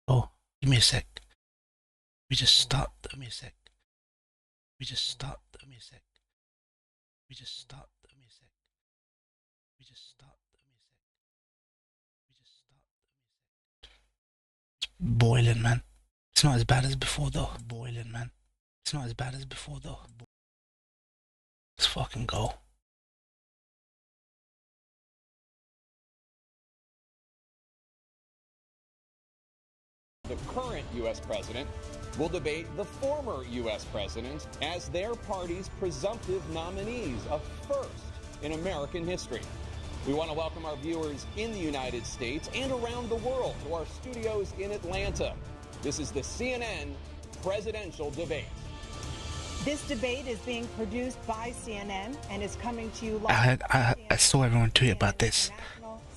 Oh, give me a sec. We just start. Give me a sec. We just start. Give me a sec. We just start. Give me a sec. We just start. Give me a sec. We just start. It's boiling, man. It's not as bad as before, though. Boiling, man. It's not as bad as before, though. Let's fucking go. The current U.S. president will debate the former U.S. president as their party's presumptive nominees, a first in American history. We want to welcome our viewers in the United States and around the world to our studios in Atlanta. This is the CNN presidential debate. This debate is being produced by CNN and is coming to you live. I saw everyone tweet about this.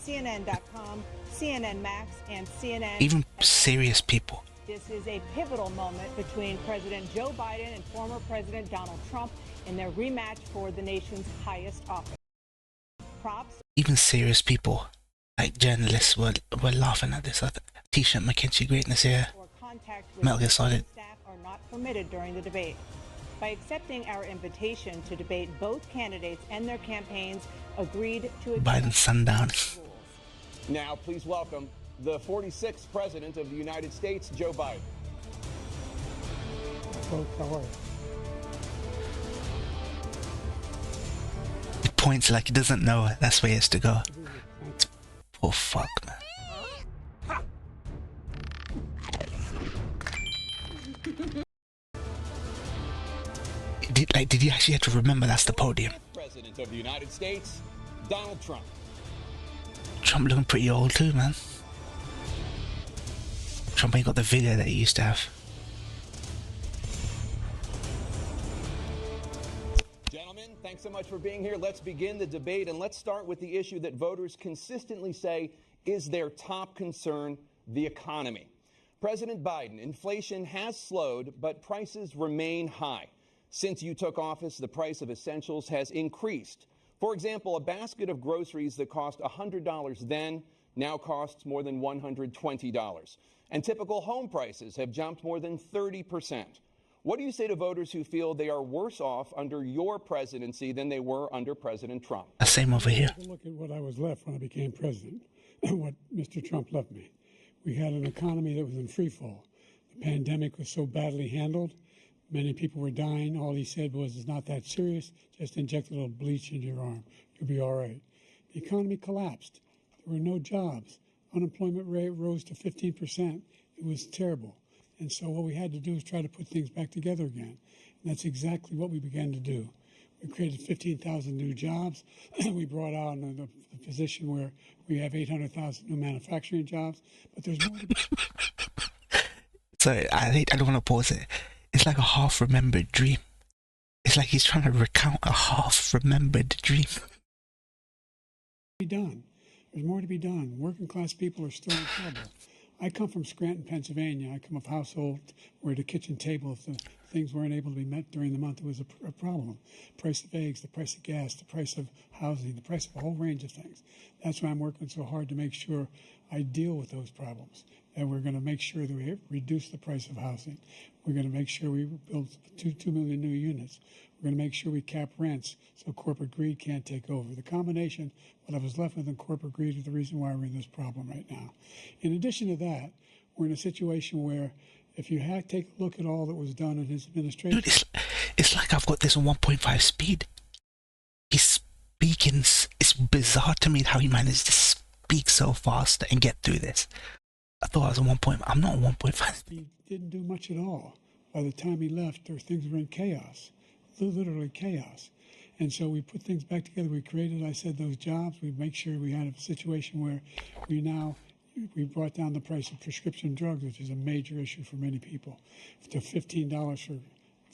CNN.com, CNN Max, and CNN. Even serious people. This is a pivotal moment between President Joe Biden and former President Donald Trump in their rematch for the nation's highest office. Props. Even serious people, like journalists, were laughing at this. T-shirt McKinsey greatness here. Metal Gear Solid. Staff are not permitted during the debate. By accepting our invitation to debate, both candidates and their campaigns agreed to Biden sundown. Now, please welcome the 46th President of the United States, Joe Biden. Folks, how are you? He points like he doesn't know it. That's where he has to go. Oh, fuck, man. Did you actually have to remember that's the podium? President of the United States, Donald Trump. Trump looking pretty old too, man. Trump ain't got the vigor that he used to have. Gentlemen, thanks so much for being here. Let's begin the debate, and let's start with the issue that voters consistently say is their top concern, the economy. President Biden, inflation has slowed, but prices remain high. Since you took office, the price of essentials has increased. For example, a basket of groceries that cost $100 then now costs more than $120. And typical home prices have jumped more than 30%. What do you say to voters who feel they are worse off under your presidency than they were under President Trump? The same over here. Look at what I was left when I became president. what Mr. Trump left me. We had an economy that was in free fall. The pandemic was so badly handled. Many people were dying. All he said was, it's not that serious. Just inject a little bleach into your arm. You'll be all right. The economy collapsed. There were no jobs. Unemployment rate rose to 15%. It was terrible. And so what we had to do is try to put things back together again. And that's exactly what we began to do. We created 15,000 new jobs. We brought on the position where we have 800,000 new manufacturing jobs. But there's more to be. Sorry, I don't want to pause it. It's like a half-remembered dream. It's like he's trying to recount a half-remembered dream. Done. There's more to be done. Working class people are still in trouble. I come from Scranton, Pennsylvania. I come of a household where the kitchen table, if the things weren't able to be met during the month, it was a problem. Price of eggs, the price of gas, the price of housing, the price of a whole range of things. That's why I'm working so hard to make sure I deal with those problems. And we're going to make sure that we reduce the price of housing. We're going to make sure we build 2 million new units. We're going to make sure we cap rents so corporate greed can't take over. The combination, what I was left with in corporate greed, is the reason why we're in this problem right now. In addition to that, we're in a situation where if you take a look at all that was done in his administration... Dude, it's like I've got this on 1.5 speed. He's speaking... It's bizarre to me how he managed to speak so fast and get through this. I thought I was on 1. I'm not on 1.5. He didn't do much at all. By the time he left, things were in chaos, literally chaos. And so we put things back together. We created, I said, those jobs. We make sure we had a situation where we brought down the price of prescription drugs, which is a major issue for many people, to $15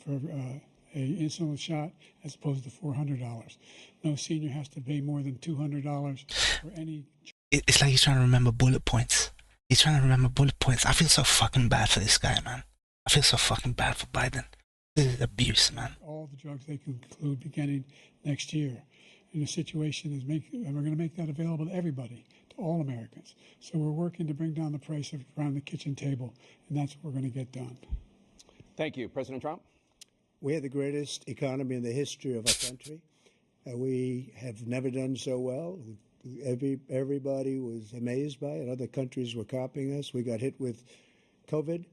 for an insulin shot as opposed to $400. No senior has to pay more than $200 for any... It's like he's trying to remember bullet points. He's trying to remember bullet points. I feel so fucking bad for this guy, man. I feel so fucking bad for Biden. This is abuse, man. All the drugs they conclude beginning next year. And the situation is and we're going to make that available to everybody, to all Americans. So we're working to bring down the price around the kitchen table, and that's what we're going to get done. Thank you. President Trump? We have the greatest economy in the history of our country. We have never done so well. Everybody was amazed by it. Other countries were copying us. We got hit with COVID,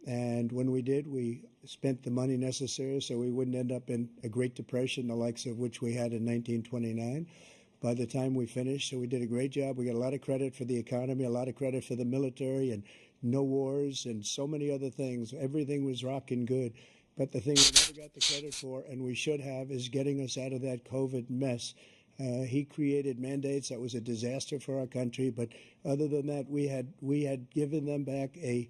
and when we did, we spent the money necessary so we wouldn't end up in a Great Depression, the likes of which we had in 1929. By the time we finished, so we did a great job. We got a lot of credit for the economy, a lot of credit for the military, and no wars, and so many other things. Everything was rocking good. But the thing we never got the credit for, and we should have, is getting us out of that COVID mess. He created mandates that was a disaster for our country. But other than that, we had given them back a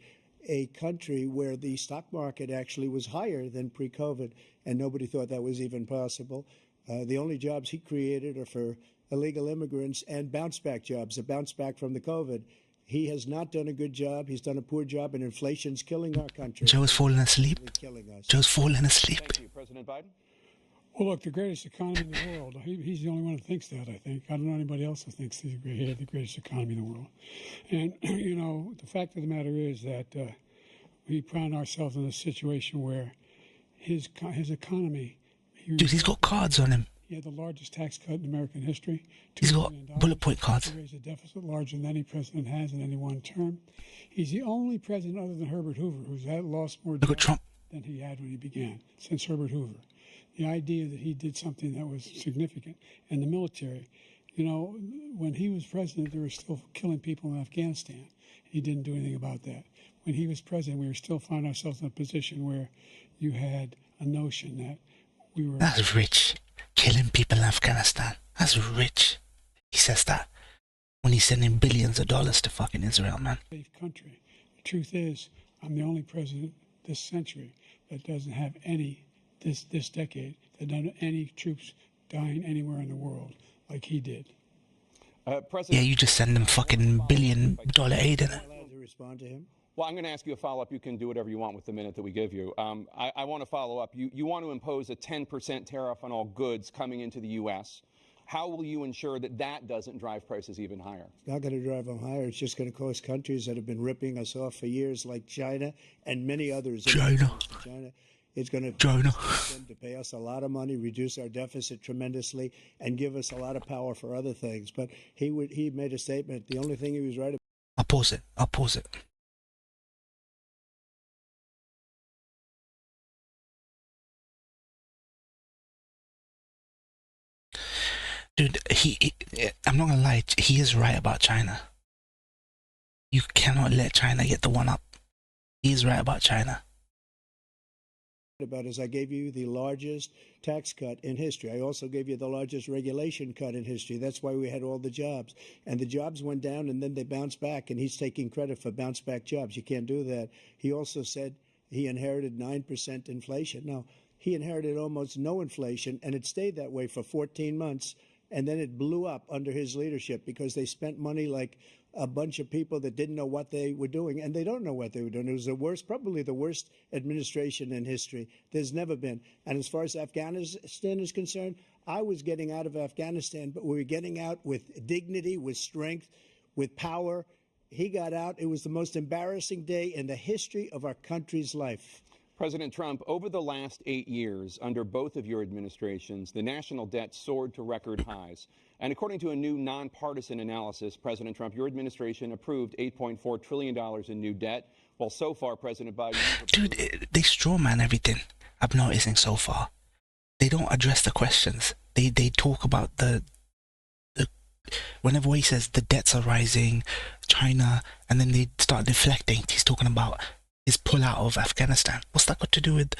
country where the stock market actually was higher than pre-COVID, and nobody thought that was even possible. The only jobs he created are for illegal immigrants and bounce-back jobs, a bounce-back from the COVID. He has not done a good job. He's done a poor job, and inflation's killing our country. Joe's falling asleep. Joe's falling asleep. Thank you, President Biden. Well, look, the greatest economy in the world. He's the only one that thinks that, I think. I don't know anybody else that thinks he had the greatest economy in the world. And, you know, the fact of the matter is that we found ourselves in a situation where his economy... Dude, he's got cards on him. He had the largest tax cut in American history. He's got bullet point cards. He raised a deficit larger than any president has in any one term. He's the only president other than Herbert Hoover who's lost more jobs than he had when he began, since Herbert Hoover. The idea that he did something that was significant. And the military, you know, when he was president, they were still killing people in Afghanistan. He didn't do anything about that. When he was president, we were still finding ourselves in a position where you had a notion that we were... That's rich. Killing people in Afghanistan. That's rich. He says that when he's sending billions of dollars to fucking Israel, man. Safe country. The truth is, I'm the only president this century that doesn't have any, this decade, that doesn't have any troops dying anywhere in the world like he did. Yeah, you just send them fucking $1 billion aid in it. Allowed to respond to him? Well, I'm going to ask you a follow-up. You can do whatever you want with the minute that we give you. I want to follow up. You want to impose a 10% tariff on all goods coming into the U.S. How will you ensure that that doesn't drive prices even higher? It's not going to drive them higher. It's just going to cost countries that have been ripping us off for years, like China and many others. China. It's going to Jonah. to pay us a lot of money, reduce our deficit tremendously, and give us a lot of power for other things. But he made a statement. The only thing he was right about. I'll pause it. I'll pause it. Dude, I'm not gonna lie, he is right about China. You cannot let China get the one up. He is right about China. About is I gave you the largest tax cut in history. I also gave you the largest regulation cut in history. That's why we had all the jobs. And the jobs went down and then they bounced back, and he's taking credit for bounce back jobs. You can't do that. He also said he inherited 9% inflation. Now, he inherited almost no inflation, and it stayed that way for 14 months. And then it blew up under his leadership because they spent money like a bunch of people that didn't know what they were doing, and they don't know what they were doing. It was the worst, probably the worst administration in history. There's never been. And as far as Afghanistan is concerned, I was getting out of Afghanistan, but we were getting out with dignity, with strength, with power. He got out. It was the most embarrassing day in the history of our country's life. President Trump, over the last 8 years, under both of your administrations, the national debt soared to record highs. And according to a new nonpartisan analysis, President Trump, your administration approved $8.4 trillion in new debt, while so far President Biden... Dude, they strawman everything, I'm noticing so far. They don't address the questions. They talk about the whenever he says the debts are rising, China, and then they start deflecting. He's talking about his pull out of Afghanistan. What's that got to do with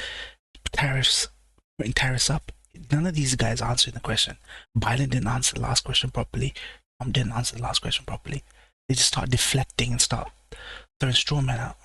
tariffs, putting tariffs up? None of these guys are answering the question. Biden didn't answer the last question properly. Trump didn't answer the last question properly. They just start deflecting and start throwing straw men out.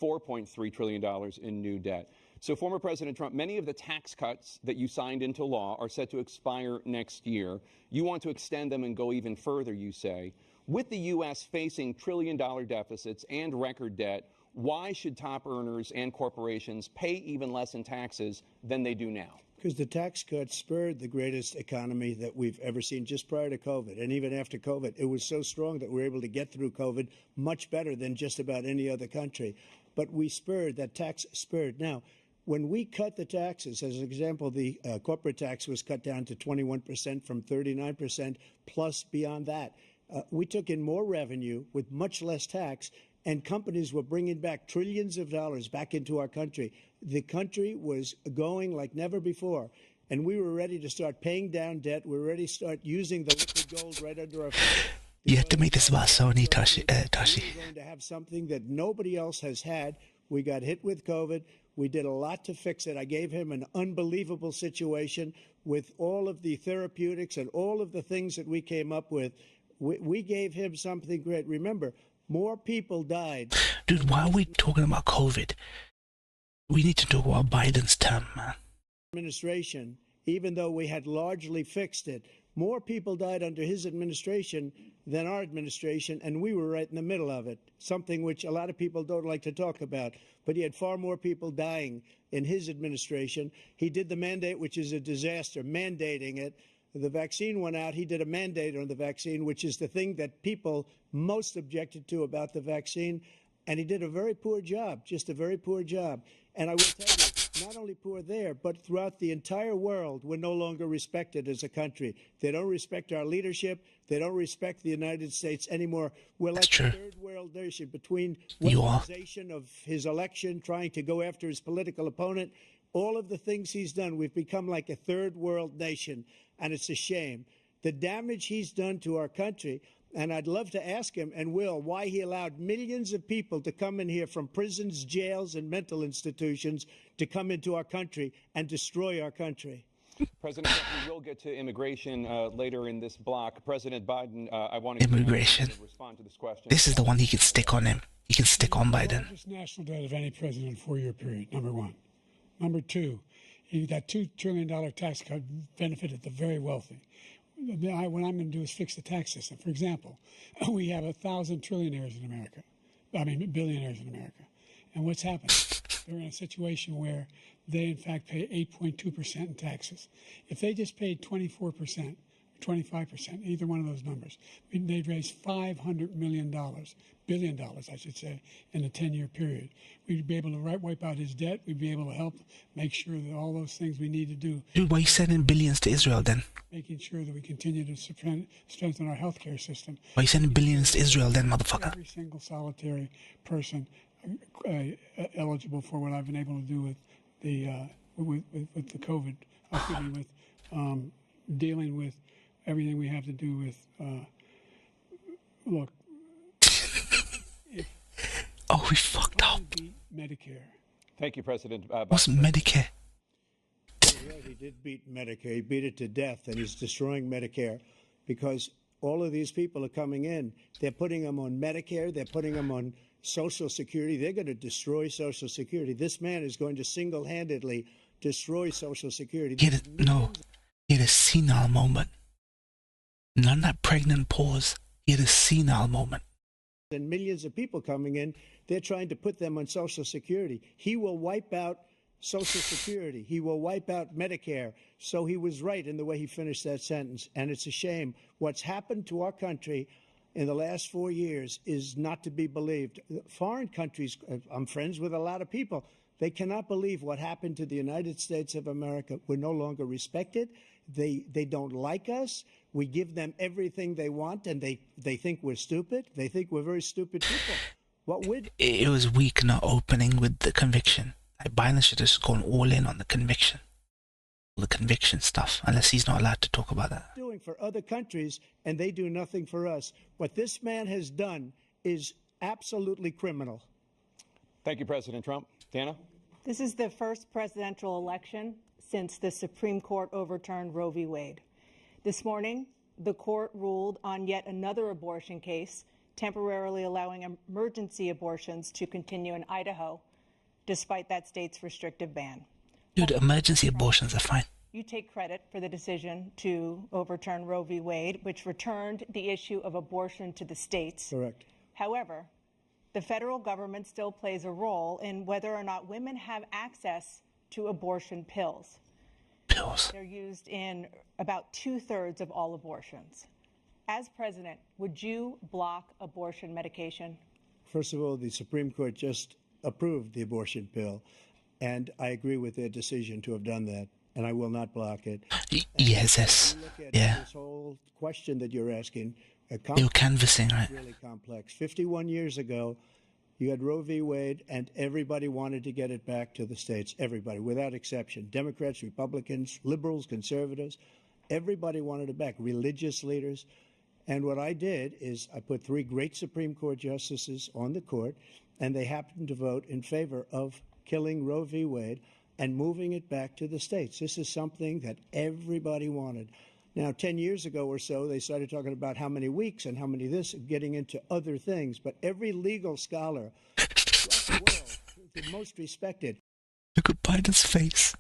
$4.3 trillion in new debt. So, former President Trump, many of the tax cuts that you signed into law are set to expire next year. You want to extend them and go even further, you say. With the U.S. facing trillion-dollar deficits and record debt, why should top earners and corporations pay even less in taxes than they do now? Because the tax cuts spurred the greatest economy that we've ever seen just prior to COVID. And even after COVID, it was so strong that we were able to get through COVID much better than just about any other country. But we spurred, that tax spurred. Now, when we cut the taxes, as an example, the corporate tax was cut down to 21% from 39%, plus beyond that. We took in more revenue with much less tax, and companies were bringing back trillions of dollars back into our country. The country was going like never before, and we were ready to start paying down debt. We were ready to start using the liquid gold right under our feet. You have to make this about Sony, Tashi. We were going to have something that nobody else has had. We got hit with COVID. We did a lot to fix it. I gave him an unbelievable situation with all of the therapeutics and all of the things that we came up with. We gave him something great. Remember, more people died. Dude, why are we talking about COVID? We need to talk about Biden's term, man. Administration, even though we had largely fixed it, more people died under his administration than our administration, and we were right in the middle of it, something which a lot of people don't like to talk about. But he had far more people dying in his administration. He did the mandate, which is a disaster, mandating it. The vaccine went out. He did a mandate on the vaccine, which is the thing that people most objected to about the vaccine. And he did a very poor job, just a very poor job. And I will tell you, not only poor there, but throughout the entire world, we're no longer respected as a country. They don't respect our leadership. They don't respect the United States anymore. We're like a third world nation between weaponization of his election, trying to go after his political opponent, all of the things he's done. We've become like a third world nation, and it's a shame. The damage he's done to our country. And I'd love to ask him, and will, why he allowed millions of people to come in here from prisons, jails, and mental institutions to come into our country and destroy our country. President Trump, we will get to immigration later in this block. President Biden, I want to respond to this question. This is the one he can stick on him. He can stick on Biden. The largest national debt of any president in a 4-year period, number one. Number two, that $2 trillion tax cut benefited the very wealthy. What I'm going to do is fix the tax system. For example, we have 1,000 trillionaires in America. Billionaires in America. And what's happened? They're in a situation where they, in fact, pay 8.2% in taxes. If they just paid 24%, 25%, either one of those numbers. They'd raise $500 billion, I should say, in a 10-year period. We'd be able to wipe out his debt. We'd be able to help make sure that all those things we need to do. Dude, why are you sending billions to Israel then? Making sure that we continue to strengthen our healthcare system. Why are you sending billions to Israel then, motherfucker? Every single solitary person eligible for what I've been able to do with the COVID, with dealing with everything we have to do with. Look, oh, we fucked up. Beat Medicare. Thank you, President. What's Medicare? Yeah, he did beat Medicare. He beat it to death, and he's destroying Medicare because all of these people are coming in. They're putting them on Medicare. They're putting them on Social Security. They're going to destroy Social Security. This man is going to single-handedly destroy Social Security. He had a senile moment. Not that pregnant pause. He had a senile moment. And millions of people coming in, they're trying to put them on Social Security. He will wipe out Social Security. He will wipe out Medicare. So he was right in the way he finished that sentence. And it's a shame. What's happened to our country in the last 4 years is not to be believed. Foreign countries, I'm friends with a lot of people, they cannot believe what happened to the United States of America. We're no longer respected. They don't like us. We give them everything they want, and they think we're stupid. They think we're very stupid people. It was weak not opening with the conviction. Like Biden should have just gone all in on the conviction. The conviction stuff, unless he's not allowed to talk about that. Doing for other countries, and they do nothing for us. What this man has done is absolutely criminal. Thank you, President Trump. Dana? This is the first presidential election since the Supreme Court overturned Roe v. Wade. This morning, the court ruled on yet another abortion case, temporarily allowing emergency abortions to continue in Idaho, despite that state's restrictive ban. Dude, emergency abortions are fine. You take credit for the decision to overturn Roe v. Wade, which returned the issue of abortion to the states. Correct. However, the federal government still plays a role in whether or not women have access to abortion pills. Pills. They're used in about 2/3 of all abortions. As president, would you block abortion medication? First of all, the Supreme Court just approved the abortion pill, and I agree with their decision to have done that, and I will not block it. Yes. Yeah. This whole question that you're asking, they were canvassing, right? Really complex. 51 years ago, you had Roe v. Wade, and everybody wanted to get it back to the states. Everybody, without exception. Democrats, Republicans, liberals, conservatives. Everybody wanted it back. Religious leaders. And what I did is I put 3 great Supreme Court justices on the court, and they happened to vote in favor of killing Roe v. Wade and moving it back to the states. This is something that everybody wanted. Now, 10 years ago or so, they started talking about how many weeks and how many this, getting into other things. But every legal scholar across the world, the most respected. Look at Biden's face.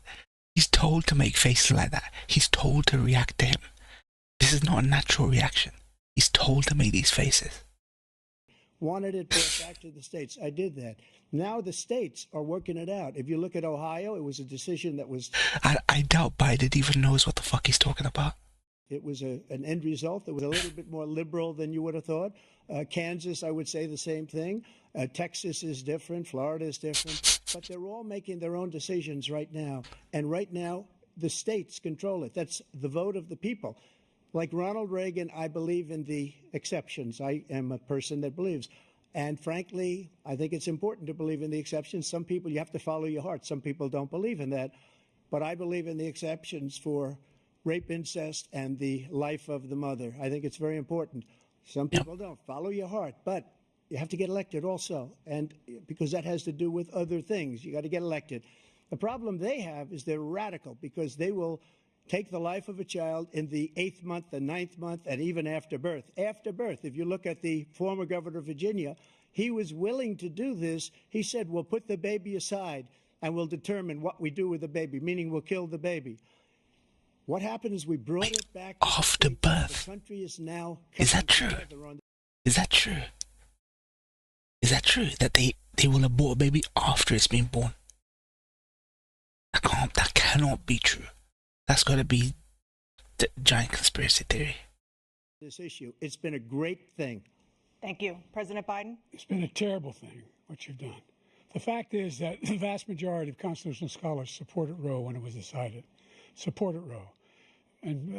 He's told to make faces like that. He's told to react to him. This is not a natural reaction. He's told to make these faces. Wanted it brought back to the states. I did that. Now the states are working it out. If you look at Ohio, it was a decision that was... I doubt Biden even knows what the fuck he's talking about. It was an end result that was a little bit more liberal than you would have thought. Kansas, I would say the same thing. Texas is different. Florida is different. But they're all making their own decisions right now. And right now, the states control it. That's the vote of the people. Like Ronald Reagan, I believe in the exceptions. I am a person that believes. And frankly, I think it's important to believe in the exceptions. Some people, you have to follow your heart. Some people don't believe in that. But I believe in the exceptions for rape, incest, and the life of the mother. I think it's very important. Some people don't. Follow your heart. But you have to get elected also. And because that has to do with other things. You got to get elected. The problem they have is they're radical because they will take the life of a child in the 8th month, the 9th month, and even after birth. After birth, if you look at the former governor of Virginia, he was willing to do this. He said, we'll put the baby aside and we'll determine what we do with the baby, meaning we'll kill the baby. What happened is we brought it back after birth. The country is now... Is that true? Is that true? Is that true that they will abort a baby after it's been born? That cannot be true. That's got to be just a giant conspiracy theory. This issue. It's been a great thing. Thank you. President Biden? It's been a terrible thing, what you've done. The fact is that the vast majority of constitutional scholars supported Roe when it was decided. Supported Roe. And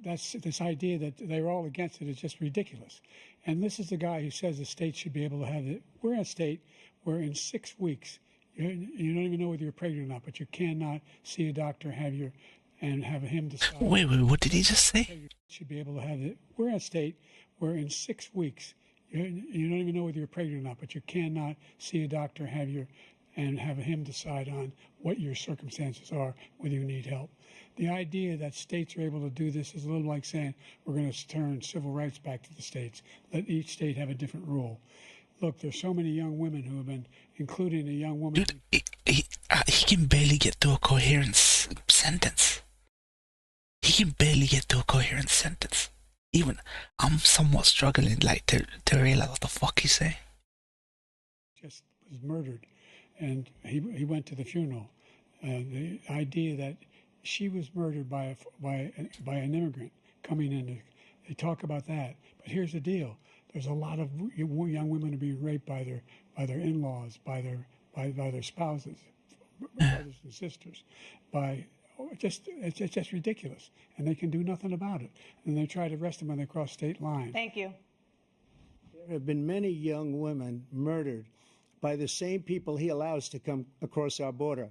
that's this idea that they were all against it is just ridiculous. And this is the guy who says the state should be able to have it. We're in a state where in 6 weeks, you don't even know whether you're pregnant or not, but you cannot see a doctor and have him decide. Wait, what did he just say? You should be able to have it. We're in a state where in 6 weeks, you don't even know whether you're pregnant or not, but you cannot see a doctor and have him decide on what your circumstances are, whether you need help. The idea that states are able to do this is a little like saying we're going to turn civil rights back to the states, let each state have a different rule. Look, there's so many young women who have been, including a young woman. Dude, he can barely get through a coherent sentence. He can barely get through a coherent sentence. Even I'm somewhat struggling, like, to realize what the fuck he's saying. Just was murdered, and he went to the funeral. The idea that she was murdered by an immigrant coming in. They talk about that, but here's the deal: there's a lot of young women who are being raped by their in-laws, by their spouses, brothers and sisters, it's just ridiculous, and they can do nothing about it. And they try to arrest them when they cross state lines. Thank you. There have been many young women murdered by the same people he allows to come across our border.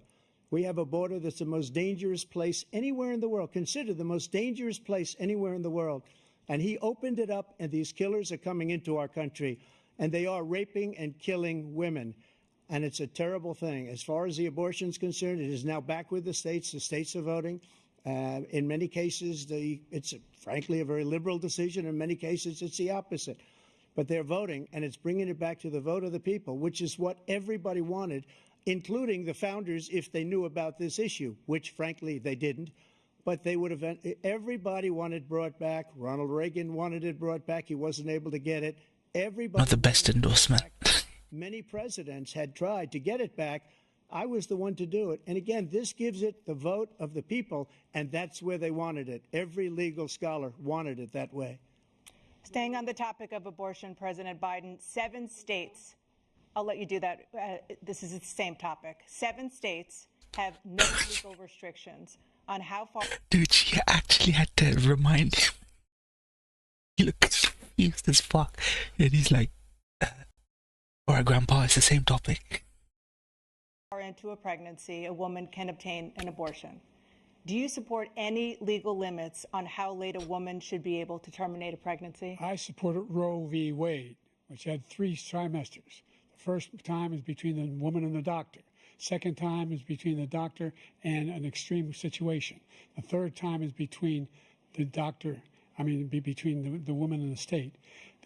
We have a border that's the most dangerous place anywhere in the world, considered the most dangerous place anywhere in the world. And he opened it up, and these killers are coming into our country, and they are raping and killing women. And it's a terrible thing. As far as the abortion is concerned, it is now back with the states. The states are voting. In many cases, it's frankly a very liberal decision. In many cases, it's the opposite. But they're voting, and it's bringing it back to the vote of the people, which is what everybody wanted, including the founders, if they knew about this issue, which, frankly, they didn't. But they would have, everybody wanted brought back. Ronald Reagan wanted it brought back. He wasn't able to get it. Everybody. Not the best endorsement. Many presidents had tried to get it back. I was the one to do it. And again, this gives it the vote of the people, and that's where they wanted it. Every legal scholar wanted it that way. Staying on the topic of abortion, President Biden, 7 states, I'll let you do that. This is the same topic. 7 states have no legal restrictions on how far. Dude, she actually had to remind him. He looks confused as fuck. And he's like, alright, Grandpa, it's the same topic. Into a pregnancy, a woman can obtain an abortion. Do you support any legal limits on how late a woman should be able to terminate a pregnancy? I supported Roe v. Wade, which had 3 trimesters. The first time is between the woman and the doctor. Second time is between the doctor and an extreme situation. The third time is between the doctor, between the woman and the state.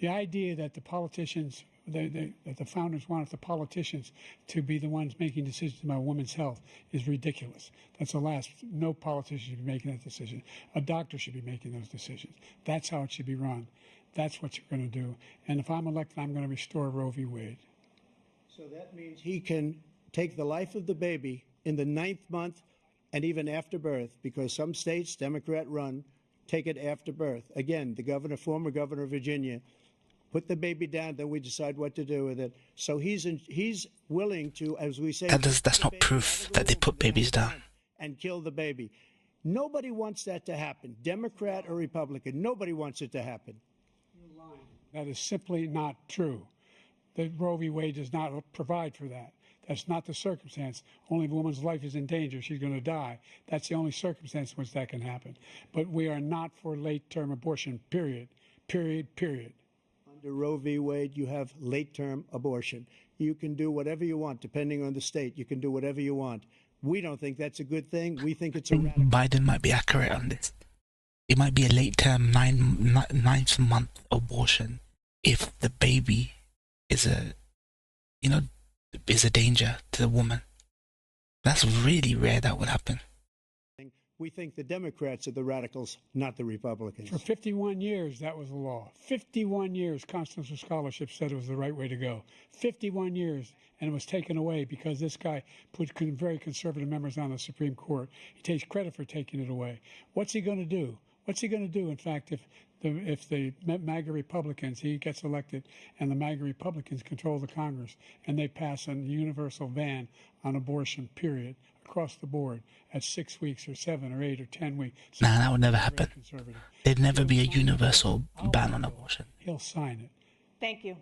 The idea that the politicians, that the founders wanted the politicians to be the ones making decisions about women's health is ridiculous. That's the last. No politician should be making that decision. A doctor should be making those decisions. That's how it should be run. That's what you're going to do. And if I'm elected, I'm going to restore Roe v. Wade. So that means he can take the life of the baby in the 9th month and even after birth, because some states, Democrat run, take it after birth. Again, the former governor of Virginia, put the baby down, then we decide what to do with it. So he's willing to, as we say, that's not proof that they put babies down and kill the baby. Nobody wants that to happen, Democrat or Republican. Nobody wants it to happen. That is simply not true. The Roe v. Wade does not provide for that. That's not the circumstance. Only if a woman's life is in danger, she's going to die. That's the only circumstance in which that can happen. But we are not for late-term abortion, period. Period. Under Roe v. Wade, you have late-term abortion. You can do whatever you want, depending on the state. You can do whatever you want. We don't think that's a good thing. We think it's a radical. Biden might be accurate on this. It might be a late-term 9th month abortion if the baby is a danger to the woman. That's really rare that would happen. We think the Democrats are the radicals, not the Republicans. For 51 years, that was the law. 51 years, constitutional scholarship said it was the right way to go. 51 years, and it was taken away because this guy put very conservative members on the Supreme Court. He takes credit for taking it away. What's he going to do? What's he going to do? In fact, if the MAGA Republicans, he gets elected, and the MAGA Republicans control the Congress, and they pass a universal ban on abortion, period, across the board at 6 weeks or 7 or 8 or 10 weeks. Nah, that would never happen. There'd never be a universal ban on abortion. He'll sign it. Thank you.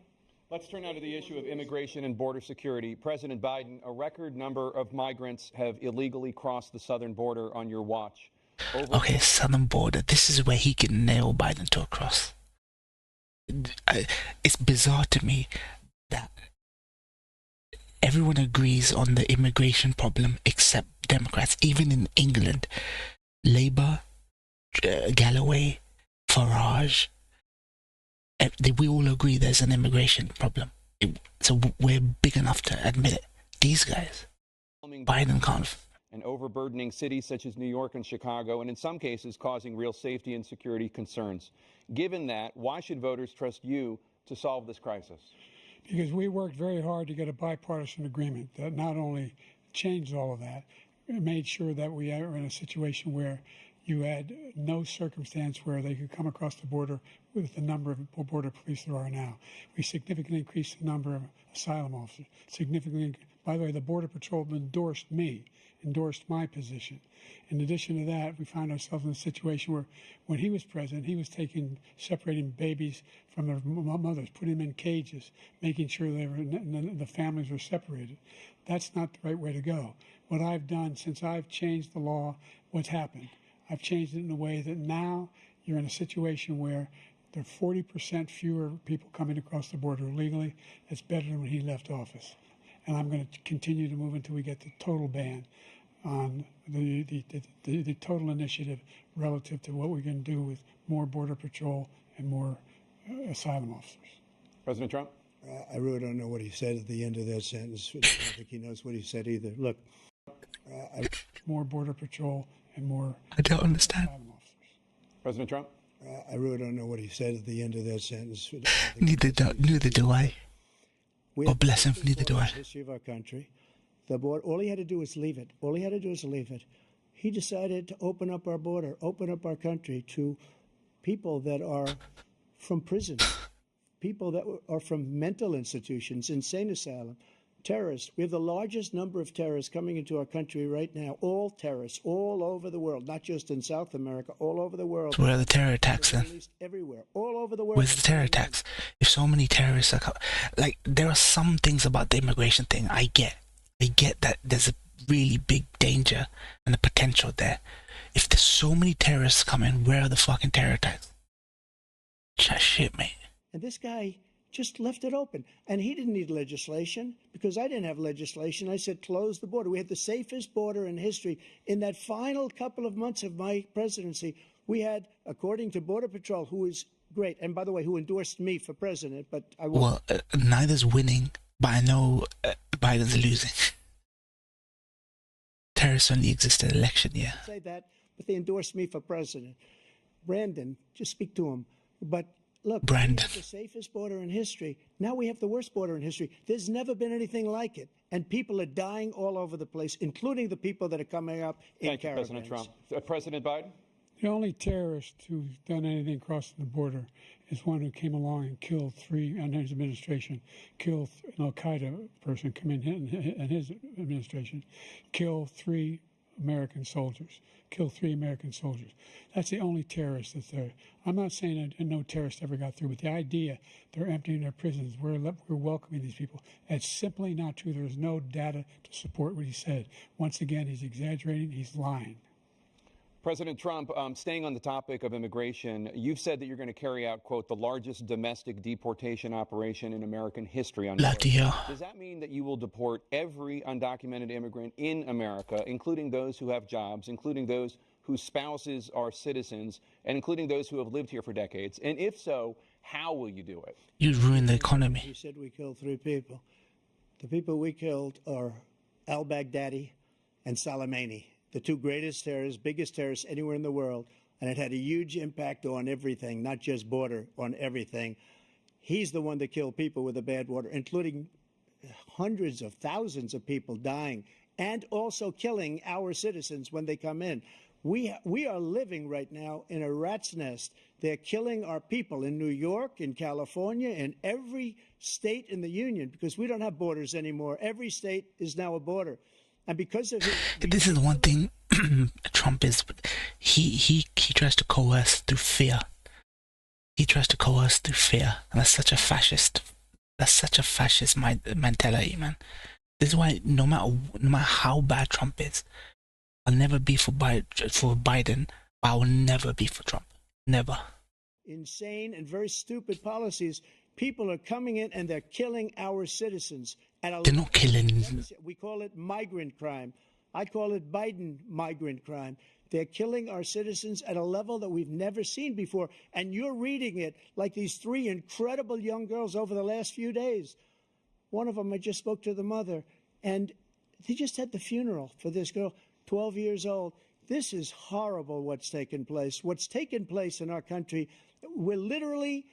Let's turn now to the issue of immigration and border security. President Biden, a record number of migrants have illegally crossed the southern border on your watch. Okay, southern border. This is where he can nail Biden to a cross. It's bizarre to me that everyone agrees on the immigration problem except Democrats. Even in England, Labour, Galloway, Farage, we all agree there's an immigration problem. So we're big enough to admit it. These guys, Biden can't. And overburdening cities such as New York and Chicago, and in some cases causing real safety and security concerns. Given that, why should voters trust you to solve this crisis? Because we worked very hard to get a bipartisan agreement that not only changed all of that, it made sure that we are in a situation where you had no circumstance where they could come across the border with the number of border police there are now. We significantly increased the number of asylum officers. By the way, the Border Patrol endorsed my position. In addition to that, we found ourselves in a situation where when he was president, he was separating babies from their mothers, putting them in cages, making sure the families were separated. That's not the right way to go. What I've done since I've changed the law, what's happened? I've changed it in a way that now you're in a situation where there are 40% fewer people coming across the border illegally. That's better than when he left office. And I'm going to continue to move until we get the total ban on the total initiative relative to what we're going to do with more Border Patrol and more asylum officers. President Trump? I really don't know what he said at the end of that sentence. I don't think he knows what he said either. Look, more Border Patrol and more I don't understand. asylum officers. President Trump? I really don't know what he said at the end of that sentence. Neither do I. God bless him, neither do I. History of our country. The border, all he had to do was leave it. All he had to do was leave it. He decided to open up our border, open up our country to people that are from prison, people that are from mental institutions, insane asylum, terrorists. We have the largest number of terrorists coming into our country right now, all terrorists, all over the world, not just in South America, all over the world. Where are the terror attacks then? Everywhere, all over the world. Where's the terror attacks? If so many terrorists are like, there are some things about the immigration thing I get that there's a really big danger and a potential there. If there's so many terrorists coming, where are the fucking terror attacks? Shit, mate. And this guy just left it open. And he didn't need legislation because I didn't have legislation. I said, close the border. We had the safest border in history. In that final couple of months of my presidency, we had, according to Border Patrol, who is great, and by the way, who endorsed me for president, but I won't. Well, neither's winning, but I know Biden's losing. Terrorists only exist in election year. Say that, but they endorsed me for president. Brandon, just speak to him. But look, Brandon. we had the safest border in history. Now we have the worst border in history. There's never been anything like it. And people are dying all over the place, including the people that are coming up in caravans. Thank you, President Trump. President Biden? The only terrorist who's done anything crossing the border is one who came along and killed three, and his administration, killed an Al-Qaeda person come in his administration, killed three American soldiers. That's the only terrorist that's there. I'm not saying that no terrorist ever got through, but the idea they're emptying their prisons, we're welcoming these people, that's simply not true. There's no data to support what he said. Once again, he's exaggerating, he's lying. President Trump, staying on the topic of immigration, you've said that you're going to carry out, quote, the largest domestic deportation operation in American history. Love to hear. Does that mean that you will deport every undocumented immigrant in America, including those who have jobs, including those whose spouses are citizens, and including those who have lived here for decades? And if so, how will you do it? You'd ruin the economy. He said we killed three people. The people we killed are al-Baghdadi and Soleimani, the two greatest terrorists, biggest terrorists anywhere in the world, and it had a huge impact on everything, not just border, on everything. He's the one that killed people with the bad water, including hundreds of thousands of people dying, and also killing our citizens when they come in. We are living right now in a rat's nest. They're killing our people in New York, in California, in every state in the union, because we don't have borders anymore. Every state is now a border. And because of his... This is one thing Trump is. He tries to coerce through fear. He tries to coerce through fear, and that's such a fascist. That's such a fascist mentality, man. This is why no matter how bad Trump is, I'll never be for Biden, but I will never be for Trump. Never. Insane and very stupid policies. People are coming in and they're killing our citizens. They're not killing. We call it migrant crime. I call it Biden migrant crime. They're killing our citizens at a level that we've never seen before. And you're reading it like these three incredible young girls over the last few days. One of them, I just spoke to the mother, and they just had the funeral for this girl, 12 years old. This is horrible what's taken place. What's taken place in our country, we're literally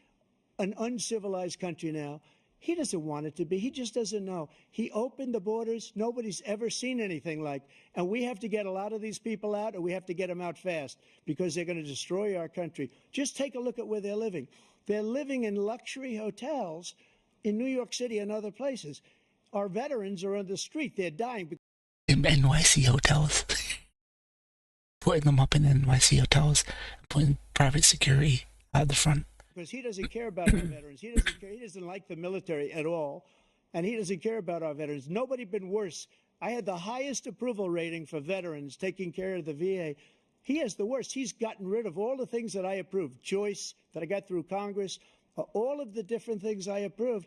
an uncivilized country now. He doesn't want it to be. He just doesn't know. He opened the borders. Nobody's ever seen anything like. And we have to get a lot of these people out, or we have to get them out fast, because they're going to destroy our country. Just take a look at where they're living. They're living in luxury hotels in New York City and other places. Our veterans are on the street. They're dying. In NYC hotels. Putting them up in NYC hotels, putting private security at the front. Because he doesn't care about our veterans. He doesn't care. He doesn't like the military at all. And he doesn't care about our veterans. Nobody been worse. I had the highest approval rating for veterans taking care of the VA. He has the worst. He's gotten rid of all the things that I approved. Choice that I got through Congress, all of the different things I approved,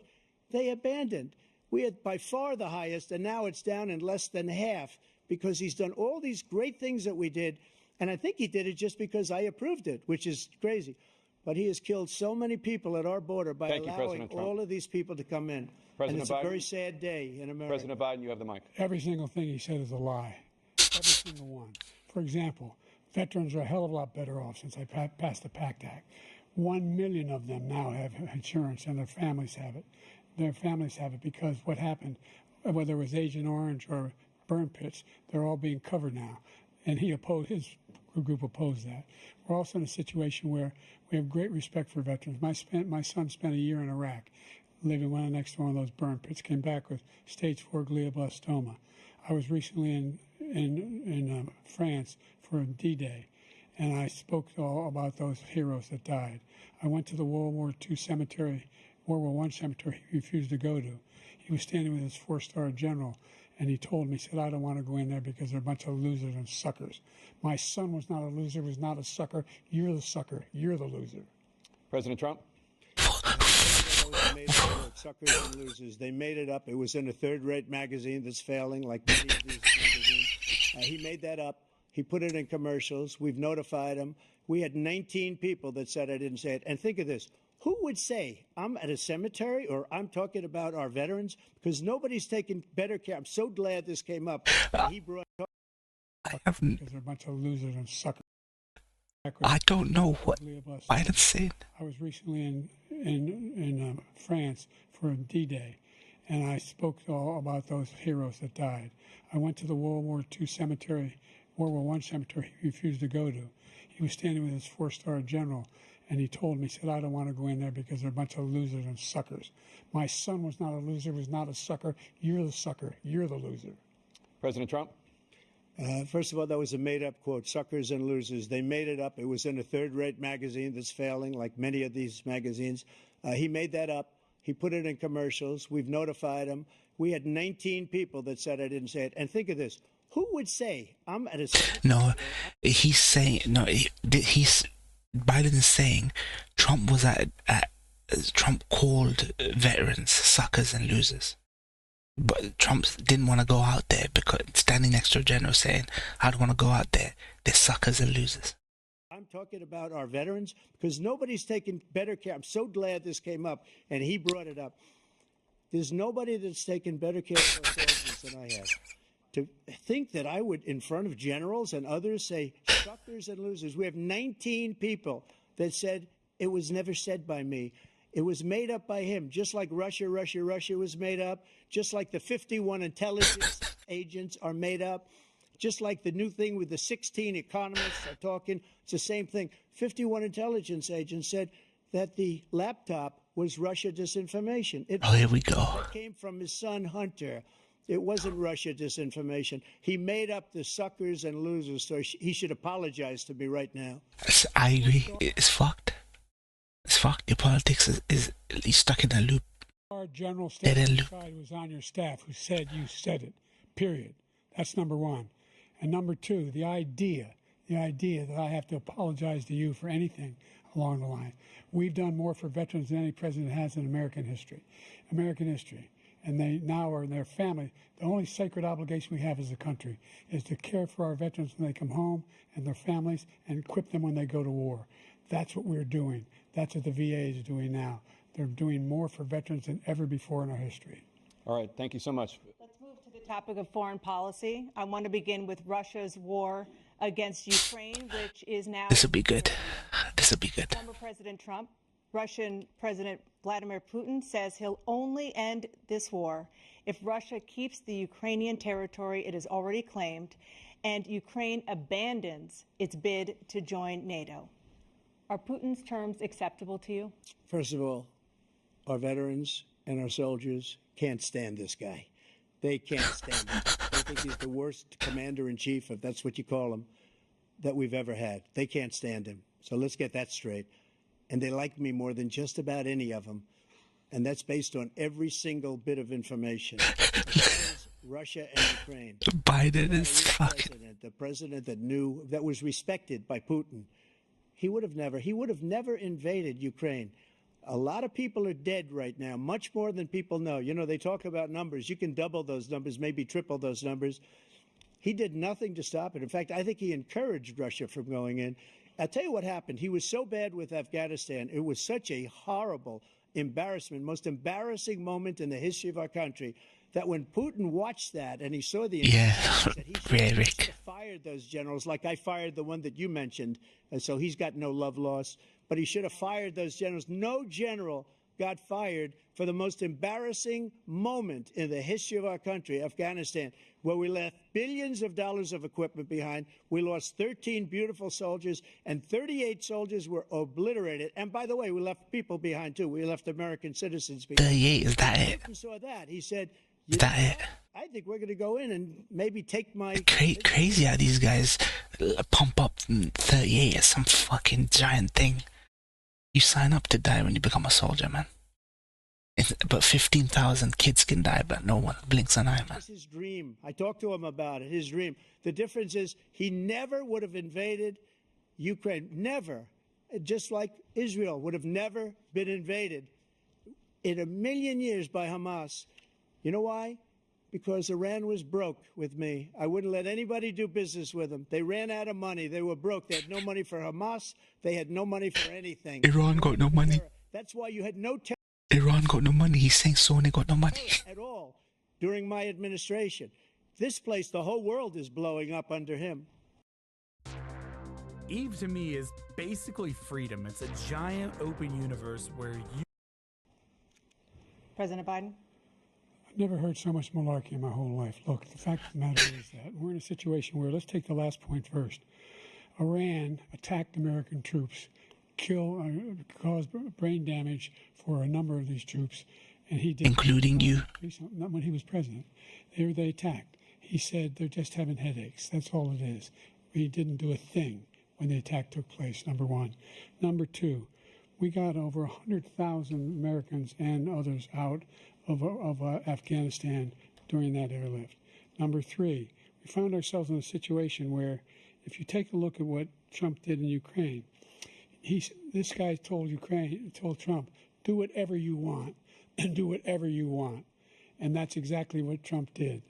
they abandoned. We had by far the highest, and now it's down in less than half, because he's done all these great things that we did. And I think he did it just because I approved it, which is crazy. But he has killed so many people at our border by allowing all of these people to come in. And it's a very sad day in America. President Biden, you have the mic. Every single thing he said is a lie. Every single one. For example, veterans are a hell of a lot better off since I passed the PACT Act. 1 million of them now have insurance, and their families have it. Their families have it because what happened, whether it was Agent Orange or burn pits, they're all being covered now. And his group opposed that. We're also in a situation where we have great respect for veterans. My son spent a year in Iraq, living right next to one of those burn pits, came back with stage 4 glioblastoma. I was recently in France for D-Day, and I spoke all about those heroes that died. I went to the World War I cemetery he refused to go to. He was standing with his 4-star general, and he told me, he said, I don't want to go in there because they're a bunch of losers and suckers. My son was not a loser, was not a sucker. You're the sucker. You're the loser. President Trump? Suckers and losers. They made it up. It was in a third-rate magazine that's failing, like many of these magazines. He made that up. He put it in commercials. We've notified him. We had 19 people that said I didn't say it. And think of this. Who would say I'm at a cemetery or I'm talking about our veterans? Because nobody's taken better care. I'm so glad this came up. He brought. I haven't. Because they're a bunch of losers and suckers. I don't know what Biden's saying. I was recently in France for D-Day, and I spoke all about those heroes that died. I went to the World War I cemetery he refused to go to. He was standing with his 4-star general, and he told me, he said, I don't want to go in there because they're a bunch of losers and suckers. My son was not a loser, was not a sucker. You're the sucker. You're the loser. President Trump? First of all, that was a made-up quote, suckers and losers. They made it up. It was in a third-rate magazine that's failing, like many of these magazines. He made that up. He put it in commercials. We've notified him. We had 19 people that said I didn't say it. And think of this. Who would say I'm at a... No, he's saying... No, Biden is saying Trump was Trump called veterans suckers and losers. But Trump didn't want to go out there because standing next to a general saying, I don't want to go out there. They're suckers and losers. I'm talking about our veterans because nobody's taken better care. I'm so glad this came up and he brought it up. There's nobody that's taken better care of our soldiers than I have. To think that I would, in front of generals and others, say suckers and losers. We have 19 people that said it was never said by me. It was made up by him, just like Russia was made up, just like the 51 intelligence agents are made up, just like the new thing with the 16 economists are talking. It's the same thing. 51 intelligence agents said that the laptop was Russia disinformation. Oh, here we go. It came from his son, Hunter. It wasn't Russia disinformation. He made up the suckers and losers, so he should apologize to me right now. I agree. It's fucked. It's fucked. Your politics is stuck in a loop. Our general staff who was on your staff who said you said it, period. That's number one. And number two, the idea that I have to apologize to you for anything along the line. We've done more for veterans than any president has in American history. And they now are in their family. The only sacred obligation we have as a country is to care for our veterans when they come home and their families and equip them when they go to war. That's what we're doing. That's what the VA is doing now. They're doing more for veterans than ever before in our history. All right, thank you so much. Let's move to the topic of foreign policy. I want to begin with Russia's war against Ukraine, which is now... This will be good. This will be good. Former President Trump, Russian President Vladimir Putin says he'll only end this war if Russia keeps the Ukrainian territory it has already claimed and Ukraine abandons its bid to join NATO. Are Putin's terms acceptable to you? First of all, our veterans and our soldiers can't stand this guy. They can't stand him. They think he's the worst commander-in-chief, if that's what you call him, that we've ever had. They can't stand him. So let's get that straight. And they like me more than just about any of them. And that's based on every single bit of information. Russia and Ukraine. Biden is fucking... The president that was respected by Putin, he would have never invaded Ukraine. A lot of people are dead right now, much more than people know. You know, they talk about numbers. You can double those numbers, maybe triple those numbers. He did nothing to stop it. In fact, I think he encouraged Russia from going in. I'll tell you what happened. He was so bad with Afghanistan. It was such a horrible embarrassment, most embarrassing moment in the history of our country, that when Putin watched that and he saw the... Yeah, that he should have fired those generals, like I fired the one that you mentioned, and so he's got no love lost. But he should have fired those generals. No general got fired for the most embarrassing moment in the history of our country, Afghanistan, where we left billions of dollars of equipment behind. We lost 13 beautiful soldiers, and 38 soldiers were obliterated. And by the way, we left people behind, too. We left American citizens behind. 38, is that it? Putin saw that. He said, is that it? I think we're going to go in and maybe take my... Crazy how these guys pump up 38 as some fucking giant thing. You sign up to die when you become a soldier, man. But 15,000 kids can die, but no one blinks an eye, man. That's his dream. I talked to him about it, his dream. The difference is he never would have invaded Ukraine. Never. Just like Israel would have never been invaded in a million years by Hamas. You know why? Because Iran was broke with me. I wouldn't let anybody do business with them. They ran out of money. They were broke. They had no money for Hamas. They had no money for anything. Iran got no money. That's why you had no... Iran got no money. He's saying Sony got no money. At all during my administration. This place, the whole world is blowing up under him. Eve to me is basically freedom. It's a giant open universe where you... President Biden? I've never heard so much malarkey in my whole life. Look, the fact of the matter is that we're in a situation where, let's take the last point first. Iran attacked American troops, caused brain damage for a number of these troops, and he did... Including you? Not when he was president. They attacked. He said they're just having headaches. That's all it is. He didn't do a thing when the attack took place, number one. Number two, we got over 100,000 Americans and others out of Afghanistan during that airlift. Number three, we found ourselves in a situation where, if you take a look at what Trump did in Ukraine, this guy told Trump, do whatever you want, and do whatever you want. And that's exactly what Trump did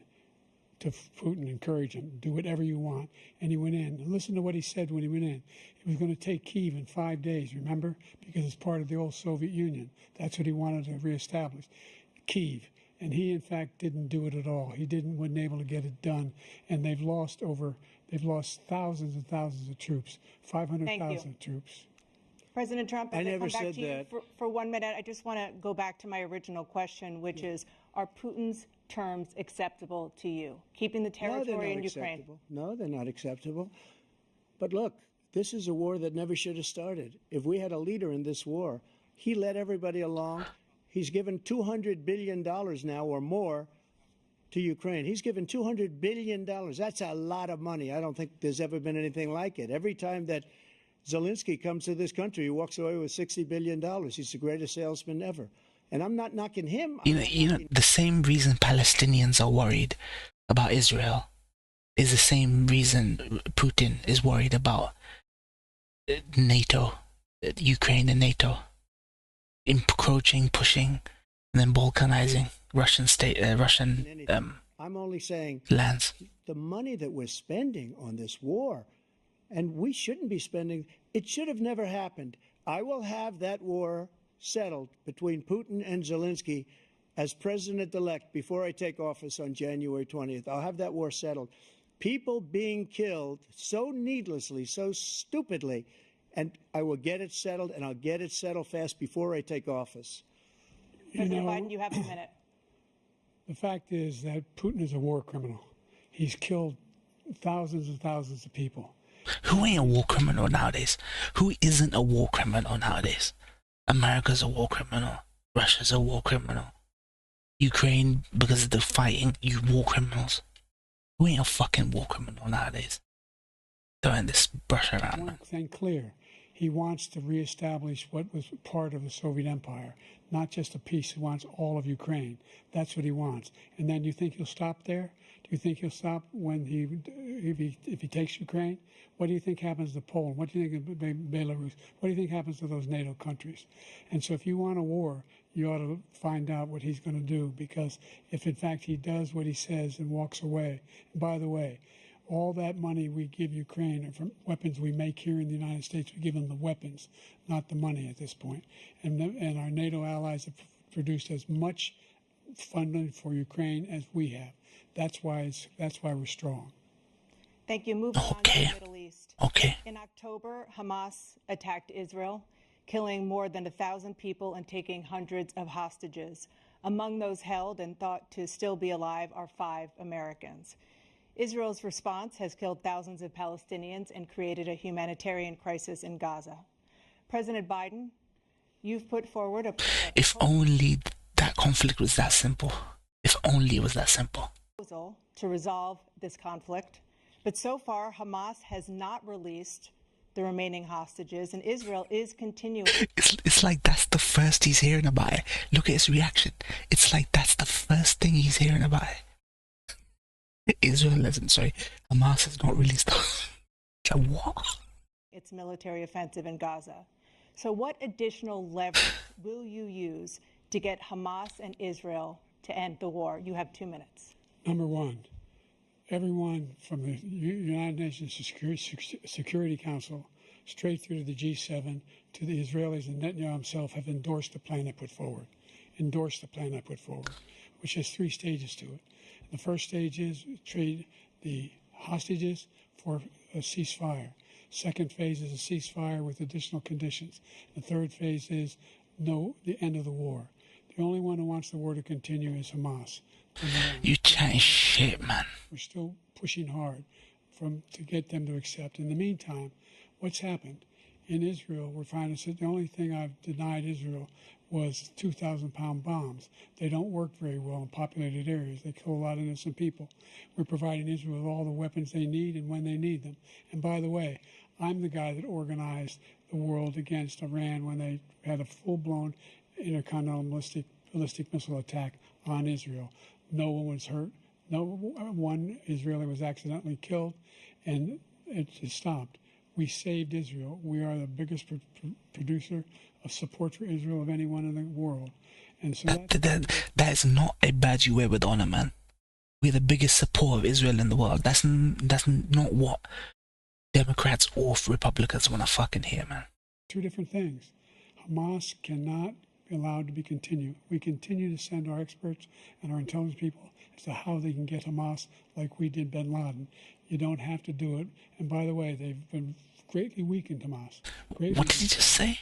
to Putin, encourage him, do whatever you want. And he went in. And listen to what he said when he went in. He was going to take Kyiv in 5 days, remember? Because it's part of the old Soviet Union. That's what he wanted to reestablish, Kyiv. And he, in fact, didn't do it at all. He wasn't able to get it done. And they've lost thousands and thousands of troops, 500,000 troops. President Trump, I as never come back said to you that. for 1 minute, I just want to go back to my original question, which is, are Putin's terms acceptable to you? Keeping the No, they're territory not in Ukraine. acceptable. No, they're not acceptable. But look, this is a war that never should have started. If we had a leader in this war, he led everybody along. He's given $200 billion now or more to Ukraine. He's given $200 billion. That's a lot of money. I don't think there's ever been anything like it. Every time that Zelensky comes to this country, he walks away with $60 billion. He's the greatest salesman ever. And I'm not knocking him. You know, the same reason Palestinians are worried about Israel is the same reason Putin is worried about NATO, Ukraine and NATO, encroaching, pushing, and then balkanizing Russian I'm only saying lands. the money that we're spending on this war, and we shouldn't be spending, it should have never happened. I will have that war settled between Putin and Zelensky as president-elect before I take office on January 20th. I'll have that war settled. People being killed so needlessly, so stupidly, and I will get it settled, and I'll get it settled fast before I take office. President Biden, you have a minute. The fact is that Putin is a war criminal. He's killed thousands and thousands of people. Who ain't a war criminal nowadays? Who isn't a war criminal nowadays? America's a war criminal. Russia's a war criminal. Ukraine, because of the fighting, you war criminals. Who ain't a fucking war criminal nowadays? Throwing this brush around. One thing clear, he wants to reestablish what was part of the Soviet Empire, not just a piece. He wants all of Ukraine. That's what he wants. And then you think he'll stop there? Do you think he'll stop when if he takes Ukraine? What do you think happens to Poland? What do you think of Belarus? What do you think happens to those NATO countries? And so if you want a war, you ought to find out what he's going to do, because if in fact he does what he says and walks away, and by the way, all that money we give Ukraine are from weapons we make here in the United States. We give them the weapons, not the money at this point. And our NATO allies have produced as much funding for Ukraine as we have. That's why we're strong. Thank you. Moving on to the Middle East. Okay. In October, Hamas attacked Israel, killing more than 1,000 people and taking hundreds of hostages. Among those held and thought to still be alive are 5 Americans. Israel's response has killed thousands of Palestinians and created a humanitarian crisis in Gaza. President Biden, you've put forward a If only that conflict was that simple. If only it was that simple. proposal to resolve this conflict. But so far, Hamas has not released the remaining hostages, and Israel is continuing. It's like that's the first he's hearing about it. Look at his reaction. It's like that's the first thing he's hearing about it. Hamas has not released them. What? Its military offensive in Gaza. So what additional leverage will you use to get Hamas and Israel to end the war? You have 2 minutes. Number one, everyone from the United Nations Security Council straight through to the G7 to the Israelis and Netanyahu himself have endorsed the plan I put forward. Which has 3 stages to it. The first stage is trade the hostages for a ceasefire. Second phase is a ceasefire with additional conditions. The third phase is the end of the war. The only one who wants the war to continue is Hamas. You chatting shit, man. We're still pushing hard to get them to accept. In the meantime, what's happened? In Israel, we're finding that the only thing I've denied Israel was 2,000-pound bombs. They don't work very well in populated areas. They kill a lot of innocent people. We're providing Israel with all the weapons they need and when they need them. And by the way, I'm the guy that organized the world against Iran when they had a full-blown intercontinental ballistic missile attack on Israel. No one was hurt. No one Israeli was accidentally killed, and it just stopped. We saved Israel. We are the biggest producer of support for Israel of anyone in the world. And so that is not a badge you wear with honor, man. We're the biggest support of Israel in the world. That's not what Democrats or Republicans want to fucking hear, man. 2 different things. Hamas cannot be allowed to be continued. We continue to send our experts and our intelligence people as to how they can get Hamas like we did bin Laden. You don't have to do it. And by the way, they've been greatly weakened Hamas. What did he just say?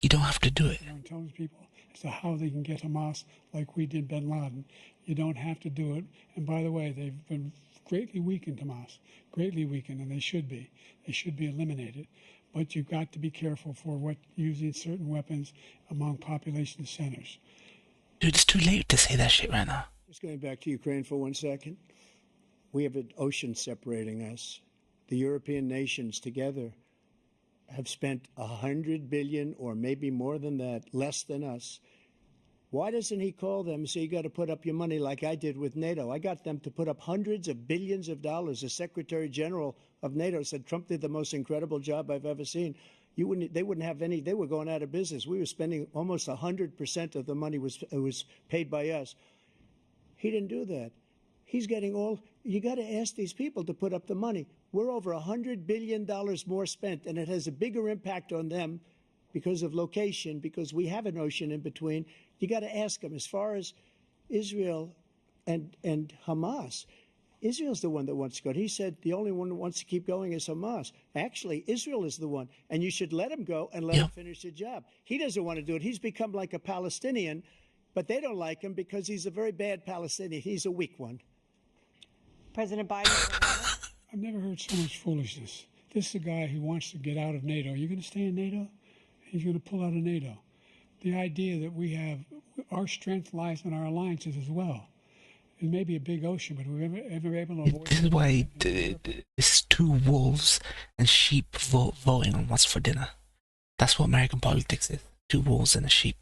You don't have to do it. Intelligence people as to how they can get Hamas like we did bin Laden. You don't have to do it. And by the way, they've been greatly weakened Hamas, greatly weakened, and they should be. They should be eliminated. But you've got to be careful for what using certain weapons among population centers. Dude, it's too late to say that shit right now. Just going back to Ukraine for 1 second. We have an ocean separating us. The European nations together have spent $100 billion, or maybe more than that, less than us. Why doesn't he call them and say, you got to put up your money like I did with NATO? I got them to put up hundreds of billions of dollars. The Secretary General of NATO said Trump did the most incredible job I've ever seen. They wouldn't have any. They were going out of business. We were spending almost 100% of the money was paid by us. He didn't do that. He's getting all. You got to ask these people to put up the money. We're over $100 billion more spent, and it has a bigger impact on them because of location, because we have an ocean in between. You got to ask them. As far as Israel and Hamas, Israel's the one that wants to go. He said the only one that wants to keep going is Hamas. Actually, Israel is the one, and you should let him go and let him finish the job. He doesn't want to do it. He's become like a Palestinian, but they don't like him because he's a very bad Palestinian. He's a weak one. President Biden. I've never heard so much foolishness. This is a guy who wants to get out of NATO. You're going to stay in NATO? He's going to pull out of NATO. The idea that we have, our strength lies in our alliances as well. It may be a big ocean, but we're ever able to avoid. This is why it's two wolves and sheep voting on what's for dinner. That's what American politics is. Two wolves and a sheep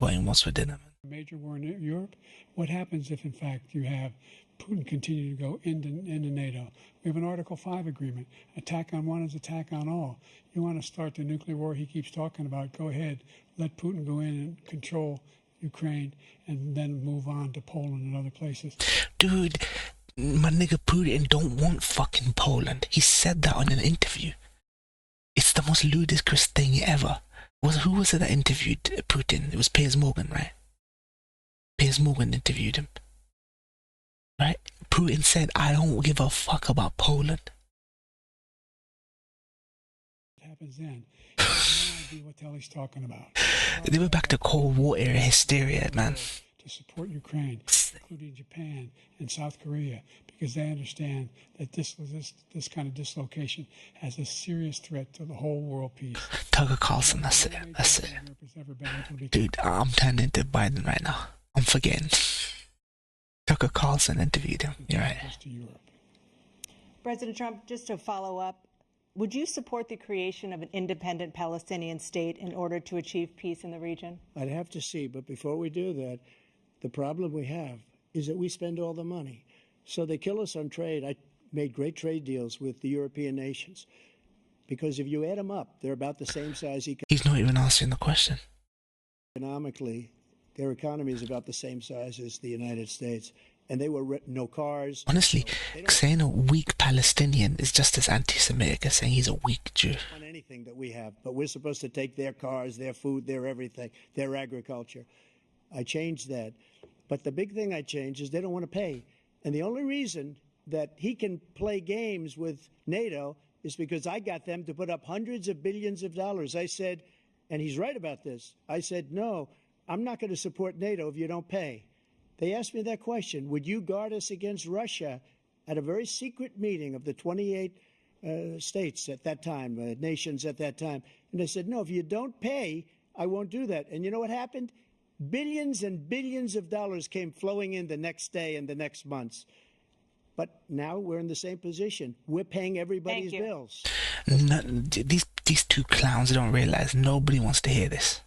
voting what's for dinner. Major war in Europe. What happens if, in fact, you have Putin continue to go into NATO? We have an Article 5 agreement. Attack on one is attack on all. You want to start the nuclear war he keeps talking about, go ahead. Let Putin go in and control Ukraine and then move on to Poland and other places. Dude, my nigga Putin don't want fucking Poland. He said that on an interview. It's the most ludicrous thing ever. Who was it that interviewed Putin? It was Piers Morgan, right? Piers Morgan interviewed him. Right? Putin said, I don't give a fuck about Poland. What happens then? You have no idea what the hell he's talking about. They were back to Cold War era hysteria, man. To support Ukraine, including Japan and South Korea, because they understand that this kind of dislocation has a serious threat to the whole world peace. Tucker Carlson, that's it. That's it. Dude, I'm turning into Biden right now. I'm forgetting. Tucker Carlson interviewed him. You're right. President Trump, just to follow up, would you support the creation of an independent Palestinian state in order to achieve peace in the region? I'd have to see, but before we do that, the problem we have is that we spend all the money. So they kill us on trade. I made great trade deals with the European nations because if you add them up, they're about the same size. He's not even answering the question. Economically, their economy is about the same size as the United States. And they were no cars. Honestly, saying a weak Palestinian is just as anti-Semitic as saying he's a weak Jew. On anything that we have, but we're supposed to take their cars, their food, their everything, their agriculture. I changed that. But the big thing I changed is they don't want to pay. And the only reason that he can play games with NATO is because I got them to put up hundreds of billions of dollars. I said, and he's right about this, I said, no, I'm not going to support NATO if you don't pay. They asked me that question, would you guard us against Russia at a very secret meeting of the 28 states at that time, nations at that time. And they said, no, if you don't pay, I won't do that. And you know what happened? Billions and billions of dollars came flowing in the next day and the next months. But now we're in the same position. We're paying everybody's bills. No, these two clowns don't realize nobody wants to hear this.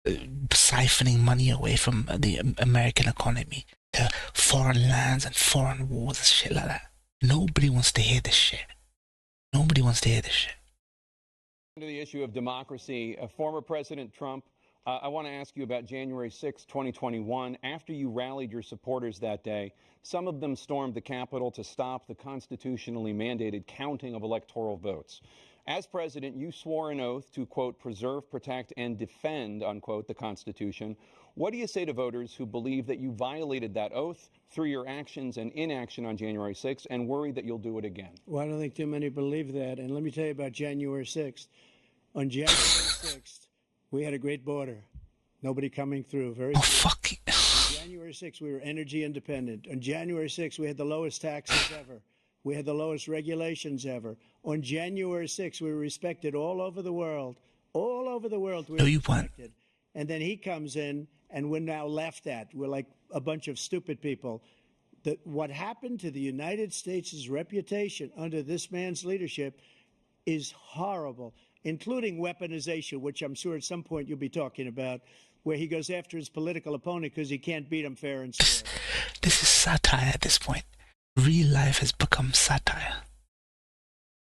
Siphoning money away from the American economy to foreign lands and foreign wars and shit like that. Nobody wants to hear this shit. Nobody wants to hear this shit. To the issue of democracy, former President Trump, I want to ask you about January 6, 2021. After you rallied your supporters that day, some of them stormed the Capitol to stop the constitutionally mandated counting of electoral votes. As president, you swore an oath to, quote, preserve, protect, and defend, unquote, the Constitution. What do you say to voters who believe that you violated that oath through your actions and inaction on January 6th and worry that you'll do it again? Well, I don't think too many believe that. And let me tell you about January 6th. On January 6th, we had a great border. Nobody coming through. Very Oh, fuck. On January 6th, we were energy independent. On January 6th, we had the lowest taxes ever. We had the lowest regulations ever. On January 6th, we were respected all over the world. All over the world, we were respected. And then he comes in, and we're now laughed at. We're like a bunch of stupid people. What happened to the United States' reputation under this man's leadership is horrible, including weaponization, which I'm sure at some point you'll be talking about, where he goes after his political opponent because he can't beat him fair and square. This is satire at this point. Real life has become satire.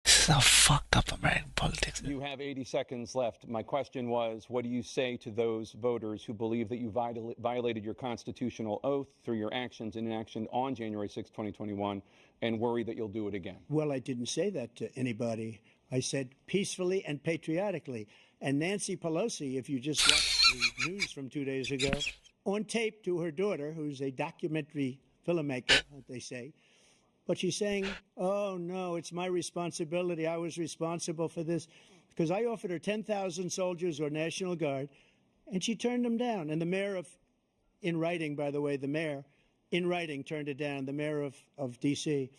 This is how fucked up American politics is. You have 80 seconds left. My question was, what do you say to those voters who believe that you violated your constitutional oath through your actions and inaction on January 6, 2021, and worry that you'll do it again? Well, I didn't say that to anybody. I said peacefully and patriotically. And Nancy Pelosi, if you just watched the news from 2 days ago, on tape to her daughter, who's a documentary filmmaker, they say, but she's saying, oh, no, it's my responsibility. I was responsible for this. Because I offered her 10,000 soldiers or National Guard, and she turned them down. And the mayor in writing, by the way, the mayor, in writing, turned it down, the mayor of D.C.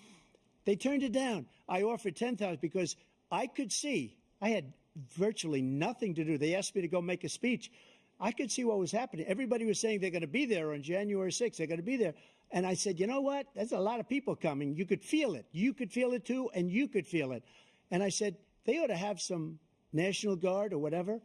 They turned it down. I offered 10,000 because I could see, I had virtually nothing to do. They asked me to go make a speech. I could see what was happening. Everybody was saying they're going to be there on January 6th. They're going to be there. And I said, you know what? There's a lot of people coming. You could feel it. You could feel it too, and you could feel it. And I said, they ought to have some National Guard or whatever.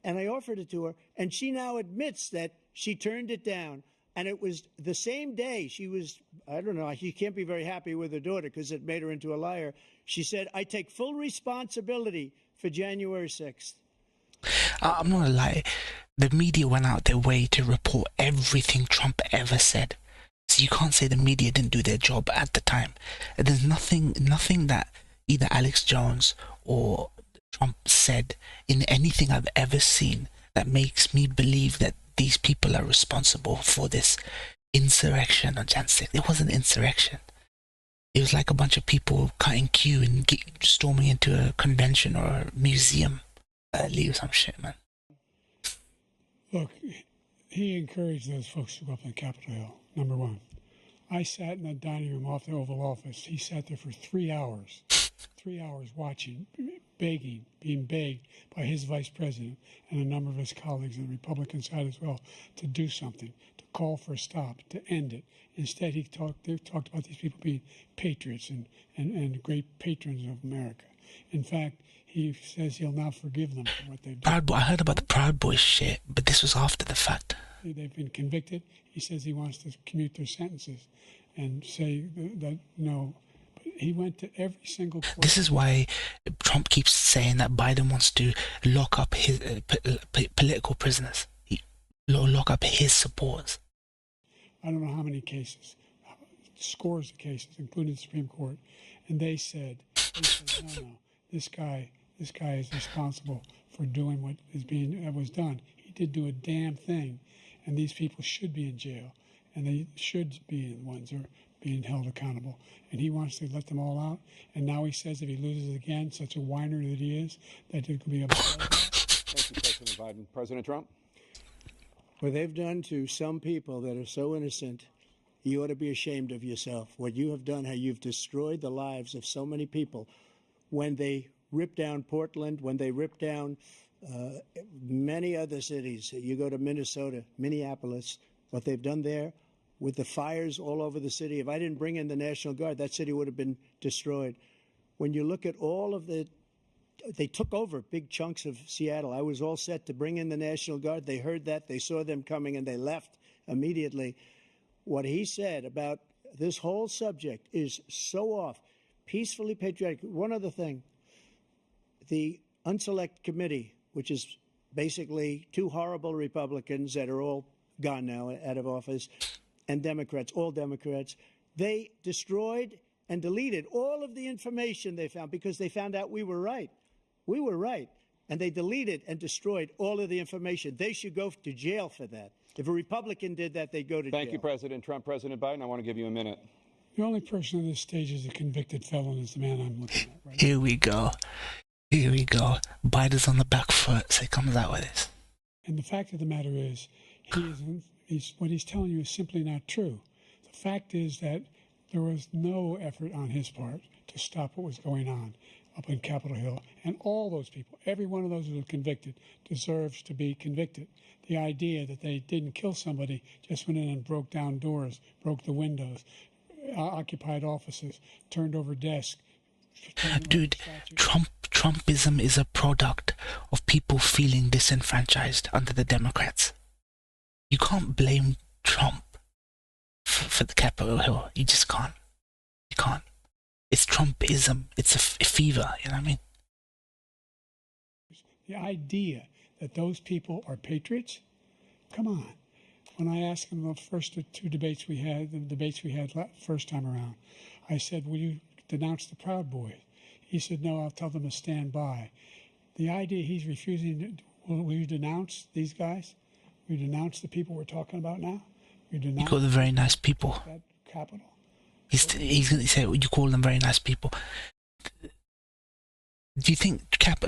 And I offered it to her. And she now admits that she turned it down. And it was the same day she was, I don't know, she can't be very happy with her daughter because it made her into a liar. She said, I take full responsibility for January 6th. I'm not gonna lie. The media went out their way to report everything Trump ever said. So you can't say the media didn't do their job at the time. There's nothing that either Alex Jones or Trump said in anything I've ever seen that makes me believe that these people are responsible for this insurrection on Jan 6th. It wasn't an insurrection. It was like a bunch of people cutting queue and storming into a convention or a museum early or some shit, man. Look, he encouraged those folks to go up on Capitol Hill, number one. I sat in the dining room off the Oval Office. He sat there for 3 hours. 3 hours watching, being begged by his vice president and a number of his colleagues on the Republican side as well to do something, to call for a stop, to end it. Instead, they talked about these people being patriots and great patrons of America. In fact, he says he'll now forgive them for what they've done. I heard about the Proud Boys shit, but this was after the fact. They've been convicted. He says he wants to commute their sentences and say that no. He went to every single court. This is why Trump keeps saying that Biden wants to lock up his political prisoners, lock up his supporters. I don't know how many cases, scores of cases, including the Supreme Court, and they said no, this guy is responsible for doing what was done. He did do a damn thing, and these people should be in jail, and they should be the ones who are being held accountable. And he wants to let them all out. And now he says if he loses again, such a whiner that he is, that it could be a Thank you, President Biden. President Trump? What they've done to some people that are so innocent, you ought to be ashamed of yourself. What you have done, how you've destroyed the lives of so many people. When they ripped down Portland, when they ripped down many other cities, you go to Minnesota, Minneapolis, what they've done there, with the fires all over the city. If I didn't bring in the National Guard, that city would have been destroyed. When you look at all of they took over big chunks of Seattle. I was all set to bring in the National Guard. They heard that, they saw them coming, and they left immediately. What he said about this whole subject is so off. Peacefully patriotic. One other thing, the Unselect Committee, which is basically two horrible Republicans that are all gone now, out of office, and Democrats, all Democrats, they destroyed and deleted all of the information they found because they found out we were right. We were right. And they deleted and destroyed all of the information. They should go to jail for that. If a Republican did that, they'd go to jail. Thank you, President Trump. President Biden, I want to give you a minute. The only person on this stage is a convicted felon is the man I'm looking at right Here we go. Here we go. Biden's on the back foot, so he comes out with this. And the fact of the matter is, what he's telling you is simply not true. The fact is that there was no effort on his part to stop what was going on up in Capitol Hill. And all those people, every one of those who were convicted, deserves to be convicted. The idea that they didn't kill somebody, just went in and broke down doors, broke the windows, occupied offices, turned over desks. Dude, Trumpism is a product of people feeling disenfranchised under the Democrats. You can't blame Trump for the Capitol Hill. You just can't. You can't. It's Trumpism. It's a fever, you know what I mean? The idea that those people are patriots, come on. When I asked him the first two debates we had, first time around, I said, will you denounce the Proud Boys? He said, no, I'll tell them to stand by. The idea he's refusing, will you denounce these guys? Will you denounce the people we're talking about now? You call them very nice people. That capital. He's going to say, you call them very nice people. Do you think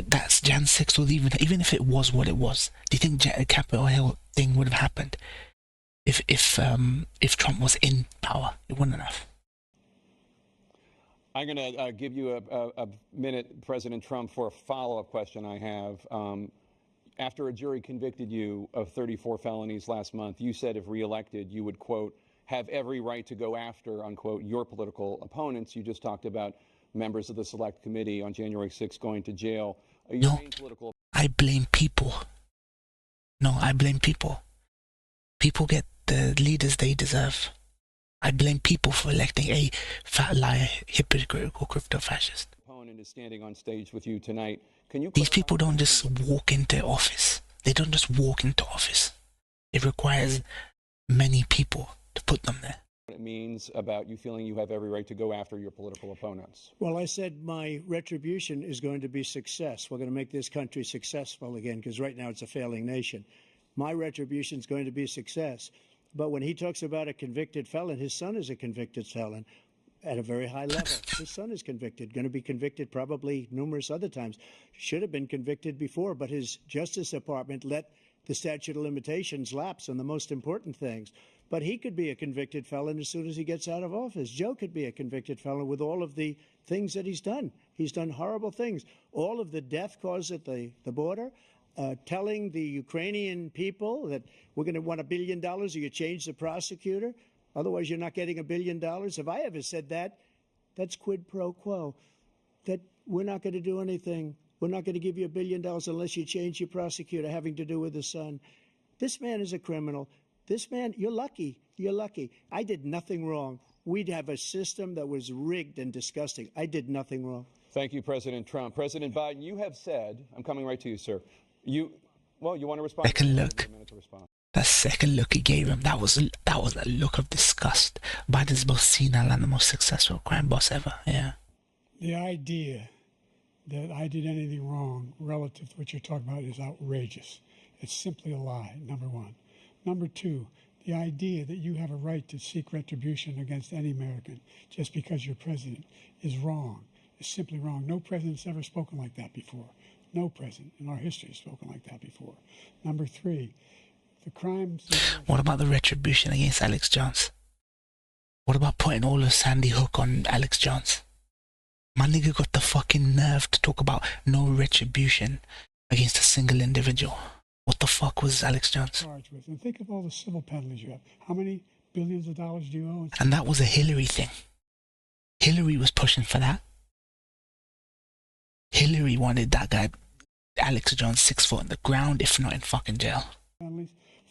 that's Jan 6th, or even if it was what it was, do you think Capitol Hill thing would have happened if Trump was in power? It wouldn't have. I'm going to give you a minute, President Trump, for a follow-up question I have. After a jury convicted you of 34 felonies last month, you said if reelected, you would, quote, have every right to go after, unquote, your political opponents. You just talked about members of the Select Committee on January 6th going to jail. No, I blame people. No, I blame people. People get the leaders they deserve. I blame people for electing a fat liar, hypocritical crypto-fascist. Opponent is standing on stage with you tonight. Can you? These people don't just walk into office. They don't just walk into office. It requires many people to put them there. What it means about you feeling you have every right to go after your political opponents? Well, I said my retribution is going to be success. We're going to make this country successful again, because right now it's a failing nation. My retribution is going to be success. But when he talks about a convicted felon, his son is a convicted felon at a very high level. His son is convicted, going to be convicted probably numerous other times. Should have been convicted before, but his Justice Department let the statute of limitations lapse on the most important things. But he could be a convicted felon as soon as he gets out of office. Joe could be a convicted felon with all of the things that he's done. He's done horrible things. All of the death caused at the border, telling the Ukrainian people that we're going to want $1 billion or you change the prosecutor. Otherwise, you're not getting $1 billion. If I ever said that, that's quid pro quo. That we're not going to do anything. We're not going to give you $1 billion unless you change your prosecutor having to do with the son. This man is a criminal. This man, you're lucky. You're lucky. I did nothing wrong. We'd have a system that was rigged and disgusting. I did nothing wrong. Thank you, President Trump. President Biden, you have said, I'm coming right to you, sir. You want to respond? Second look. That second look he gave him, that was a look of disgust. Biden's most senile and the most successful crime boss ever. Yeah. The idea that I did anything wrong relative to what you're talking about is outrageous. It's simply a lie, number one. Number two, the idea that you have a right to seek retribution against any American just because you're president is wrong. It's simply wrong. No president's ever spoken like that before. No president in our history has spoken like that before. Number three, the crimes... What about the retribution against Alex Jones? What about putting all of Sandy Hook on Alex Jones? My nigga got the fucking nerve to talk about no retribution against a single individual. What the fuck was Alex Jones? Charged with. And think of all the civil penalties you have. How many billions of dollars do you owe? And that was a Hillary thing. Hillary was pushing for that. Hillary wanted that guy, Alex Jones, 6 foot in the ground, if not in fucking jail. Penalties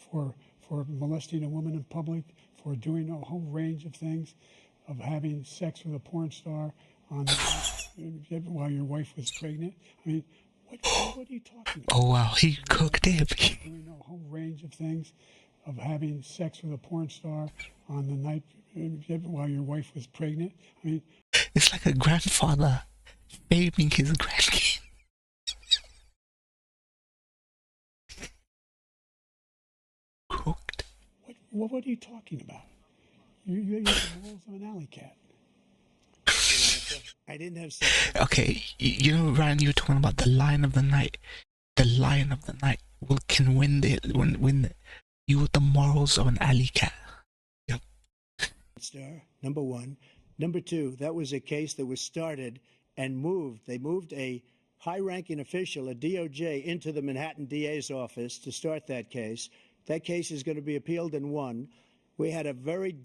for molesting a woman in public, for doing a whole range of things, of having sex with a porn star while your wife was pregnant. I mean, what are you talking about? Oh wow, he cooked him. Doing a whole range of things, of having sex with a porn star on the night while your wife was pregnant. I mean, it's like a grandfather babying his grandkid. What are you talking about? You have the morals of an alley cat. I didn't have sex. Okay, you know, Ryan, you were talking about the Lion of the Night. The Lion of the Night can win you with the morals of an alley cat. Yep. Star, number one. Number two, that was a case that was started and moved. They moved a high-ranking official, a DOJ, into the Manhattan DA's office to start that case. That case is going to be appealed and won. We had a very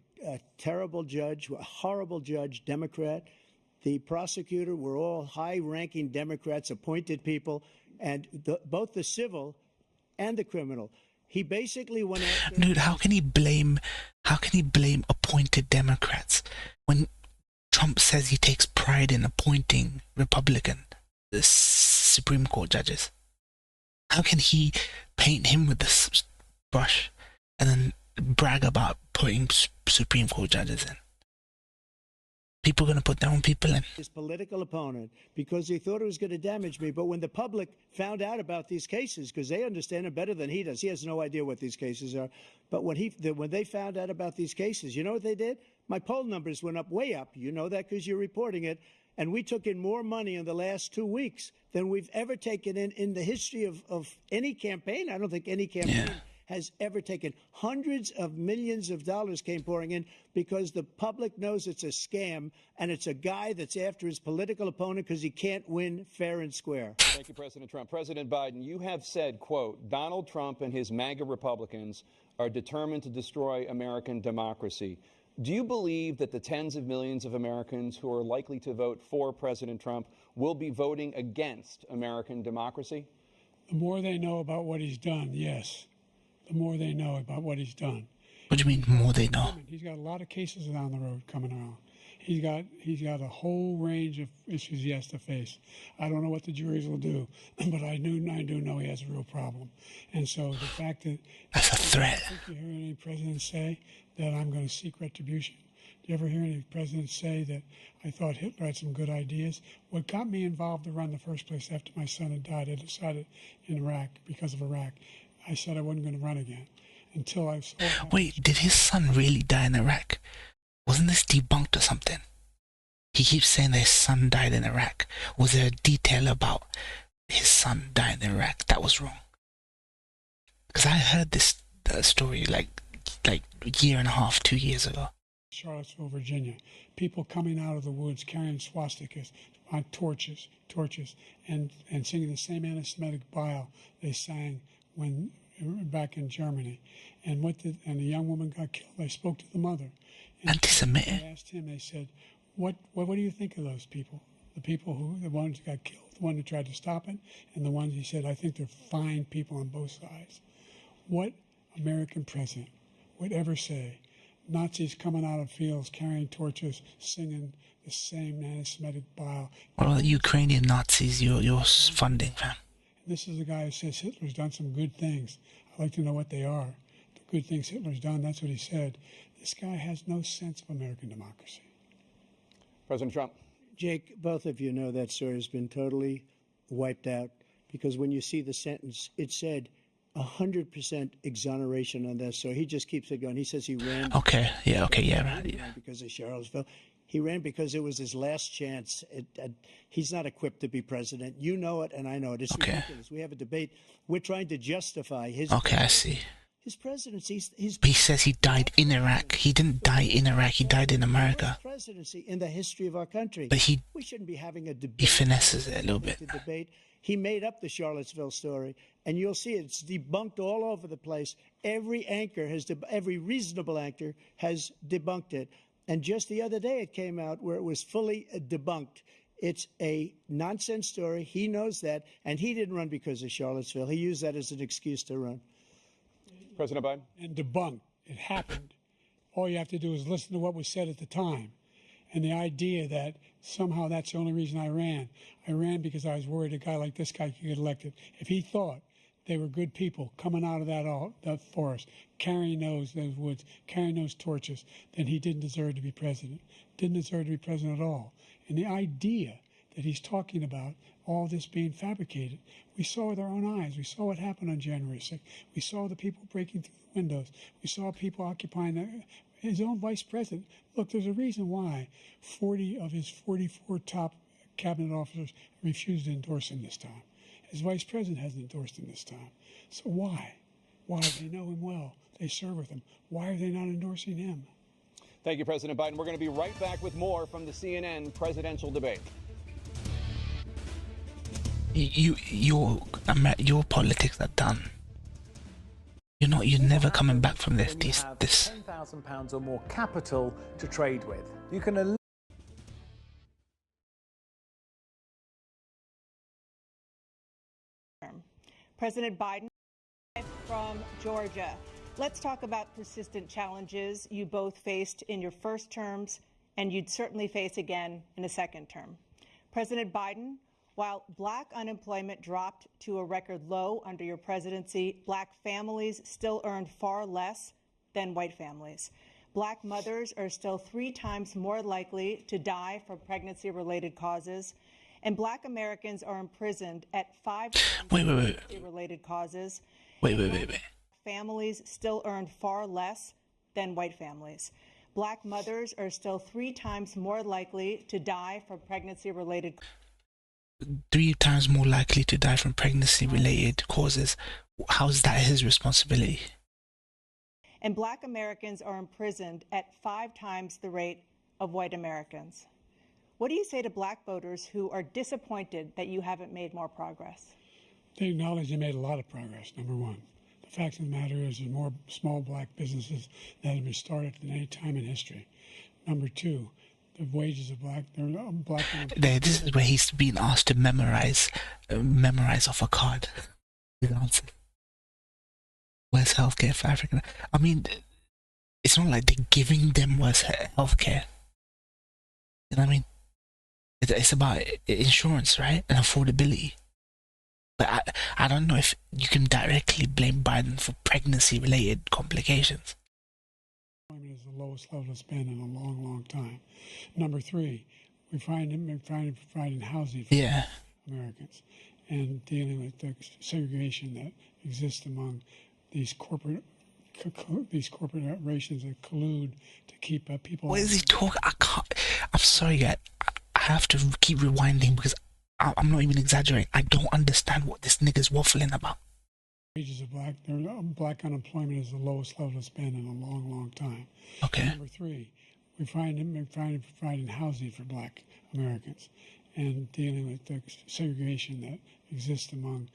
terrible judge, a horrible judge, Democrat. The prosecutor were all high-ranking Democrats, appointed people, and both the civil and the criminal. He basically went after... Dude, how can he blame appointed Democrats when Trump says he takes pride in appointing Republican Supreme Court judges? How can he paint him with this brush and then brag about putting Supreme Court judges in? People are going to put their own people in. His political opponent, because he thought it was going to damage me. But when the public found out about these cases, because they understand it better than he does, he has no idea what these cases are. But when they found out about these cases, you know what they did? My poll numbers went up, way up. You know that because you're reporting it. And we took in more money in the last 2 weeks than we've ever taken in the history of any campaign. I don't think any campaign has ever taken. Hundreds of millions of dollars came pouring in because the public knows it's a scam, and it's a guy that's after his political opponent because he can't win fair and square. Thank you, President Trump. President Biden, you have said, quote, Donald Trump and his MAGA Republicans are determined to destroy American democracy. Do you believe that the tens of millions of Americans who are likely to vote for President Trump will be voting against American democracy? The more they know about what he's done, yes. The more they know about what he's done. What do you mean, more they know? He's got a lot of cases down the road coming around. He's got a whole range of issues he has to face. I don't know what the juries will do, but I do know he has a real problem. And so the fact that... That's a threat. I think you hear any president say that I'm going to seek retribution. Do you ever hear any president say that I thought Hitler had some good ideas? What got me involved to run in the first place after my son had died, I decided in Iraq, because of Iraq, I said I wasn't going to run again until I saw... Wait, did his son really die in Iraq? Wasn't this debunked or something? He keeps saying that his son died in Iraq. Was there a detail about his son dying in Iraq that was wrong? Because I heard this story like a year and a half, 2 years ago. Charlottesville, Virginia. People coming out of the woods carrying swastikas on torches, and singing the same anti-Semitic bile they sang when back in Germany. And the young woman got killed. I spoke to the mother. Anti-Semitic. I asked him, I said, what do you think of those people? The ones who got killed, the one who tried to stop it, and the ones, he said, I think they're fine people on both sides. What American president would ever say Nazis coming out of fields carrying torches, singing the same anti-Semitic bile? What about the Ukrainian Nazis you're funding, fam? This is the guy who says Hitler's done some good things. I'd like to know what they are. The good things Hitler's done, that's what he said. This guy has no sense of American democracy. President Trump. Jake, both of you know that story has been totally wiped out because when you see the sentence, it said 100% exoneration on that. So he just keeps it going. He says he ran. Because of Charlottesville. He ran because it was his last chance. He's not equipped to be president. You know it, and I know it. It's ridiculous. We have a debate. We're trying to justify his. Okay, I see. His presidency. He says he died in Iraq. He didn't die in Iraq. He died in America. Presidency in the history of our country. But we shouldn't be having a debate. He finesses it a little bit. Debate. He made up the Charlottesville story, and you'll see it's debunked all over the place. Every reasonable anchor has debunked it. And just the other day, it came out where it was fully debunked. It's a nonsense story. He knows that, and he didn't run because of Charlottesville. He used that as an excuse to run. President Biden. And debunked. It happened. All you have to do is listen to what was said at the time. And the idea that somehow that's the only reason I ran because I was worried a guy like this guy could get elected. If he thought they were good people coming out of that forest, carrying those woods, carrying those torches, then he didn't deserve to be president. Didn't deserve to be president at all. And the idea that he's talking about all this being fabricated. We saw with our own eyes. We saw what happened on January 6th. We saw the people breaking through the windows. We saw people occupying his own vice president. Look, there's a reason why 40 of his 44 top cabinet officers refused to endorse him this time. His vice president hasn't endorsed him this time. So why? Why? They know him well. They serve with him. Why are they not endorsing him? Thank you, President Biden. We're going to be right back with more from the CNN presidential debate. Your politics are done. You're never coming back from this. This. £10,000 or more capital to trade with. You can. President Biden from Georgia. Let's talk about persistent challenges you both faced in your first terms and you'd certainly face again in a second term. President Biden, while black unemployment dropped to a record low under your presidency, black families still earned far less than white families. Black mothers are still 3 times more likely to die from pregnancy-related causes, and black Americans are imprisoned at 5 times pregnancy-related causes. Wait. Families still earn far less than white families. Black mothers are still 3 times more likely to die from pregnancy-related 3 times more likely to die from pregnancy-related causes. How's that his responsibility? And black Americans are imprisoned at 5 times the rate of white Americans. What do you say to black voters who are disappointed that you haven't made more progress? They acknowledge they made a lot of progress, number one. The fact of the matter is there's more small black businesses that have been started than any time in history. Number two, the wages of black. This is where he's being asked to memorize off a card. His answer. Where's healthcare for African? I mean, it's not like they're giving them worse healthcare. You know what I mean? It's about insurance, right, and affordability. But I don't know if you can directly blame Biden for pregnancy-related complications. Is the lowest level it's been in a long, long time. Number three, we're providing housing for Americans and dealing with the segregation that exists among these corporate corporations that collude to keep people. What is he talking? I can't. I'm sorry, guys. I have to keep rewinding because I'm not even exaggerating. I don't understand what this nigga's waffling about. Wages of black unemployment is the lowest level it's been in a long, long time. Okay. Number three, we're providing housing for black Americans and dealing with the segregation that exists among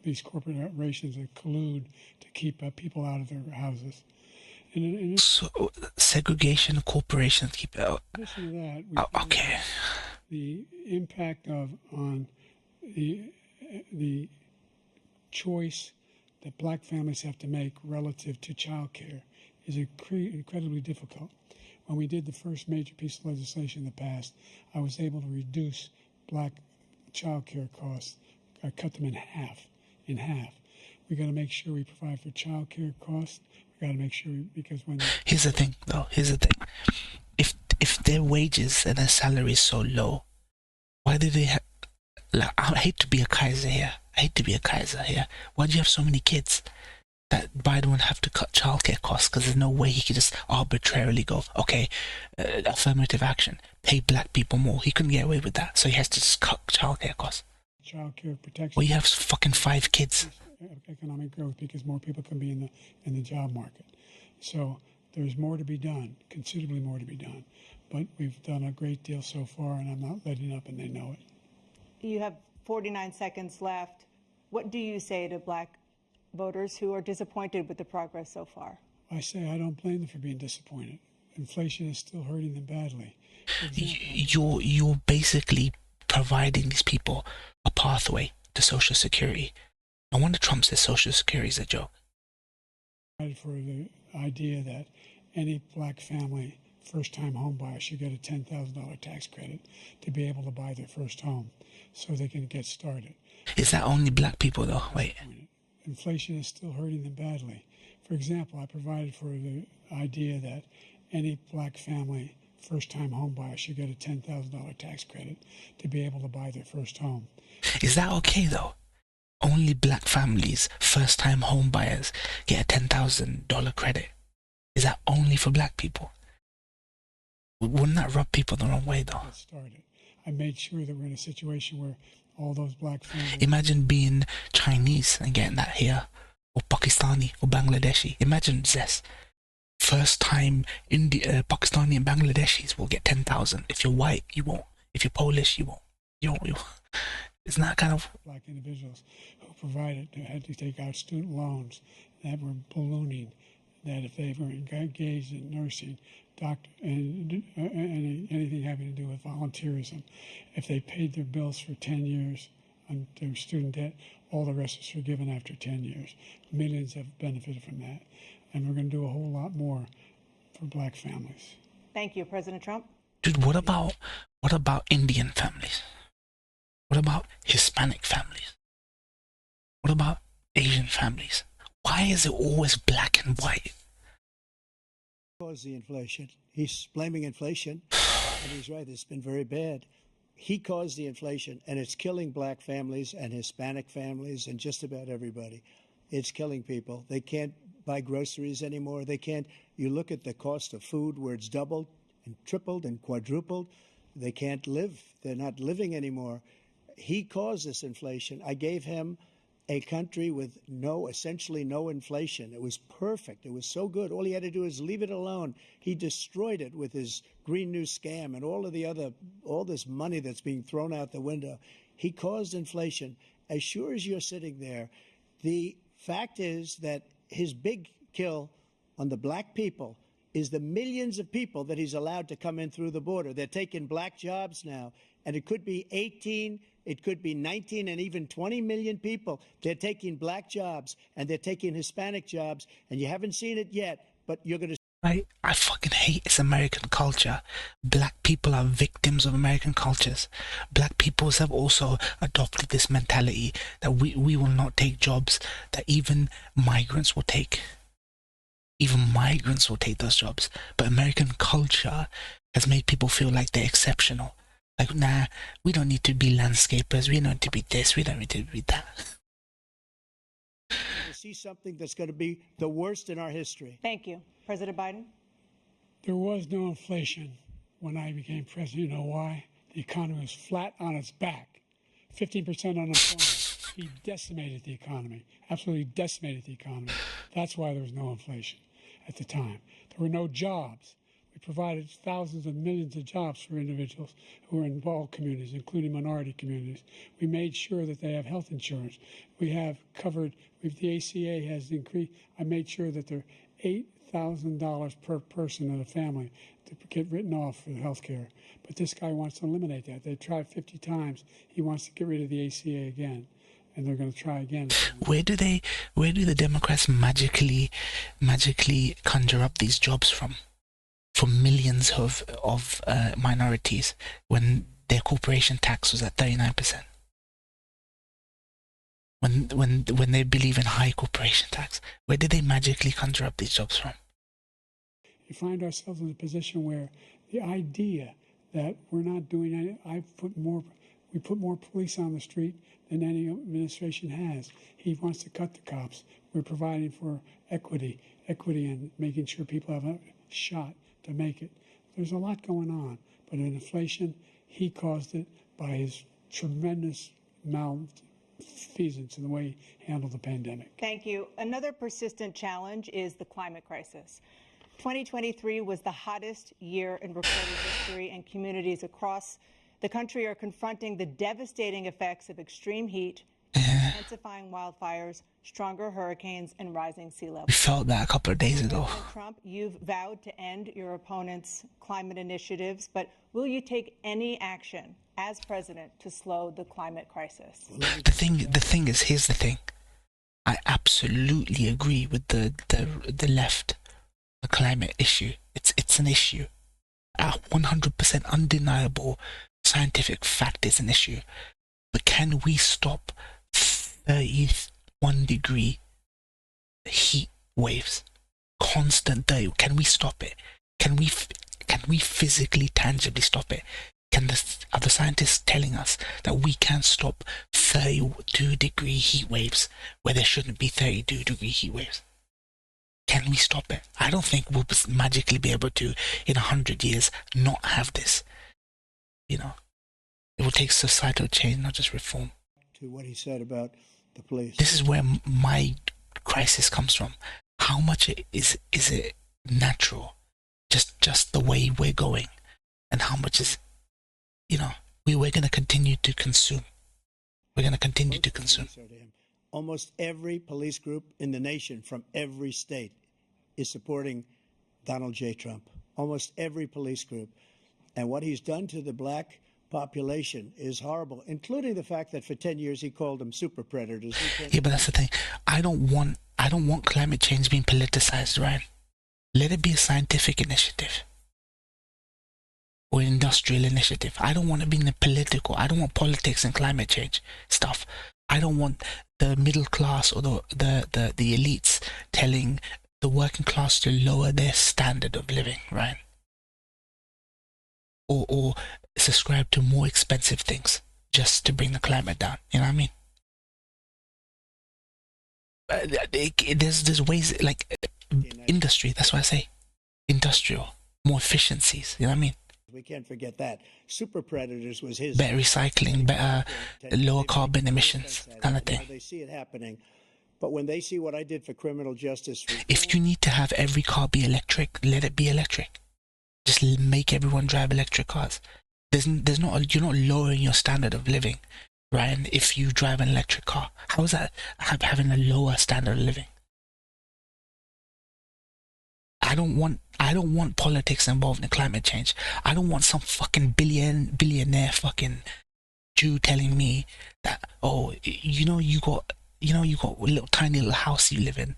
these corporations that collude to keep people out of their houses. So segregation corporations keep it out. In addition to that, okay. The impact on the choice that black families have to make relative to child care is incredibly difficult. When we did the first major piece of legislation in the past, I was able to reduce black child care costs, cut them in half. We got to make sure we provide for child care costs. We got to make sure because when here's the thing. If their wages and their salary is so low, why do they have? Like, I hate to be a Kaiser here. Why do you have so many kids that Biden would have to cut childcare costs? Because there's no way he could just arbitrarily go, okay, affirmative action, pay black people more. He couldn't get away with that, so he has to just cut childcare costs. Childcare protection. Well, you have fucking 5 kids. Economic growth because more people can be in the job market. So there's more to be done, considerably more to be done. But we've done a great deal so far, and I'm not letting up, and they know it. You have 49 seconds left. What do you say to black voters who are disappointed with the progress so far? I say I don't blame them for being disappointed. Inflation is still hurting them badly. You're basically providing these people a pathway to Social Security. No wonder Trump says Social Security is a joke. For the idea that any black family, first-time home buyer, should get a $10,000 tax credit to be able to buy their first home so they can get started. Is that only black people, though? Wait. Inflation is still hurting them badly. For example, I provided for the idea that any black family, first-time home buyers should get a $10,000 tax credit to be able to buy their first home. Is that okay though? Only black families, first-time home buyers, get a $10,000 credit. Is that only for black people? Wouldn't that rub people the wrong way though? Get started. I made sure that we're in a situation where all those black families... Imagine being Chinese and getting that here, or Pakistani, or Bangladeshi. Imagine this. First-time Pakistani and Bangladeshis will get 10,000. If you're white, you won't. If you're Polish, you won't. You won't. Isn't that kind of... Black individuals who had to take out student loans that were ballooning, that if they were engaged in nursing, doctor, and anything having to do with volunteerism, if they paid their bills for 10 years on their student debt, all the rest is forgiven after 10 years. Millions have benefited from that. And we're going to do a whole lot more for black families. Thank you, President Trump. Dude, what about Indian families? What about Hispanic families? What about Asian families? Why is it always black and white? Caused the inflation. He's blaming inflation, and he's right. It's been very bad. He caused the inflation, and it's killing black families and Hispanic families and just about everybody. It's killing people. They can't buy groceries anymore. They can't. You look at the cost of food where it's doubled and tripled and quadrupled. They can't live. They're not living anymore. He caused this inflation. I gave him a country with essentially no inflation. It was perfect. It was so good. All he had to do is leave it alone. He destroyed it with his Green New scam and all this money that's being thrown out the window. He caused inflation. As sure as you're sitting there, the fact is that his big kill on the black people is the millions of people that he's allowed to come in through the border. They're taking black jobs now, and it could be 18, it could be 19, and even 20 million people. They're taking black jobs, and they're taking Hispanic jobs, and you haven't seen it yet, but you're going to... I fucking hate this American culture. Black people are victims of American cultures. Black peoples have also adopted this mentality that we will not take jobs that even migrants will take. Even migrants will take those jobs. But American culture has made people feel like they're exceptional. Like, nah, we don't need to be landscapers. We don't need to be this. We don't need to be that. To see something that's going to be the worst in our history. Thank you. President Biden? There was no inflation when I became president. You know why? The economy was flat on its back. 15% unemployment. He decimated the economy, absolutely decimated the economy. That's why there was no inflation at the time. There were no jobs. We provided thousands of millions of jobs for individuals who are in all communities, including minority communities. We made sure that they have health insurance. We have covered, the ACA has increased. I made sure that there are $8,000 per person in a family to get written off for health care. But this guy wants to eliminate that. They tried 50 times. He wants to get rid of the ACA again. And they're going to try again. Where do the Democrats magically conjure up these jobs from? For millions of minorities when their corporation tax was at 39%. When they believe in high corporation tax, where did they magically conjure up these jobs from? You find ourselves in a position where the idea that we're not doing any, we put more police on the street than any administration has. He wants to cut the cops. We're providing for equity and making sure people have a shot to make it. There's a lot going on, but in inflation, he caused it by his tremendous malfeasance in the way he handled the pandemic. Thank you. Another persistent challenge is the climate crisis. 2023 was the hottest year in recorded history, and communities across the country are confronting the devastating effects of extreme heat, intensifying wildfires, stronger hurricanes, and rising sea levels. We felt that a couple of days ago. President Trump, you've vowed to end your opponent's climate initiatives, but will you take any action as president to slow the climate crisis? The thing is, here's the thing. I absolutely agree with the left, the climate issue. It's an issue. 100% undeniable scientific fact is an issue. But can we stop 31-degree heat waves? Constant day. Can we stop it? Can we physically, tangibly stop it? Are the scientists telling us that we can stop 32-degree heat waves where there shouldn't be 32-degree heat waves? Can we stop it? I don't think we'll magically be able to, in 100 years, not have this. You know, it will take societal change, not just reform. To what he said about the police. This is where my crisis comes from. How much is it natural, just the way we're going, and how much is, you know, we're going to continue to consume. We're going to continue to consume. Almost every police group in the nation from every state is supporting Donald J. Trump. Almost every police group. And what he's done to the black population is horrible, including the fact that for 10 years he called them super predators. Yeah, but that's the thing. I don't want climate change being politicized, right? Let it be a scientific initiative or an industrial initiative. I don't want it being political. I don't want politics and climate change stuff. I don't want the middle class or the elites telling the working class to lower their standard of living, right? Or subscribe to more expensive things just to bring the climate down. You know what I mean? There's ways, like industry. That's what I say. Industrial, more efficiencies. You know what I mean? We can't forget that. Super predators was his. Better recycling, better lower carbon emissions, kind of thing. They see it happening, but when they see what I did for criminal justice, if you need to have every car be electric, let it be electric. Just make everyone drive electric cars. You're not lowering your standard of living, Ryan, if you drive an electric car. How is that having a lower standard of living? I don't want politics involved in climate change. I don't want some fucking billionaire fucking Jew telling me that, oh, you got a little tiny little house you live in.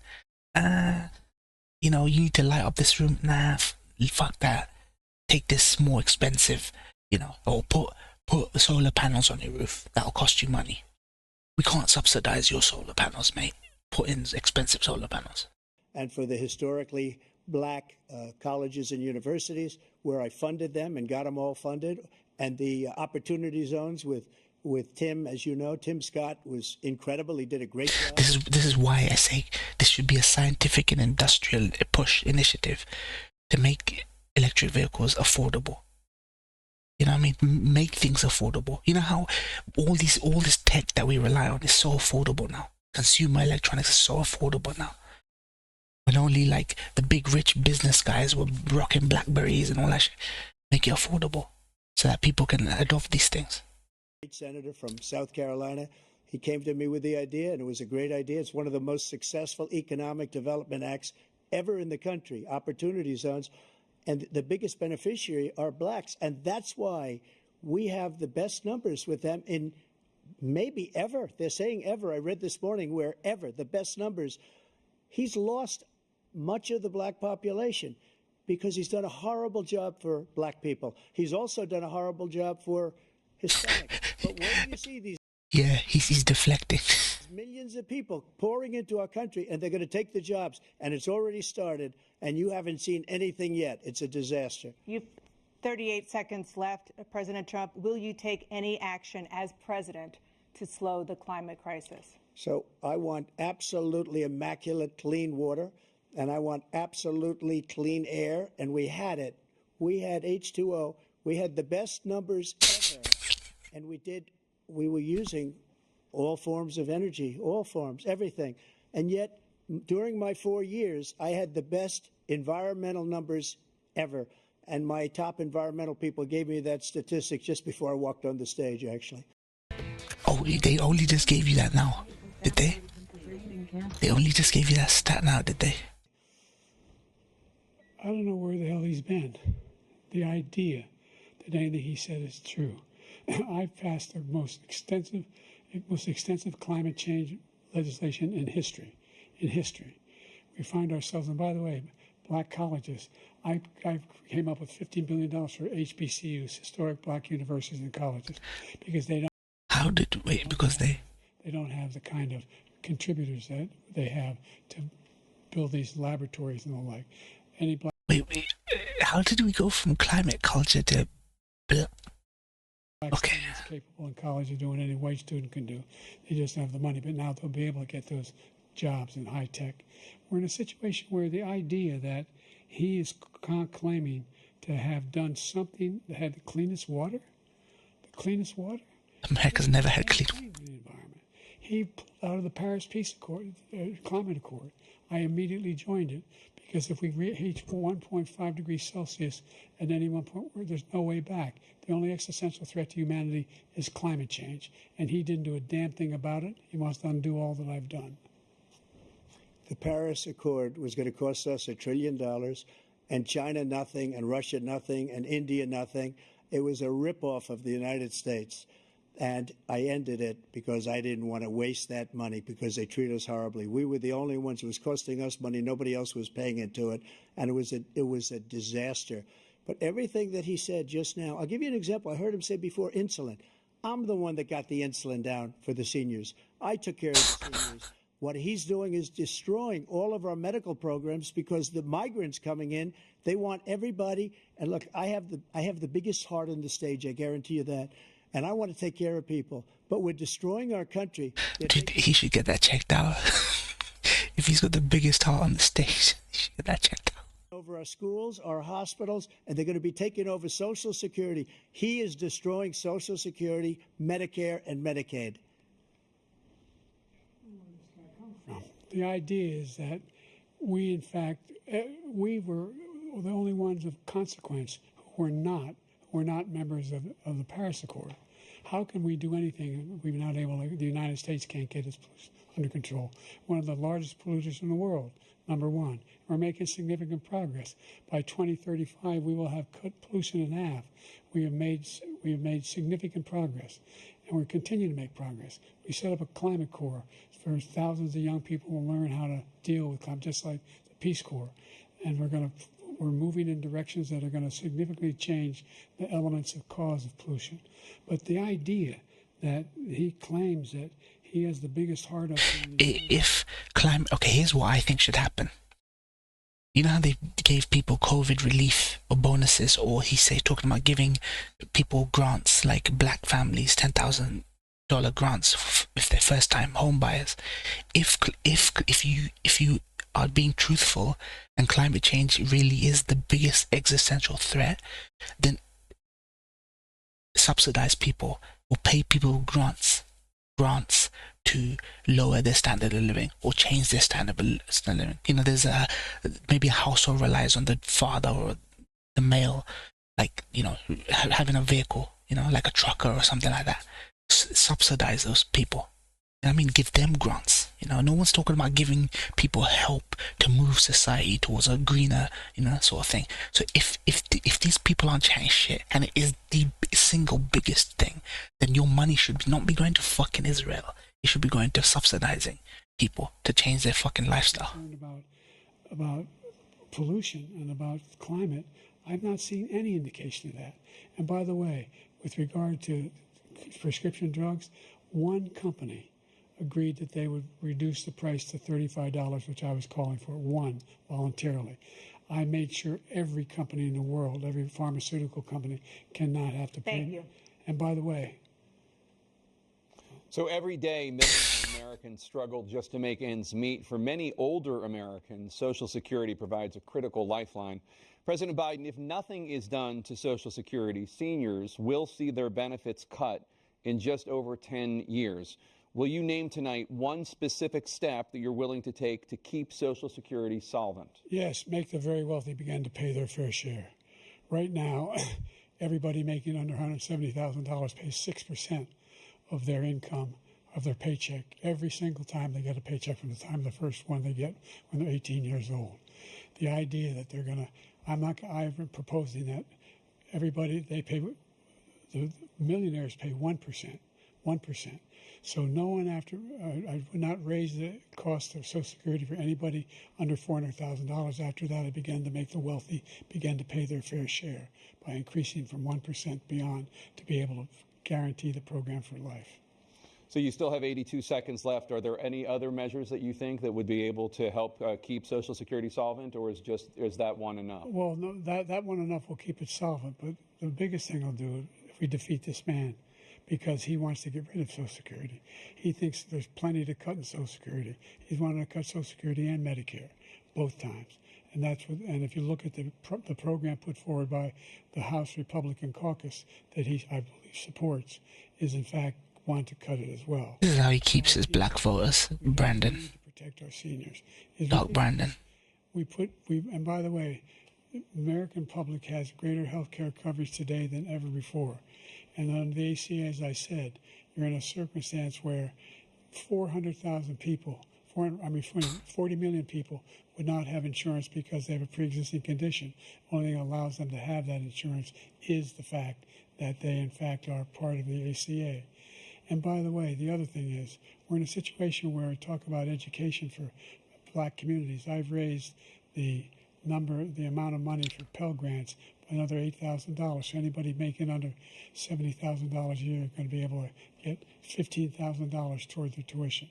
You need to light up this room. Nah, fuck that. Take this more expensive, or put solar panels on your roof. That'll cost you money. We can't subsidize your solar panels, mate. Put in expensive solar panels. And for the historically black colleges and universities, where I funded them and got them all funded, and the opportunity zones with Tim, as you know, Tim Scott was incredible. He did a great job. This is why I say this should be a scientific and industrial push initiative to make electric vehicles affordable. You know what I mean? Make things affordable. You know how all this tech that we rely on is so affordable now. Consumer electronics is so affordable now. When only like the big rich business guys were rocking Blackberries and all that shit. Make it affordable so that people can adopt these things. Senator from South Carolina, he came to me with the idea, and it was a great idea. It's one of the most successful economic development acts ever in the country, opportunity zones. And the biggest beneficiary are blacks. And that's why we have the best numbers with them in maybe ever. They're saying ever. I read this morning where ever, the best numbers. He's lost much of the black population because he's done a horrible job for black people. He's also done a horrible job for Hispanics. But when you see these... Yeah, he's deflecting. Millions of people pouring into our country, and they're going to take the jobs, and it's already started, and you haven't seen anything yet. It's a disaster. You've 38 seconds left. President Trump, will you take any action as president to slow the climate crisis? So I want absolutely immaculate clean water, and I want absolutely clean air, and we had it. We had H2O. We had the best numbers ever, and we were using all forms of energy, all forms, everything. And yet, during my 4 years, I had the best environmental numbers ever. And my top environmental people gave me that statistic just before I walked on the stage, actually. Oh, they only just gave you that now, did they? They only just gave you that stat now, did they? I don't know where the hell he's been. The idea that anything he said is true. I've passed the most extensive climate change legislation in history. We find ourselves, and by the way, black colleges. I came up with $15 billion for HBCUs, historic black universities and colleges, because they don't. Because they don't have the kind of contributors that they have to build these laboratories and the like. Any black. Wait. How did we go from climate culture to... Okay. It's capable in college of doing anything a white student can do. They just don't have the money, but now they'll be able to get those jobs in high tech. We're in a situation where the idea that he is claiming to have done something that had the cleanest water, America's never had clean the environment. He pulled out of the Paris Peace Accord, Climate Accord. I immediately joined it because if we reach 1.5 degrees Celsius at any one point, there's no way back. The only existential threat to humanity is climate change, and he didn't do a damn thing about it. He wants to undo all that I've done. The Paris Accord was going to cost us $1 trillion, and China nothing, and Russia nothing, and India nothing. It was a ripoff of the United States. And I ended it because I didn't want to waste that money because they treat us horribly. We were the only ones. It was costing us money. Nobody else was paying into it. And it was a disaster. But everything that he said just now, I'll give you an example. I heard him say before insulin. I'm the one that got the insulin down for the seniors. I took care of the seniors. What he's doing is destroying all of our medical programs because the migrants coming in, they want everybody. And look, I have the biggest heart on the stage. I guarantee you that. And I want to take care of people, but we're destroying our country. Dude, he should get that checked out. If he's got the biggest heart on the stage, he should get that checked out. Over our schools, our hospitals, and they're going to be taking over Social Security. He is destroying Social Security, Medicare, and Medicaid. The idea is that we, in fact, we were the only ones of consequence who were not members of the Paris Accord. How can we do anything if we're not able to, the United States can't get its pollution under control? One of the largest polluters in the world, number one. We're making significant progress. By 2035, we will have cut pollution in half. We have made significant progress, and we're continuing to make progress. We set up a climate corps for thousands of young people will learn how to deal with climate, just like the Peace Corps. And we're moving in directions that are going to significantly change the elements of cause of pollution. But the idea that he claims that he has the biggest heart up if climate... Okay, here's what I think should happen. You know how they gave people COVID relief or bonuses, or talking about giving people grants, like black families, $10,000 grants if they're first-time home buyers. If you are being truthful and climate change really is the biggest existential threat, then subsidize people or pay people grants to lower their standard of living or change their standard of living. You know, there's maybe a household relies on the father or the male, like, you know, having a vehicle, you know, like a trucker or something like that. Subsidize those people. I mean, give them grants. You know, no one's talking about giving people help to move society towards a greener, you know, sort of thing. So if these people aren't changing shit, and it is the single biggest thing, then your money should not be going to fucking Israel. It should be going to subsidizing people to change their fucking lifestyle. About pollution and about climate, I've not seen any indication of that. And by the way, with regard to prescription drugs, one company agreed that they would reduce the price to $35, which I was calling for, one, voluntarily. I made sure every company in the world, every pharmaceutical company, cannot have to pay. Thank you. And by the way... So every day, millions of Americans struggle just to make ends meet. For many older Americans, Social Security provides a critical lifeline. President Biden, if nothing is done to Social Security, seniors will see their benefits cut in just over 10 years. Will you name tonight one specific step that you're willing to take to keep Social Security solvent? Yes, make the very wealthy begin to pay their fair share. Right now, everybody making under $170,000 pays 6% of their income, of their paycheck, every single time they get a paycheck from the time the first one they get when they're 18 years old. The idea that they're going to, I've been proposing that everybody, the millionaires pay 1%. So no one I would not raise the cost of Social Security for anybody under $400,000. After that, I began to make the wealthy begin to pay their fair share by increasing from 1% beyond to be able to guarantee the program for life. So you still have 82 seconds left. Are there any other measures that you think that would be able to help keep Social Security solvent, or is that one enough? Well, no, that one enough will keep it solvent. But the biggest thing will do if we defeat this man, because he wants to get rid of Social Security. He thinks there's plenty to cut in Social Security. He's wanting to cut Social Security and Medicare both times. And and if you look at the program put forward by the House Republican caucus that I believe supports, is in fact want to cut it as well. This is how he keeps his black voters, Brandon. We need to protect our seniors. Doc Brandon. And by the way, the American public has greater health care coverage today than ever before. And under the ACA, as I said, you're in a circumstance where 400,000 people, 40 million people would not have insurance because they have a pre-existing condition. Only thing that allows them to have that insurance is the fact that they, in fact, are part of the ACA. And by the way, the other thing is, we're in a situation where we talk about education for black communities. I've raised the amount of money for Pell Grants by another $8,000. So anybody making under $70,000 a year is going to be able to get $15,000 toward their tuition.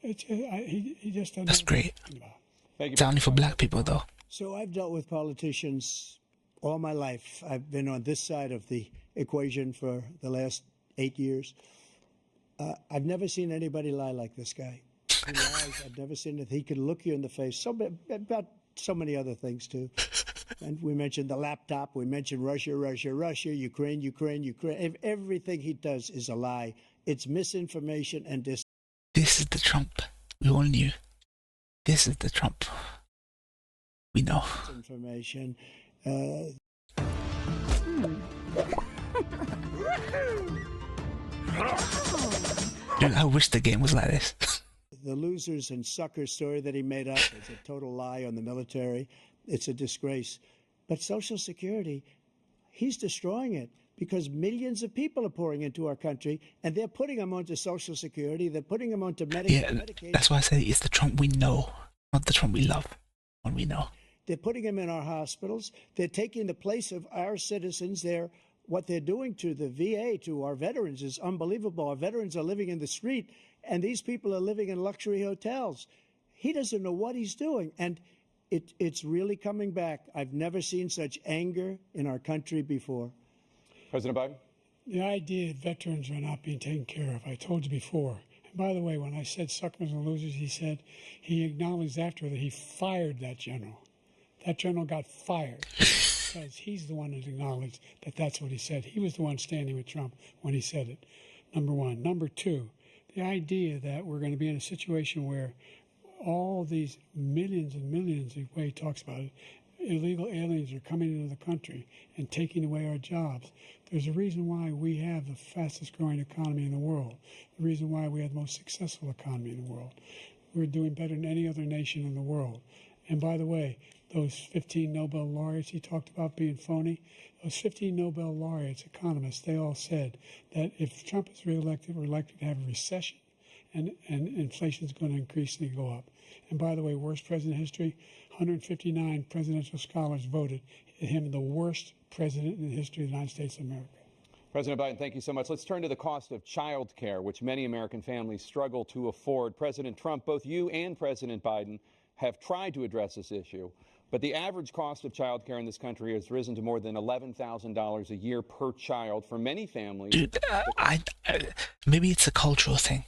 He just doesn't. That's great. Thank you. It's only for black people, though. So I've dealt with politicians all my life. I've been on this side of the equation for the last 8 years. I've never seen anybody lie like this guy. He lies. I've never seen it. He can look you in the face. About so many other things, too. And we mentioned the laptop. We mentioned Russia, Ukraine. Everything he does is a lie. It's misinformation and This is the Trump we all knew. This is the Trump we know. disinformation. Dude, I wish the game was like this. The losers and suckers story that he made up is a total lie on the military. It's a disgrace. But Social Security, he's destroying it because millions of people are pouring into our country, and they're putting them onto Social Security. They're putting them onto Medicaid. That's why I say it's the Trump we know, not the Trump we love. One we know. They're putting them in our hospitals. They're taking the place of our citizens. What they're doing to the VA, to our veterans, is unbelievable. Our veterans are living in the street, and these people are living in luxury hotels. He doesn't know what he's doing, and it's really coming back. I've never seen such anger in our country before. President Biden? The idea that veterans are not being taken care of, I told you before. And by the way, when I said suckers and losers, he acknowledged after that he fired that general. That general got fired because he's the one that acknowledged that that's what he said. He was the one standing with Trump when he said it, number one. Number two, the idea that we're going to be in a situation where all these millions and millions, the way he talks about it, illegal aliens are coming into the country and taking away our jobs. There's a reason why we have the fastest growing economy in the world, the reason why we have the most successful economy in the world. We're doing better than any other nation in the world. And by the way, those 15 Nobel laureates he talked about being phony, those 15 Nobel laureates, economists, they all said that if Trump is reelected, we're likely to have a recession and inflation is going to increasingly go up. And by the way, worst president in history, 159 presidential scholars voted him the worst president in the history of the United States of America. President Biden, thank you so much. Let's turn to the cost of child care, which many American families struggle to afford. President Trump, both you and President Biden have tried to address this issue, but the average cost of child care in this country has risen to more than $11,000 a year per child for many families. Dude, maybe it's a cultural thing.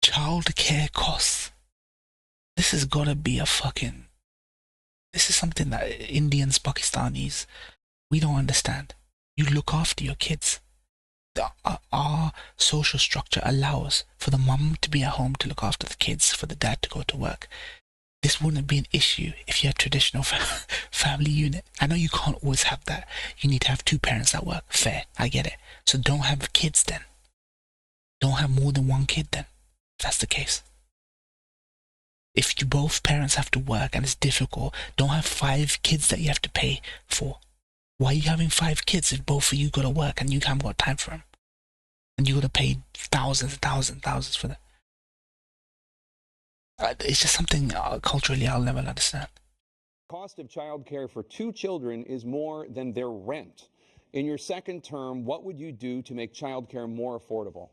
Child care costs. This has got to be this is something that Indians, Pakistanis, we don't understand. You look after your kids. Our social structure allows for the mum to be at home to look after the kids, for the dad to go to work. This wouldn't be an issue if you had traditional family unit. I know you can't always have that. You need to have two parents at work. Fair, I get it. So don't have kids then. Don't have more than one kid then, if that's the case. If you both parents have to work and it's difficult, don't have 5 kids that you have to pay for. Why are you having 5 kids if both of you got to work and you haven't got time for them? And you got to pay thousands for them. It's just something culturally I'll never understand. Cost of child care for 2 children is more than their rent. In your second term, what would you do to make child care more affordable?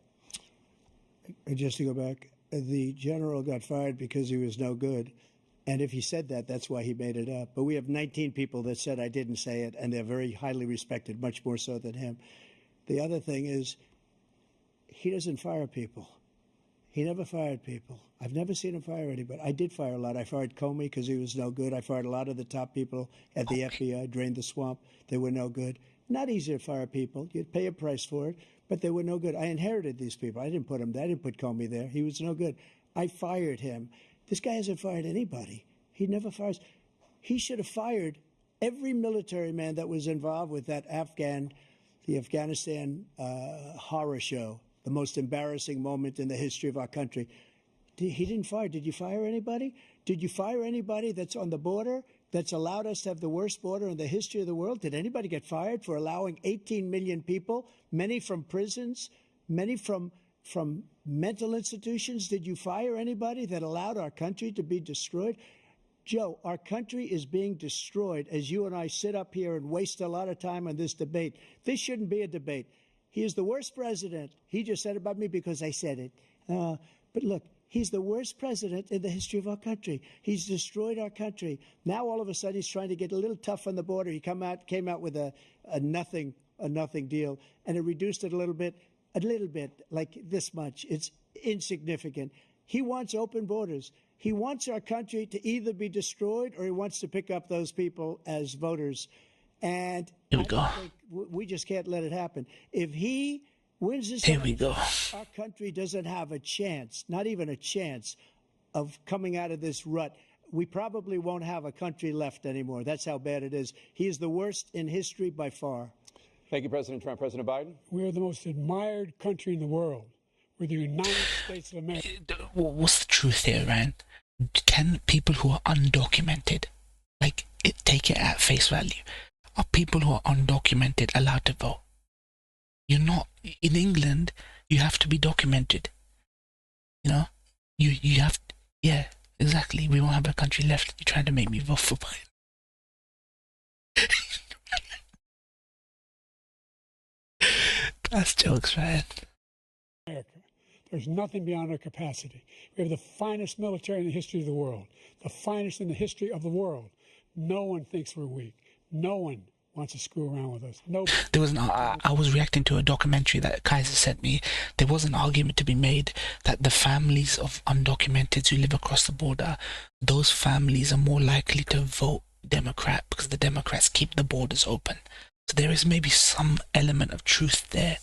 Just to go back, the general got fired because he was no good. And if he said that, that's why he made it up. But we have 19 people that said I didn't say it, and they're very highly respected, much more so than him. The other thing is, he doesn't fire people. He never fired people. I've never seen him fire anybody. I did fire a lot. I fired Kamuy because he was no good. I fired a lot of the top people at the FBI, drained the swamp. They were no good. Not easy to fire people. You'd pay a price for it, but they were no good. I inherited these people. I didn't put him there. I didn't put Kamuy there. He was no good. I fired him. This guy hasn't fired anybody. He never fires. He should have fired every military man that was involved with that the Afghanistan horror show, the most embarrassing moment in the history of our country. He didn't fire. Did you fire anybody? Did you fire anybody that's on the border that's allowed us to have the worst border in the history of the world? Did anybody get fired for allowing 18 million people, many from prisons, many from mental institutions? Did you fire anybody that allowed our country to be destroyed? Joe, our country is being destroyed as you and I sit up here and waste a lot of time on this debate. This shouldn't be a debate. He is the worst president. He just said about me because I said it. But look, he's the worst president in the history of our country. He's destroyed our country. Now all of a sudden he's trying to get a little tough on the border. He came out with a nothing deal, and it reduced it a little bit, like this much. It's insignificant. He wants open borders. He wants our country to either be destroyed or he wants to pick up those people as voters. And Here we go. We just can't let it happen. If he wins this Here we go. our country doesn't have a chance, not even a chance, of coming out of this rut. We probably won't have a country left anymore. That's how bad it is. He is the worst in history by far. Thank you, President Trump. President Biden? We are the most admired country in the world. We're the United States of America. What's the truth here, Ryan? Can people who are undocumented, take it at face value? Are people who are undocumented allowed to vote? You're not. In England, you have to be documented. You know? You have... Yeah, exactly. We won't have a country left. You're trying to make me vote for Biden. That's jokes, right? America. There's nothing beyond our capacity. We have the finest military in the history of the world, the finest in the history of the world. No one thinks we're weak. No one wants to screw around with us. Nobody. There was I was reacting to a documentary that Kaiser sent me. There was an argument to be made that the families of undocumenteds who live across the border, those families are more likely to vote Democrat because the Democrats keep the borders open. So there is maybe some element of truth there.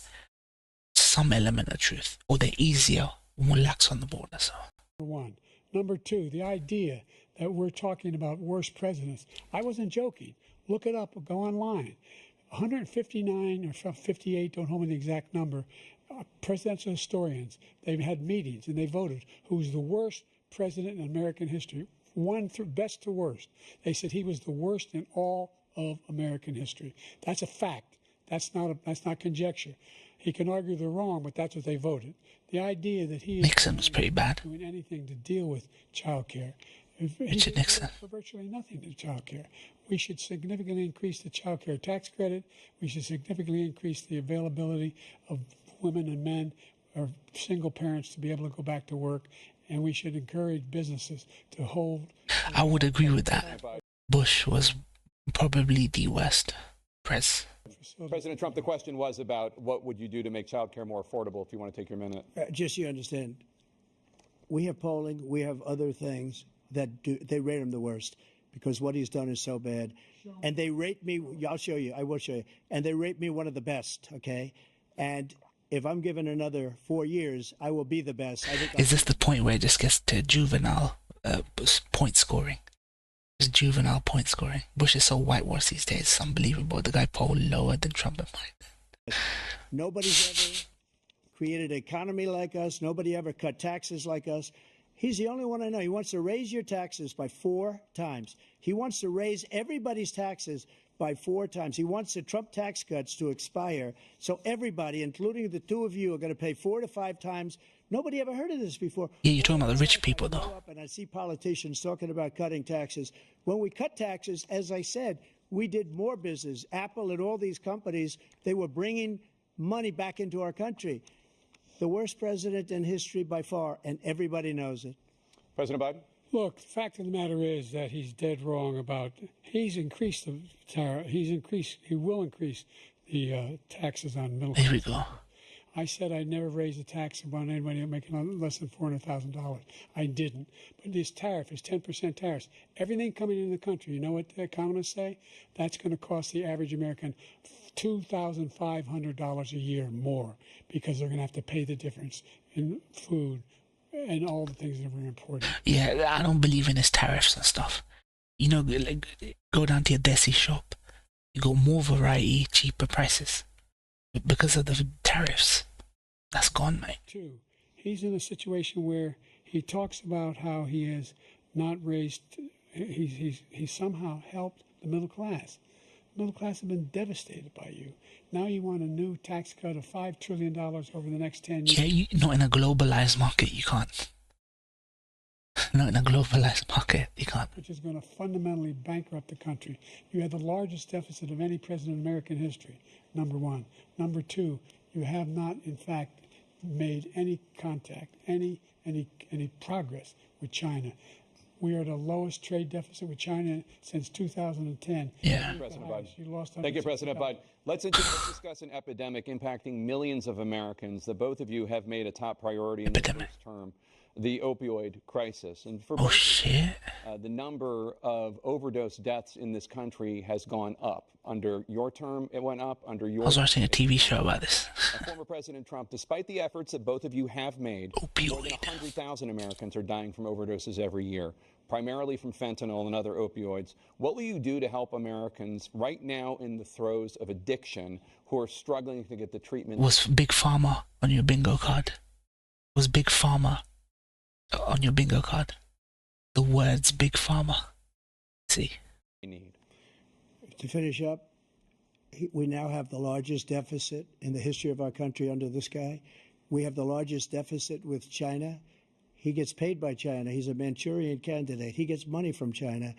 Some element of truth. Or they're easier, more lax on the border. So. Number one. Number two, the idea that we're talking about worst presidents. I wasn't joking. Look it up or go online. 159 or 58, don't hold me the exact number, presidential historians. They've had meetings and they voted who's the worst president in American history. One through best to worst. They said he was the worst in all of American history. That's a fact. That's not conjecture. He can argue they're wrong, but that's what they voted. The idea that he Nixon was pretty bad. Doing anything to deal with child care. Richard Nixon. For virtually nothing to child care. We should significantly increase the child care tax credit. We should significantly increase the availability of women and men or single parents to be able to go back to work. And we should encourage businesses to hold. I would agree with that. Bush was probably the worst president. President Trump, the question was about what would you do to make child care more affordable, if you want to take your minute. Just so you understand, we have polling, we have other things that they rate him the worst because what he's done is so bad. And they rate me, I'll show you, I will show you, and they rate me one of the best, okay? And if I'm given another 4 years, I will be the best. Is this the point where it just gets to juvenile point scoring? Just juvenile point scoring. Bush is so whitewashed these days. It's unbelievable. The guy polled lower than Trump and Biden. Nobody's ever created an economy like us. Nobody ever cut taxes like us. He's the only one I know. He wants to raise your taxes by 4 times. He wants to raise everybody's taxes by 4 times. He wants the Trump tax cuts to expire. So everybody, including the two of you, are going to pay 4 to 5 times. Nobody ever heard of this before. Yeah, you're talking about the rich people, though. And I see politicians talking about cutting taxes. When we cut taxes, as I said, we did more business. Apple and all these companies, they were bringing money back into our country. The worst president in history by far, and everybody knows it. President Biden? Look, the fact of the matter is that he's dead wrong about, he's increased the tariff, he will increase the taxes on middle class. Here we go. I said I'd never raise a tax on anybody making less than $400,000. I didn't. But this tariff is 10% tariffs. Everything coming into the country, you know what the economists say? That's going to cost the average American $2,500 a year more because they're going to have to pay the difference in food and all the things that we're importing. Yeah, I don't believe in his tariffs and stuff. You know, like, go down to your Desi shop. You got more variety, cheaper prices. Because of the tariffs. That's gone, mate. Two, he's in a situation where he talks about how he has not raised, he's somehow helped the middle class. The middle class have been devastated by you. Now you want a new tax cut of $5 trillion over the next 10 years. Yeah, not in a globalized market, you can't. Not in a globalized market, you can't. Which is going to fundamentally bankrupt the country. You had the largest deficit of any president in American history, number one. Number two, you have not, in fact, made any contact, any progress with China. We are the lowest trade deficit with China since 2010. Yeah. President Biden. Thank you, President Biden. Let's discuss an epidemic impacting millions of Americans that both of you have made a top priority in the first term. The opioid crisis. And for both shit. The number of overdose deaths in this country has gone up. Under your term, it went up. Under your I was watching a TV show about this. Former President Trump, despite the efforts that both of you have made, more than 100,000 Americans are dying from overdoses every year, primarily from fentanyl and other opioids. What will you do to help Americans right now in the throes of addiction who are struggling to get the treatment? Was Big Pharma on your bingo card? Was Big Pharma on your bingo card? The words Big Pharma. See. To finish up, we now have the largest deficit in the history of our country under this guy. We have the largest deficit with China. He gets paid by China. He's a Manchurian candidate. He gets money from China.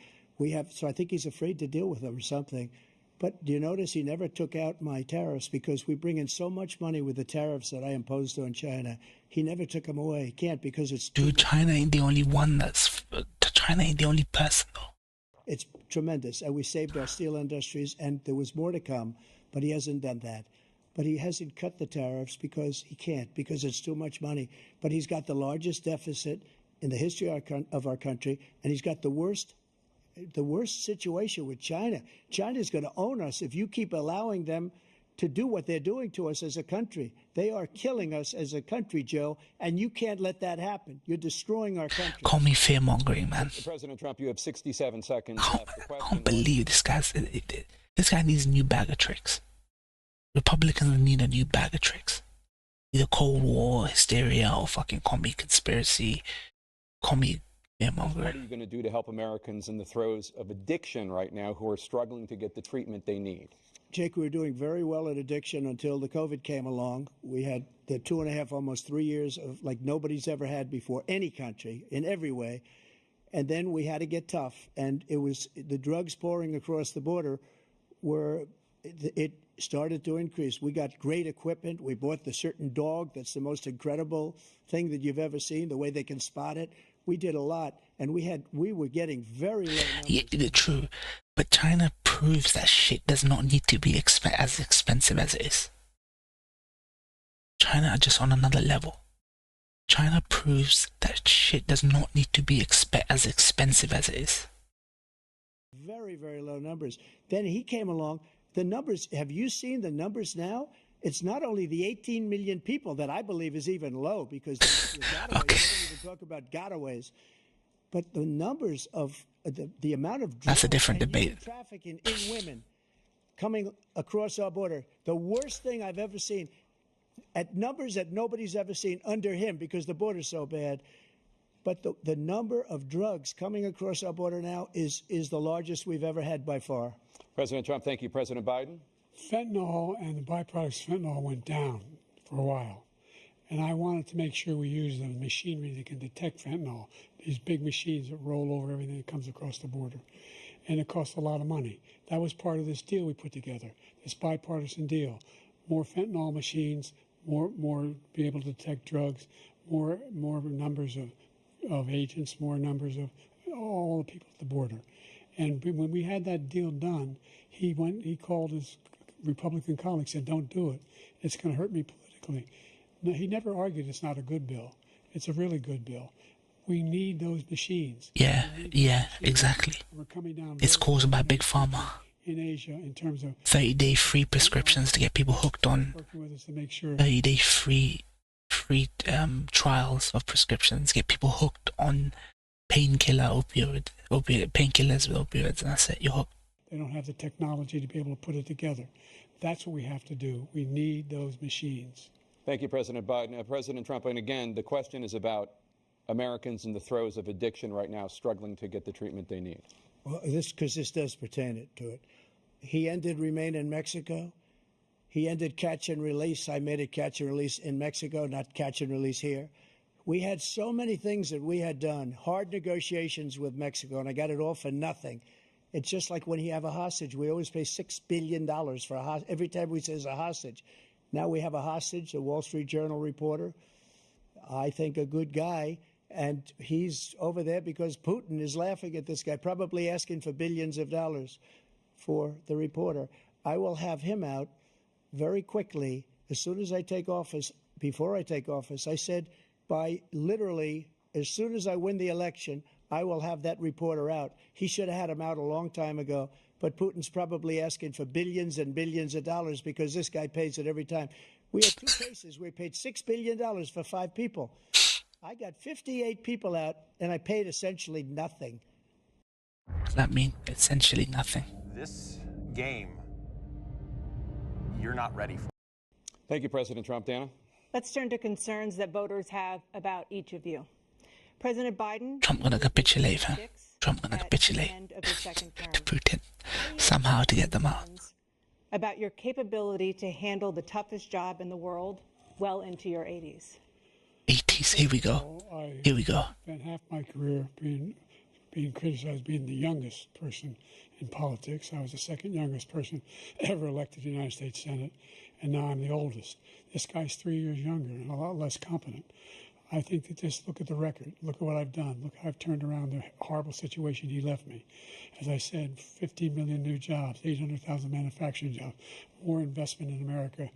So I think he's afraid to deal with them or something. But do you notice he never took out my tariffs because we bring in so much money with the tariffs that I imposed on China. He never took them away. He can't because it's... Dude, China ain't the only one China ain't the only person, though. It's tremendous. And we saved our steel industries, and there was more to come, but he hasn't done that. But he hasn't cut the tariffs because he can't, because it's too much money. But he's got the largest deficit in the history of our country, and he's got the worst situation with China. China's going to own us if you keep allowing them to do what they're doing to us as a country. They are killing us as a country, Joe, and you can't let that happen. You're destroying our country. Call me fear-mongering, man. President Trump, you have 67 seconds left. I can't believe this guy needs a new bag of tricks. Republicans need a new bag of tricks. Either Cold War, hysteria, or fucking commie conspiracy. Commie fear-mongering. What are you going to do to help Americans in the throes of addiction right now who are struggling to get the treatment they need? Jake, we were doing very well at addiction until the COVID came along. We had the 2.5, almost 3 years of like nobody's ever had before, any country, in every way. And then we had to get tough. And it was the drugs pouring across the border it started to increase. We got great equipment. We bought the certain dog that's the most incredible thing that you've ever seen, the way they can spot it. We did a lot, and we were getting very low numbers. Yeah, true. But China proves that shit does not need to be as expensive as it is. China are just on another level. China proves that shit does not need to be as expensive as it is. Very, very low numbers. Then he came along. The numbers, have you seen the numbers now? It's not only the 18 million people that I believe is even low because the gotaways, I don't even talk about gotaways, but the numbers of the amount of drugs that's a different debate. Trafficking in women coming across our border, the worst thing I've ever seen, at numbers that nobody's ever seen under him because the border's so bad. But the number of drugs coming across our border now is the largest we've ever had by far. President Trump, thank you. President Biden? Fentanyl and the byproducts of fentanyl went down for a while. And I wanted to make sure we use the machinery that can detect fentanyl, these big machines that roll over everything that comes across the border. And it costs a lot of money. That was part of this deal we put together, this bipartisan deal. More fentanyl machines, more be able to detect drugs, more numbers of agents, more numbers of all the people at the border. And when we had that deal done, he called his Republican colleagues, said, "Don't do it. It's going to hurt me politically." No, he never argued it's not a good bill. It's a really good bill. We need those machines. Yeah, exactly. We're coming down. It's caused by Big Pharma. In Asia, in terms of 30-day free prescriptions to get people hooked on. working with us to make sure 30-day free trials of prescriptions, get people hooked on painkillers with opioids, and that's it, you're hooked. they don't have the technology to be able to put it together. That's what we have to do. We need those machines. Thank you, President Biden. President Trump, and again, the question is about Americans in the throes of addiction right now, struggling to get the treatment they need. Well, this does pertain to it. He ended Remain in Mexico. He ended catch and release. I made it catch and release in Mexico, not catch and release here. We had so many things that we had done, hard negotiations with Mexico, and I got it all for nothing. It's just like when you have a hostage. We always pay $6 billion for a hostage. Every time we say it's a hostage. Now we have a hostage, a Wall Street Journal reporter, I think a good guy, and he's over there because Putin is laughing at this guy, probably asking for billions of dollars for the reporter. I will have him out very quickly as soon as I take office. Before I take office, I said by literally as soon as I win the election, I will have that reporter out. He should have had him out a long time ago, but Putin's probably asking for billions and billions of dollars because this guy pays it every time. We had 2 cases. We paid $6 billion for 5 people. I got 58 people out, and I paid essentially nothing. What does that mean? Essentially nothing. This game, you're not ready for. Thank you, President Trump. Dana? Let's turn to concerns that voters have about each of you. President Biden... Trump gonna capitulate, huh? Trump gonna capitulate to Putin somehow to get them out. About your capability to handle the toughest job in the world well into your 80s. 80s, here we go. Here we go. I spent half my career being criticized, being the youngest person in politics. I was the second youngest person ever elected to the United States Senate, and now I'm the oldest. This guy's 3 years younger and a lot less competent. I think that just look at the record. Look at what I've done. Look how I've turned around the horrible situation he left me. As I said, 15 million new jobs, 800,000 manufacturing jobs, more investment in America,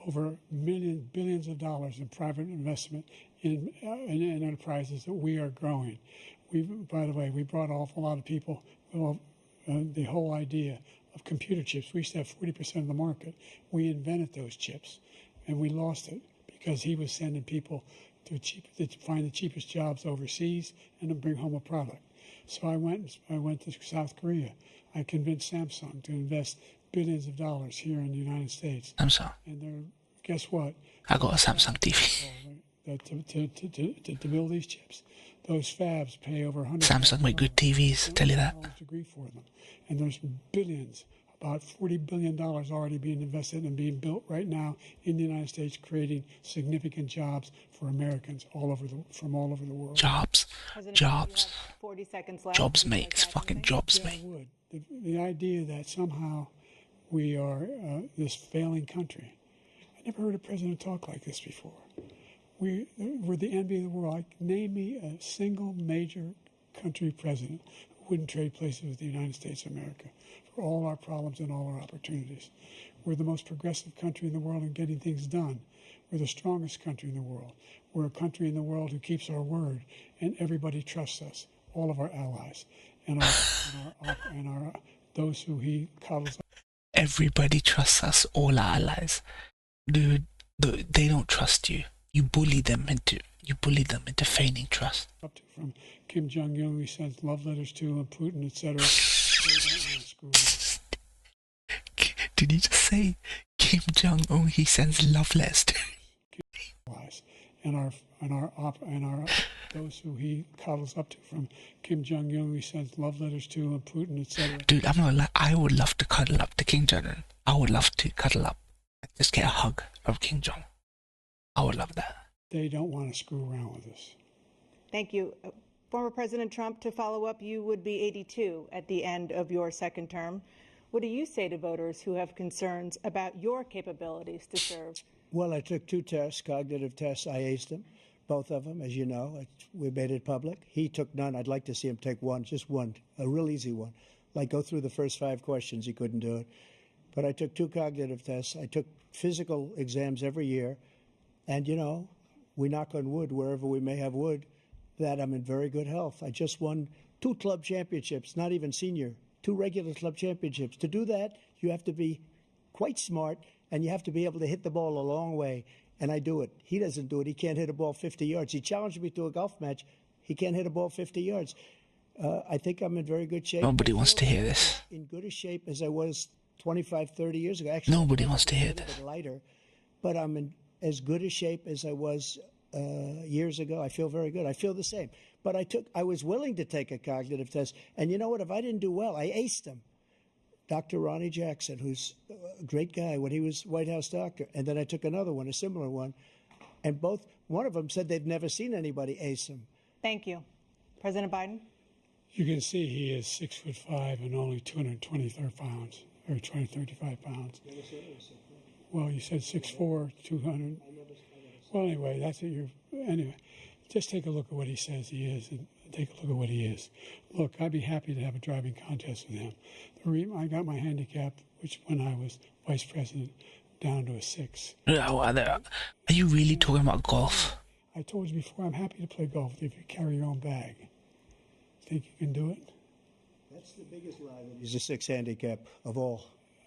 over billions of dollars in private investment in enterprises that we are growing. By the way, we brought an awful lot of people. Well, the whole idea of computer chips, we used to have 40% of the market. We invented those chips, and we lost it because he was sending people to find the cheapest jobs overseas and to bring home a product. So I went to South Korea. I convinced Samsung to invest billions of dollars here in the United States. Samsung. And guess what? I got a Samsung TV. To build these chips, those fabs pay over $100. Samsung make good TVs, I tell you that. Degree for them, and there's billions. About $40 billion already being invested and being built right now in the United States, creating significant jobs for Americans from all over the world. Jobs. 40 seconds left. Jobs, mate. It's fucking jobs, mate. The idea that somehow we are this failing country. I never heard a president talk like this before. We're the envy of the world. Name me a single major country president who wouldn't trade places with the United States of America for all our problems and all our opportunities. We're the most progressive country in the world in getting things done. We're the strongest country in the world. We're a country in the world who keeps our word, and everybody trusts us, all of our allies, and those who he coddles up. Everybody trusts us, all our allies. Dude, they don't trust you. You bully them into feigning trust. Up to from Kim Jong-un, he sends love letters to, and Putin, etc. Did you just say Kim Jong-un? He sends love letters to. And those who he cuddles up to, from Kim Jong-un, he sends love letters to, and Putin, etc. Dude, I'm not like, I would love to cuddle up to Kim Jong-un. I would love to cuddle up, just get a hug from Kim Jong. I would love that. They don't want to screw around with us. Thank you. Former President Trump, to follow up, you would be 82 at the end of your second term. What do you say to voters who have concerns about your capabilities to serve Well, I took 2 tests, cognitive tests. I aced them, both of them, as you know. We made it public. He took none. I'd like to see him take one, just one, a real easy one. Like go through the first 5 questions. He couldn't do it. But I took 2 cognitive tests. I took physical exams every year. And, you know, we knock on wood, wherever we may have wood, that I'm in very good health. I just won 2 club championships, not even senior, 2 regular club championships. To do that, you have to be quite smart, and you have to be able to hit the ball a long way. And I do it. He doesn't do it. He can't hit a ball 50 yards. He challenged me to a golf match. He can't hit a ball 50 yards. I think I'm in very good shape. Nobody wants to hear this. In good a shape as I was 25, 30 years ago. Actually, Nobody wants to hear a this. bit lighter, but I'm in as good a shape as I was years ago. I feel very good. I feel the same. But I was willing to take a cognitive test. And you know what? If I didn't do well, I aced them. Dr. Ronnie Jackson, who's a great guy when he was White House doctor. And then I took another one, a similar one. And one of them said they've never seen anybody ace him. Thank you. President Biden? You can see he is 6'5" and only 223 pounds, or 235 pounds. Well, you said 6'4", 200. Well, anyway, that's what anyway, just take a look at what he says he is, and take a look at what he is. Look, I'd be happy to have a driving contest with him. I got my handicap, which when I was vice president, down to a 6. Are you really talking about golf? I told you before, I'm happy to play golf if you carry your own bag. Think you can do it? That's the biggest lie. He's a 6 handicap of all.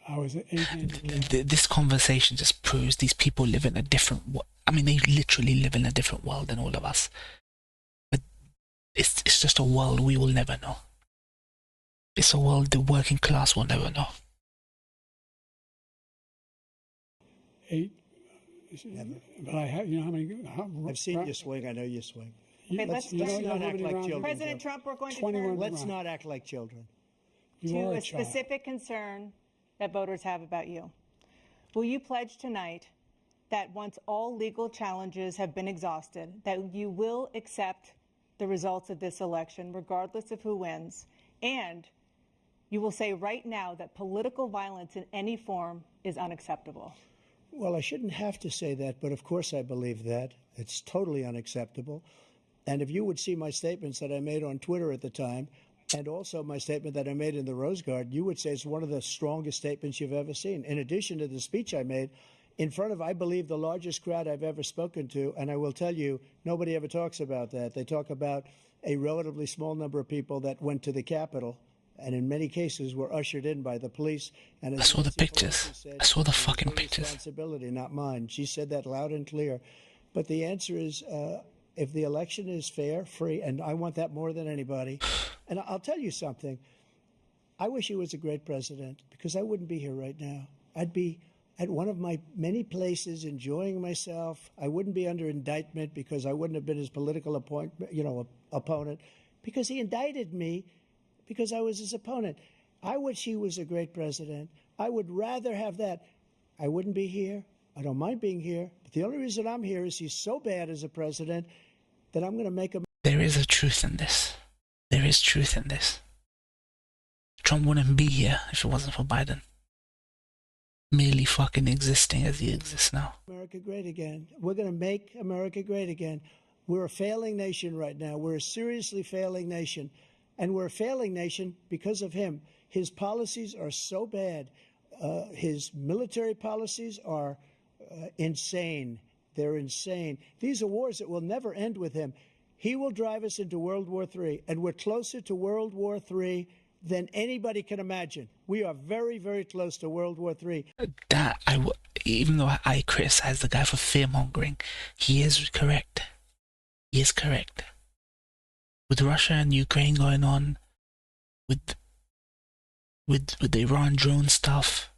I was at 8 handicap. This conversation just proves these people live in a different world. I mean, they literally live in a different world than all of us. But it's just a world we will never know. It's a world the working class will never know. 8. But I have, you know how many... I've seen you swing. I know you swing. Let's not act like children. President Trump, we're going to 21 turn Let's not act like children. You are to a a child. specific concern that voters have about you. Will you pledge tonight that once all legal challenges have been exhausted, that you will accept the results of this election, regardless of who wins, and you will say right now that political violence in any form is unacceptable? Well, I shouldn't have to say that, but of course I believe that. It's totally unacceptable. And if you would see my statements that I made on Twitter at the time, and also my statement that I made in the Rose Garden, you would say it's one of the strongest statements you've ever seen. In addition to the speech I made in front of, I believe, the largest crowd I've ever spoken to, and I will tell you, nobody ever talks about that. They talk about a relatively small number of people that went to the Capitol, and in many cases were ushered in by the police. And I saw the pictures. I saw the fucking pictures. Responsibility, not mine. She said that loud and clear. But the answer is, if the election is fair, free, and I want that more than anybody. And I'll tell you something. I wish he was a great president, because I wouldn't be here right now. I'd be at one of my many places enjoying myself. I wouldn't be under indictment because I wouldn't have been his political opponent, because he indicted me because I was his opponent. I wish he was a great president. I would rather have that. I wouldn't be here. I don't mind being here. But the only reason I'm here is he's so bad as a president that I'm going to make him. There is a truth in this. There is truth in this. Trump wouldn't be here if it wasn't for Biden. Merely fucking existing as he exists now. America great again. We're going to make America great again. We're a failing nation right now. We're a seriously failing nation. And we're a failing nation because of him. His policies are so bad. His military policies are insane. They're insane. These are wars that will never end with him. He will drive us into World War III, and we're closer to World War III than anybody can imagine. We are very, very close to World War III. Even though I criticize the guy for fear-mongering, he is correct. He is correct. With Russia and Ukraine going on, with the Iran drone stuff,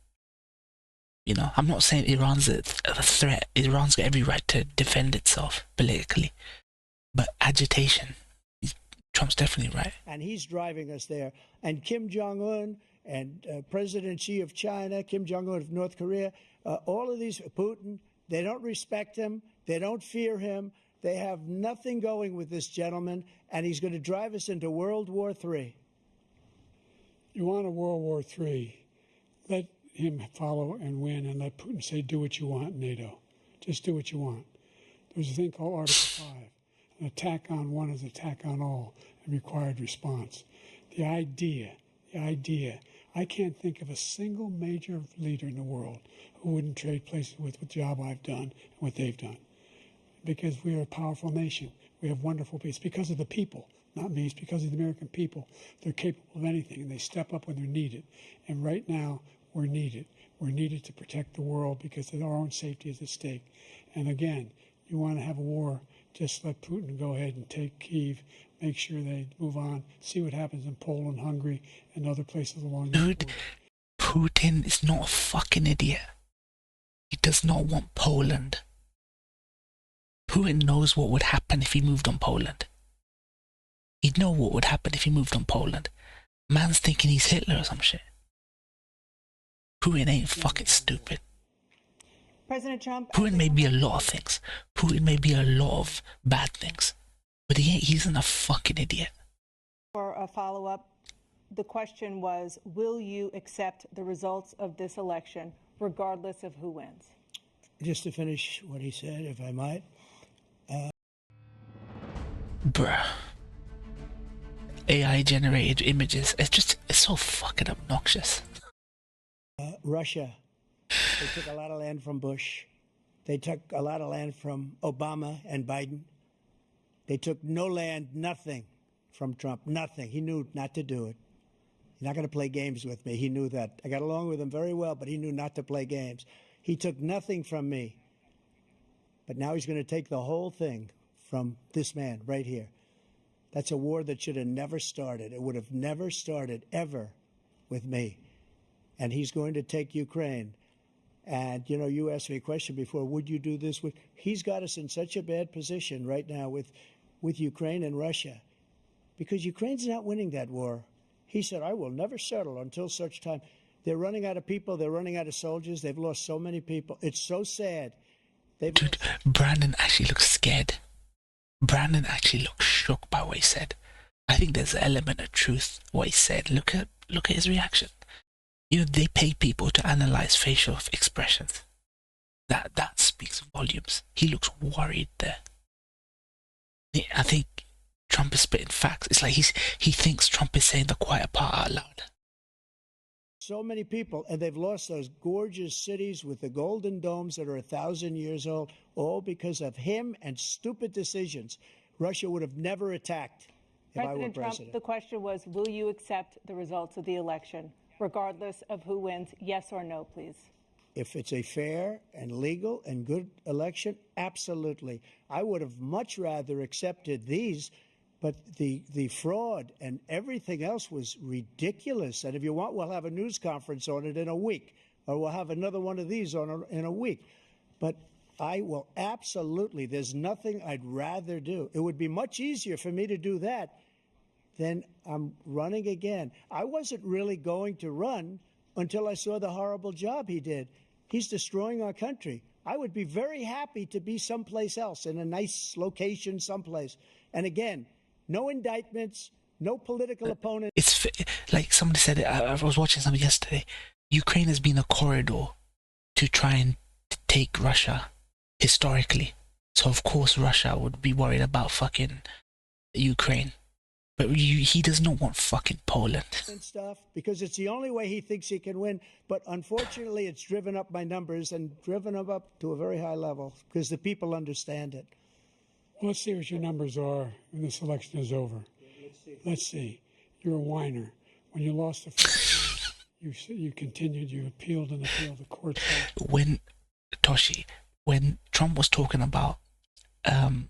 you know, I'm not saying Iran's a threat. Iran's got every right to defend itself politically. But agitation, Trump's definitely right. And he's driving us there. And Kim Jong-un and President Xi of China, Kim Jong-un of North Korea, all of these, Putin, they don't respect him. They don't fear him. They have nothing going with this gentleman, and he's going to drive us into World War III. You want a World War III, let him follow and win, and let Putin say, do what you want, NATO. Just do what you want. There's a thing called Article 5. An attack on one is an attack on all, and required response. The idea, I can't think of a single major leader in the world who wouldn't trade places with the job I've done and what they've done. Because we are a powerful nation. We have wonderful people. It's because of the people, not me. It's because of the American people. They're capable of anything, and they step up when they're needed. And right now, we're needed. We're needed to protect the world because our own safety is at stake. And again, you want to have a war, just let Putin go ahead and take Kyiv, make sure they move on, see what happens in Poland, Hungary, and other places along the border. Putin is not a fucking idiot. He does not want Poland. Putin knows what would happen if he moved on Poland. He'd know what would happen if he moved on Poland. Man's thinking he's Hitler or some shit. Putin ain't fucking stupid. President Trump. Putin may be a lot of things. Putin may be a lot of bad things. But he isn't a fucking idiot. For a follow-up, the question was, will you accept the results of this election, regardless of who wins? Just to finish what he said, if I might. Bruh. AI-generated images. It's so fucking obnoxious. Russia. They took a lot of land from Bush. They took a lot of land from Obama and Biden. They took no land, nothing from Trump, nothing. He knew not to do it. He's not going to play games with me. He knew that. I got along with him very well, but he knew not to play games. He took nothing from me. But now he's going to take the whole thing from this man right here. That's a war that should have never started. It would have never started ever with me. And he's going to take Ukraine. And, you know, you asked me a question before, would you do this? He's got us in such a bad position right now with Ukraine and Russia, because Ukraine's not winning that war. He said, I will never settle until such time. They're running out of people. They're running out of soldiers. They've lost so many people. It's so sad. Dude, Brandon actually looks scared. Brandon actually looks shook by what he said. I think there's an element of truth what he said. Look at his reaction. You know, they pay people to analyze facial expressions. That speaks volumes. He looks worried there. I think Trump is spitting facts. It's like he thinks Trump is saying the quiet part out loud. So many people, and they've lost those gorgeous cities with the golden domes that are 1,000 years old, all because of him and stupid decisions. Russia would have never attacked if I were president. Trump, the question was, will you accept the results of the election, regardless of who wins? Yes or no, please. If it's a fair and legal and good election, absolutely. I would have much rather accepted these, but the fraud and everything else was ridiculous. And if you want, we'll have a news conference on it in a week, or we'll have another one of these in a week. But I will absolutely, there's nothing I'd rather do. It would be much easier for me to do that than I'm running again. I wasn't really going to run until I saw the horrible job he did. He's destroying our country. I would be very happy to be someplace else, in a nice location someplace. And again, no indictments, no political opponent. It's like somebody said it. I was watching something yesterday. Ukraine has been a corridor to try and take Russia historically. So of course Russia would be worried about fucking Ukraine. But he does not want fucking Poland. And stuff, because it's the only way he thinks he can win. But unfortunately, it's driven up my numbers and driven them up to a very high level because the people understand it. Well, let's see what your numbers are when this election is over. Let's see. You're a whiner. When you lost the first time, you continued, you appealed and appealed. The court said. When Trump was talking about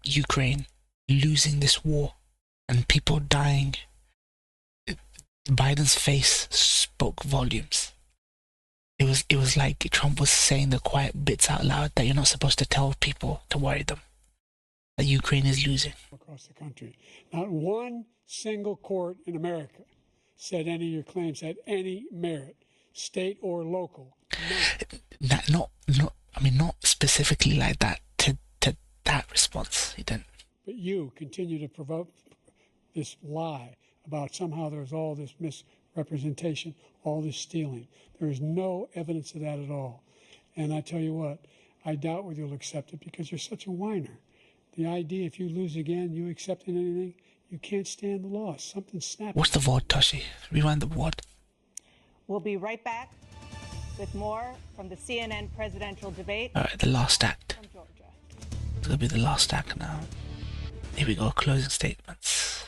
Ukraine losing this war, and people dying, Biden's face spoke volumes. It was like Trump was saying the quiet bits out loud that you're not supposed to tell people to worry them. That Ukraine is losing. Across the country. Not one single court in America said any of your claims had any merit, state or local. Not specifically like that to that response. He didn't. But you continue to provoke this lie about somehow there's all this misrepresentation, all this stealing. There is no evidence of that at all. And I tell you what, I doubt whether you'll accept it because you're such a whiner. The idea, if you lose again, you accepting anything, you can't stand the loss. Something snapped. What's the VOD, Toshi? Rewind the VOD. We'll be right back with more from the CNN presidential debate. All right, the last act. From Georgia. It's gonna be the last act now. Here we go, closing statements.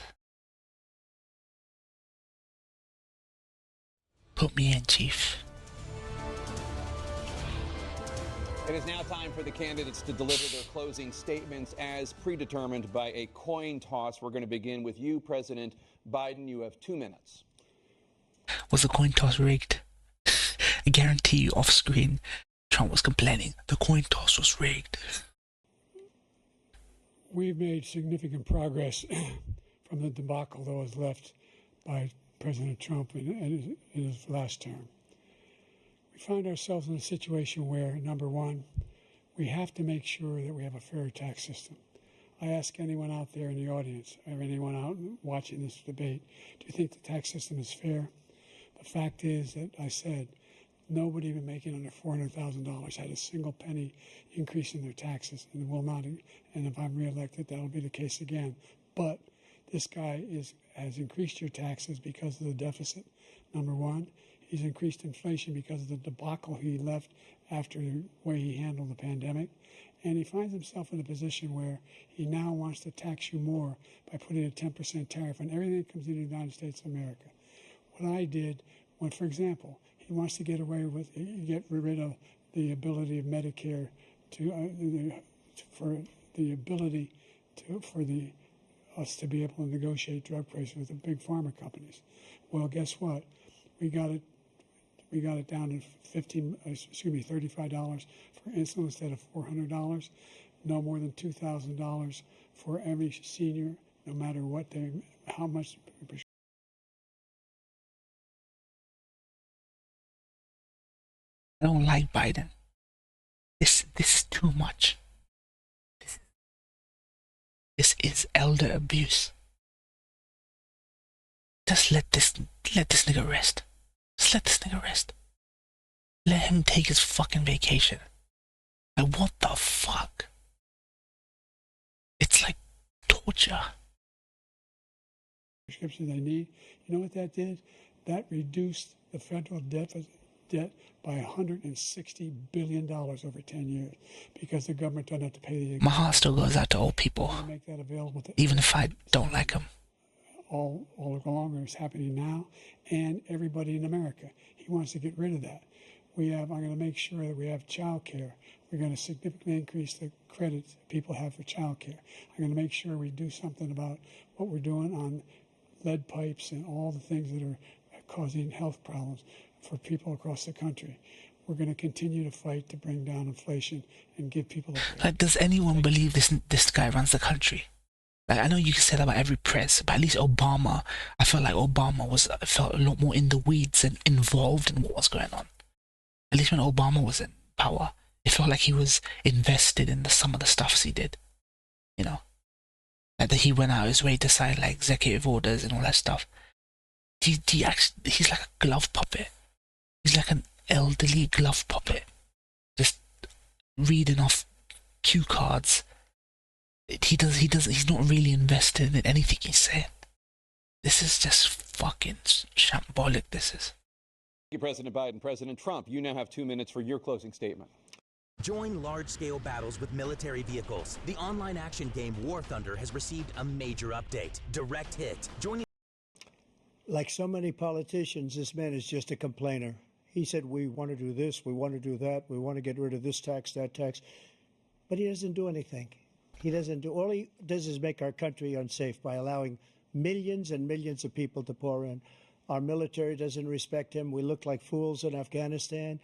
Put me in, Chief. It is now time for the candidates to deliver their closing statements as predetermined by a coin toss. We're going to begin with you, President Biden. You have 2 minutes. Was the coin toss rigged? I guarantee you off screen, Trump was complaining. The coin toss was rigged. We've made significant progress from the debacle that was left by President Trump in his last term. We find ourselves in a situation where, number one, we have to make sure that we have a fair tax system. I ask anyone out there in the audience, or anyone out watching this debate, do you think the tax system is fair? The fact is that I said nobody even making under $400,000 had a single penny increase in their taxes, and will not. And if I'm reelected, that'll be the case again. But this guy has increased your taxes because of the deficit. Number one, he's increased inflation because of the debacle he left after the way he handled the pandemic. And he finds himself in a position where he now wants to tax you more by putting a 10% tariff on everything that comes into the United States of America. What I did, when, for example, he wants to get rid of the ability of Medicare for us to be able to negotiate drug prices with the big pharma companies. Well, guess what? We got it down to $35 for insulin instead of $400. No more than $2,000 for every senior, no matter how much. I don't like Biden. This is too much. This is elder abuse. Just let this nigga rest. Just let this nigga rest. Let him take his fucking vacation. Like, what the fuck? It's like torture. Prescriptions they need. You know what that did? That reduced the federal debt by $160 billion over 10 years because the government doesn't have to pay the. My heart still goes out to old people, make that available to even if I don't like them. All along, it's happening now, and everybody in America. He wants to get rid of that. I'm going to make sure that we have child care. We're going to significantly increase the credits people have for child care. I'm going to make sure we do something about what we're doing on lead pipes and all the things that are causing health problems for people across the country. We're going to continue to fight to bring down inflation and give people a. Like, does anyone believe this guy runs the country? Like, I know you can say that about every press, but at least Obama, I felt like Obama felt a lot more in the weeds and involved in what was going on. At least when Obama was in power, it felt like he was invested in some of the stuffs he did. You know? Like that he went out his way to sign like executive orders and all that stuff. He's like a glove puppet. He's like an elderly glove puppet. Just reading off cue cards. He's not really invested in anything he's saying. This is just fucking shambolic, this is. Thank you, President Biden. President Trump, you now have 2 minutes for your closing statement. Join large-scale battles with military vehicles. The online action game War Thunder has received a major update. Direct hit. Like so many politicians, this man is just a complainer. He said, we want to do this, we want to do that, we want to get rid of this tax, that tax. But he doesn't do anything. All he does is make our country unsafe by allowing millions and millions of people to pour in. Our military doesn't respect him. We look like fools in Afghanistan.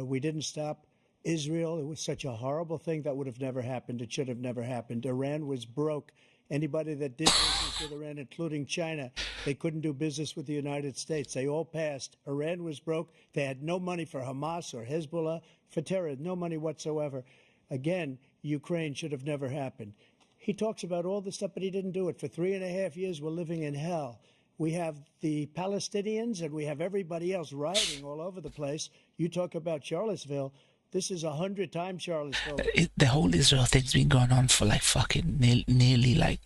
We didn't stop Israel. It was such a horrible thing that would have never happened. It should have never happened. Iran was broke. Anybody that did business with Iran, including China, they couldn't do business with the United States. They all passed. Iran was broke. They had no money for Hamas or Hezbollah, for terror, no money whatsoever. Again, Ukraine should have never happened. He talks about all this stuff, but he didn't do it. For 3.5 years, we're living in hell. We have the Palestinians and we have everybody else rioting all over the place. You talk about Charlottesville. This is 100 times Charlottesville. The whole Israel thing's been going on for like fucking nearly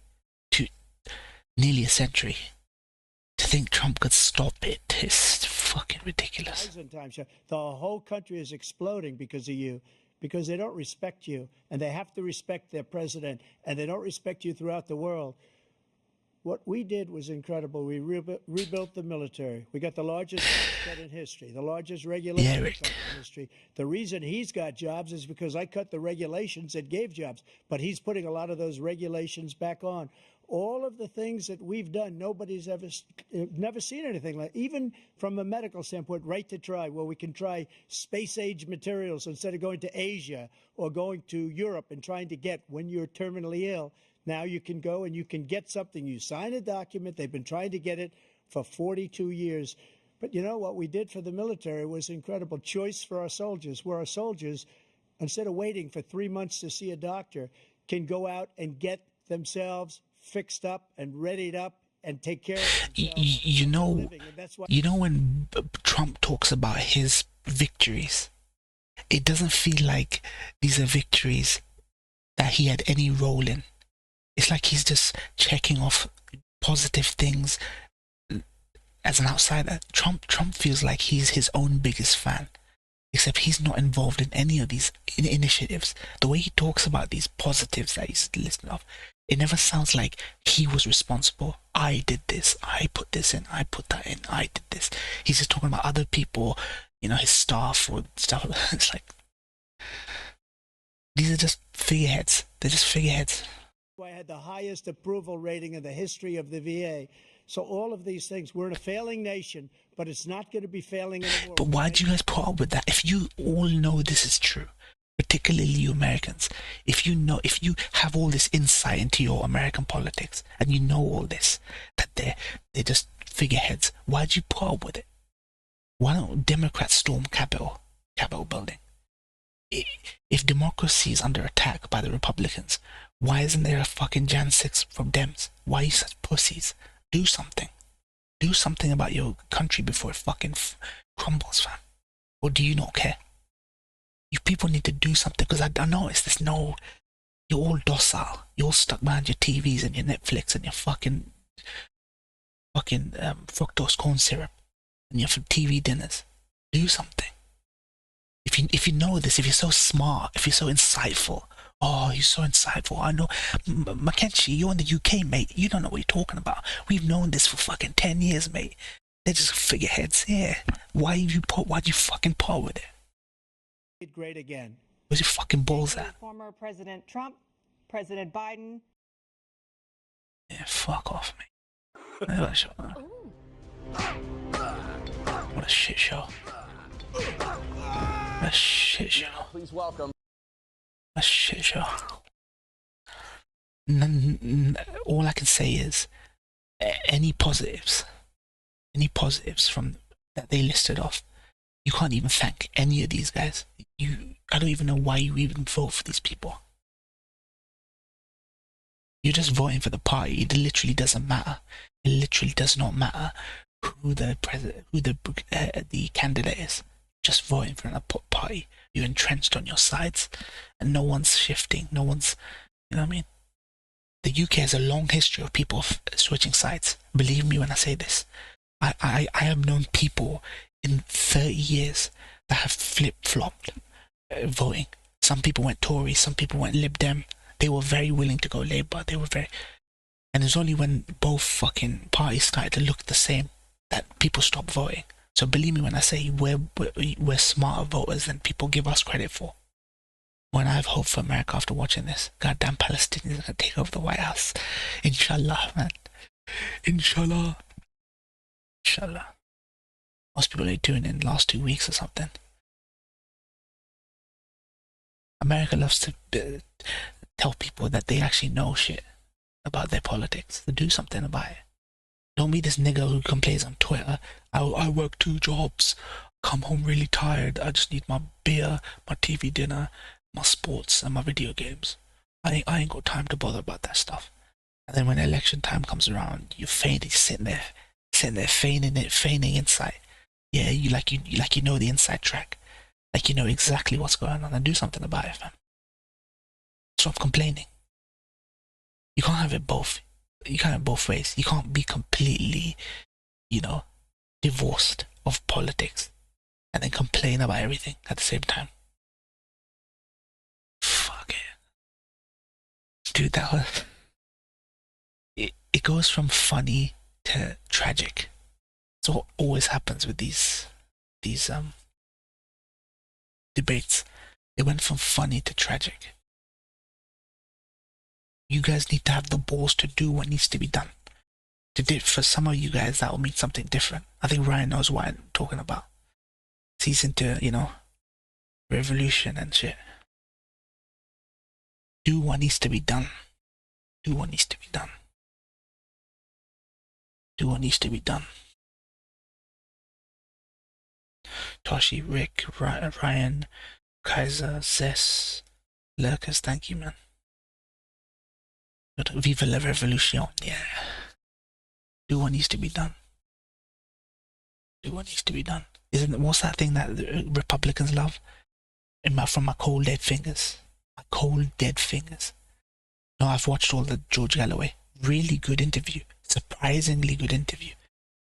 a century. To think Trump could stop it is fucking ridiculous. 1,000 times. The whole country is exploding because of you, because they don't respect you, and they have to respect their president, and they don't respect you throughout the world. What we did was incredible. We rebuilt the military. We got the largest cut in history, the largest regulation cut in history. The reason he's got jobs is because I cut the regulations that gave jobs, but he's putting a lot of those regulations back on. All of the things that we've done, nobody's never seen anything like. Even from a medical standpoint, right to try, where we can try space-age materials instead of going to Asia or going to Europe and trying to get when you're terminally ill. Now you can go and you can get something. You sign a document. They've been trying to get it for 42 years. But you know what we did for the military was incredible. Choice for our soldiers, where our soldiers, instead of waiting for 3 months to see a doctor, can go out and get themselves fixed up and readied up and take care of themselves. You know when Trump talks about his victories, it doesn't feel like these are victories that he had any role in. It's like he's just checking off positive things as an outsider. Trump feels like he's his own biggest fan, except he's not involved in any of these initiatives. The way he talks about these positives that he's listing off, it never sounds like he was responsible. I did this. I put this in. I put that in. I did this. He's just talking about other people, his staff or stuff. It's like, these are just figureheads. They're just figureheads. I had the highest approval rating in the history of the VA. So all of these things, we're in a failing nation, but it's not going to be failing anymore. But why do you guys put up with that? If you all know this is true, particularly you Americans, if you have all this insight into your American politics and you know all this, that they're just figureheads, why do you put up with it? Why don't Democrats storm Capitol building? If democracy is under attack by the Republicans, why isn't there a fucking Jan 6 from Dems? Why are you such pussies? Do something. Do something about your country before it fucking crumbles, fam. Or do you not care? You people need to do something, because I noticed this. No, you're all docile. You're all stuck behind your TVs and your Netflix and your fucking fructose corn syrup and your TV dinners. Do something. If you know this, if you're so smart, if you're so insightful, oh, you're so insightful. I know, Mackenzie, you're in the UK, mate. You don't know what you're talking about. We've known this for fucking 10 years, mate. They're just figureheads here. Why'd you fucking put with it? Great again. Where's your fucking balls at? Former President Trump, President Biden. Yeah, fuck off, mate. What a shit show. A shit show. Please welcome. A shit show. All I can say is, any positives from that they listed off, you can't even thank any of these guys. I don't even know why you even vote for these people. You're just voting for the party. It literally doesn't matter. It literally does not matter who the candidate is. Just voting for another party. You're entrenched on your sides, and no one's shifting. No one's, you know what I mean? The UK has a long history of people switching sides. Believe me when I say this. I have known people in 30 years that have flip-flopped voting. Some people went Tory, some people went Lib Dem. They were very willing to go Labour. And it's only when both fucking parties started to look the same that people stopped voting. So believe me when I say we're smarter voters than people give us credit for. When I have hope for America after watching this, goddamn Palestinians are gonna take over the White House. Inshallah, man. Inshallah. Inshallah. Most people are doing it in the last 2 weeks or something. America loves to tell people that they actually know shit about their politics. To do something about it. Don't be this nigga who complains on Twitter. I work 2 jobs, come home really tired. I just need my beer, my TV dinner, my sports, and my video games. I ain't got time to bother about that stuff. And then when election time comes around, you're sitting there feigning insight. Yeah, you know the inside track. Like, you know exactly what's going on and do something about it, fam. Stop complaining. You can't have it both. You can't have both ways. You can't be completely, you know, divorced of politics and then complain about everything at the same time. Fuck it. Dude, that was... It goes from funny to tragic. That's what always happens with these debates. It went from funny to tragic. You guys need to have the balls to do what needs to be done. For some of you guys, that will mean something different. I think Ryan knows what I'm talking about. He's into, you know, revolution and shit. Do what needs to be done. Do what needs to be done. Do what needs to be done. Toshi, Rick, Ryan, Kaiser, Zess, Lurkers, thank you, man. Viva la Revolution, yeah. Do what needs to be done. Do what needs to be done. What's that thing that the Republicans love? From my cold dead fingers. My cold dead fingers. No, I've watched all the George Galloway. Really good interview. Surprisingly good interview.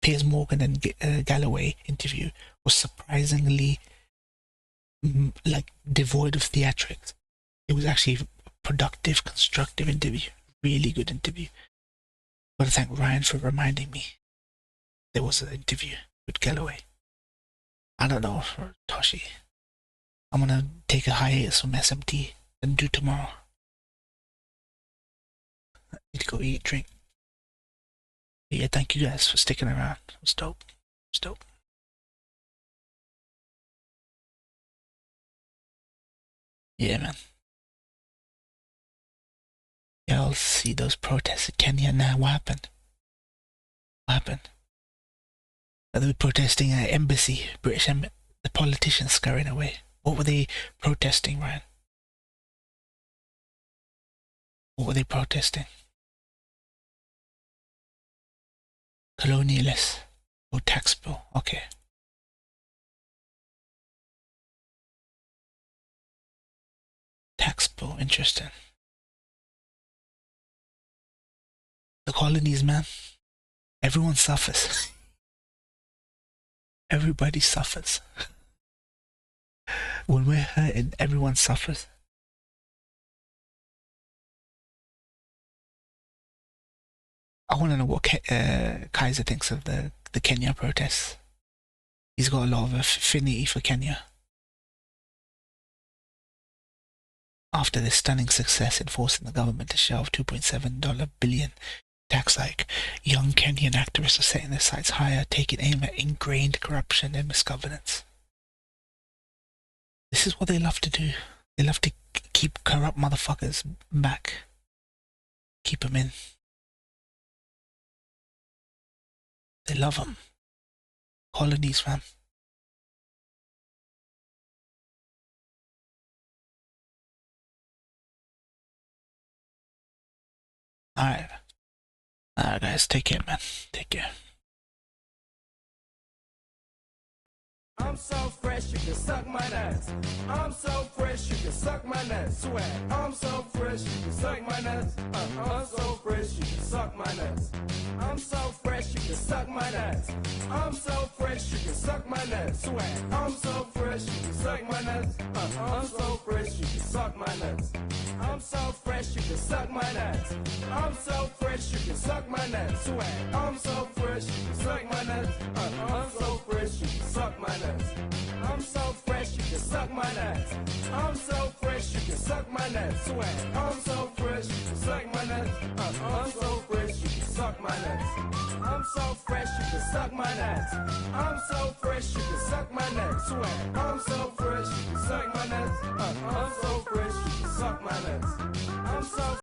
Piers Morgan and Galloway interview was surprisingly like devoid of theatrics. It was actually a productive, constructive interview. Really good interview. I want to thank Ryan for reminding me there was an interview with Galloway. I don't know, for Toshi. I'm gonna take a hiatus from SMT and do tomorrow. I need to go eat, drink. Yeah, thank you guys for sticking around. It was dope. It was dope. Yeah, man. Yeah, I'll see those protests in Kenya now. What happened? What happened? They were protesting at embassy, the politicians scurrying away. What were they protesting, Ryan? What were they protesting? Colonialists or tax bill? Okay. Tax bill, interesting. The colonies, man. Everyone suffers. Everybody suffers. When we're hurting, everyone suffers. I want to know what Kaiser thinks of the Kenya protests. He's got a lot of affinity for Kenya. After this stunning success in forcing the government to shelve $2.7 billion tax hike, young Kenyan activists are setting their sights higher, taking aim at ingrained corruption and misgovernance. This is what they love to do. They love to keep corrupt motherfuckers back. Keep them in. They love them. Colonies, fam. Alright. Alright, guys. Take care, man. Take care. I'm so fresh, you can suck my nuts. I'm so fresh, you can suck my nuts. Swag. I'm so fresh, you can suck my nuts. I'm so fresh, you can suck my nuts. I'm so fresh, you can suck my nuts. I'm so fresh, you can suck my nuts. Swag. I'm so fresh, you can suck my nuts. I'm so fresh, you can suck my nuts. I'm so fresh, you can suck my nuts. I'm so fresh, you can suck my nuts. Swag. I'm so fresh, you can suck my nuts. I'm so fresh, you can suck my nuts. I'm so fresh, you can suck my nuts. I'm so fresh, you can suck my nuts. Swag. I'm so fresh, you can suck my nuts. I'm so fresh, you can suck my nuts. I'm so fresh, you can suck my nuts. I'm so fresh, you can suck my nuts. Swag. I'm so fresh, you can suck my nuts. I'm so fresh, you can suck my nuts. I'm so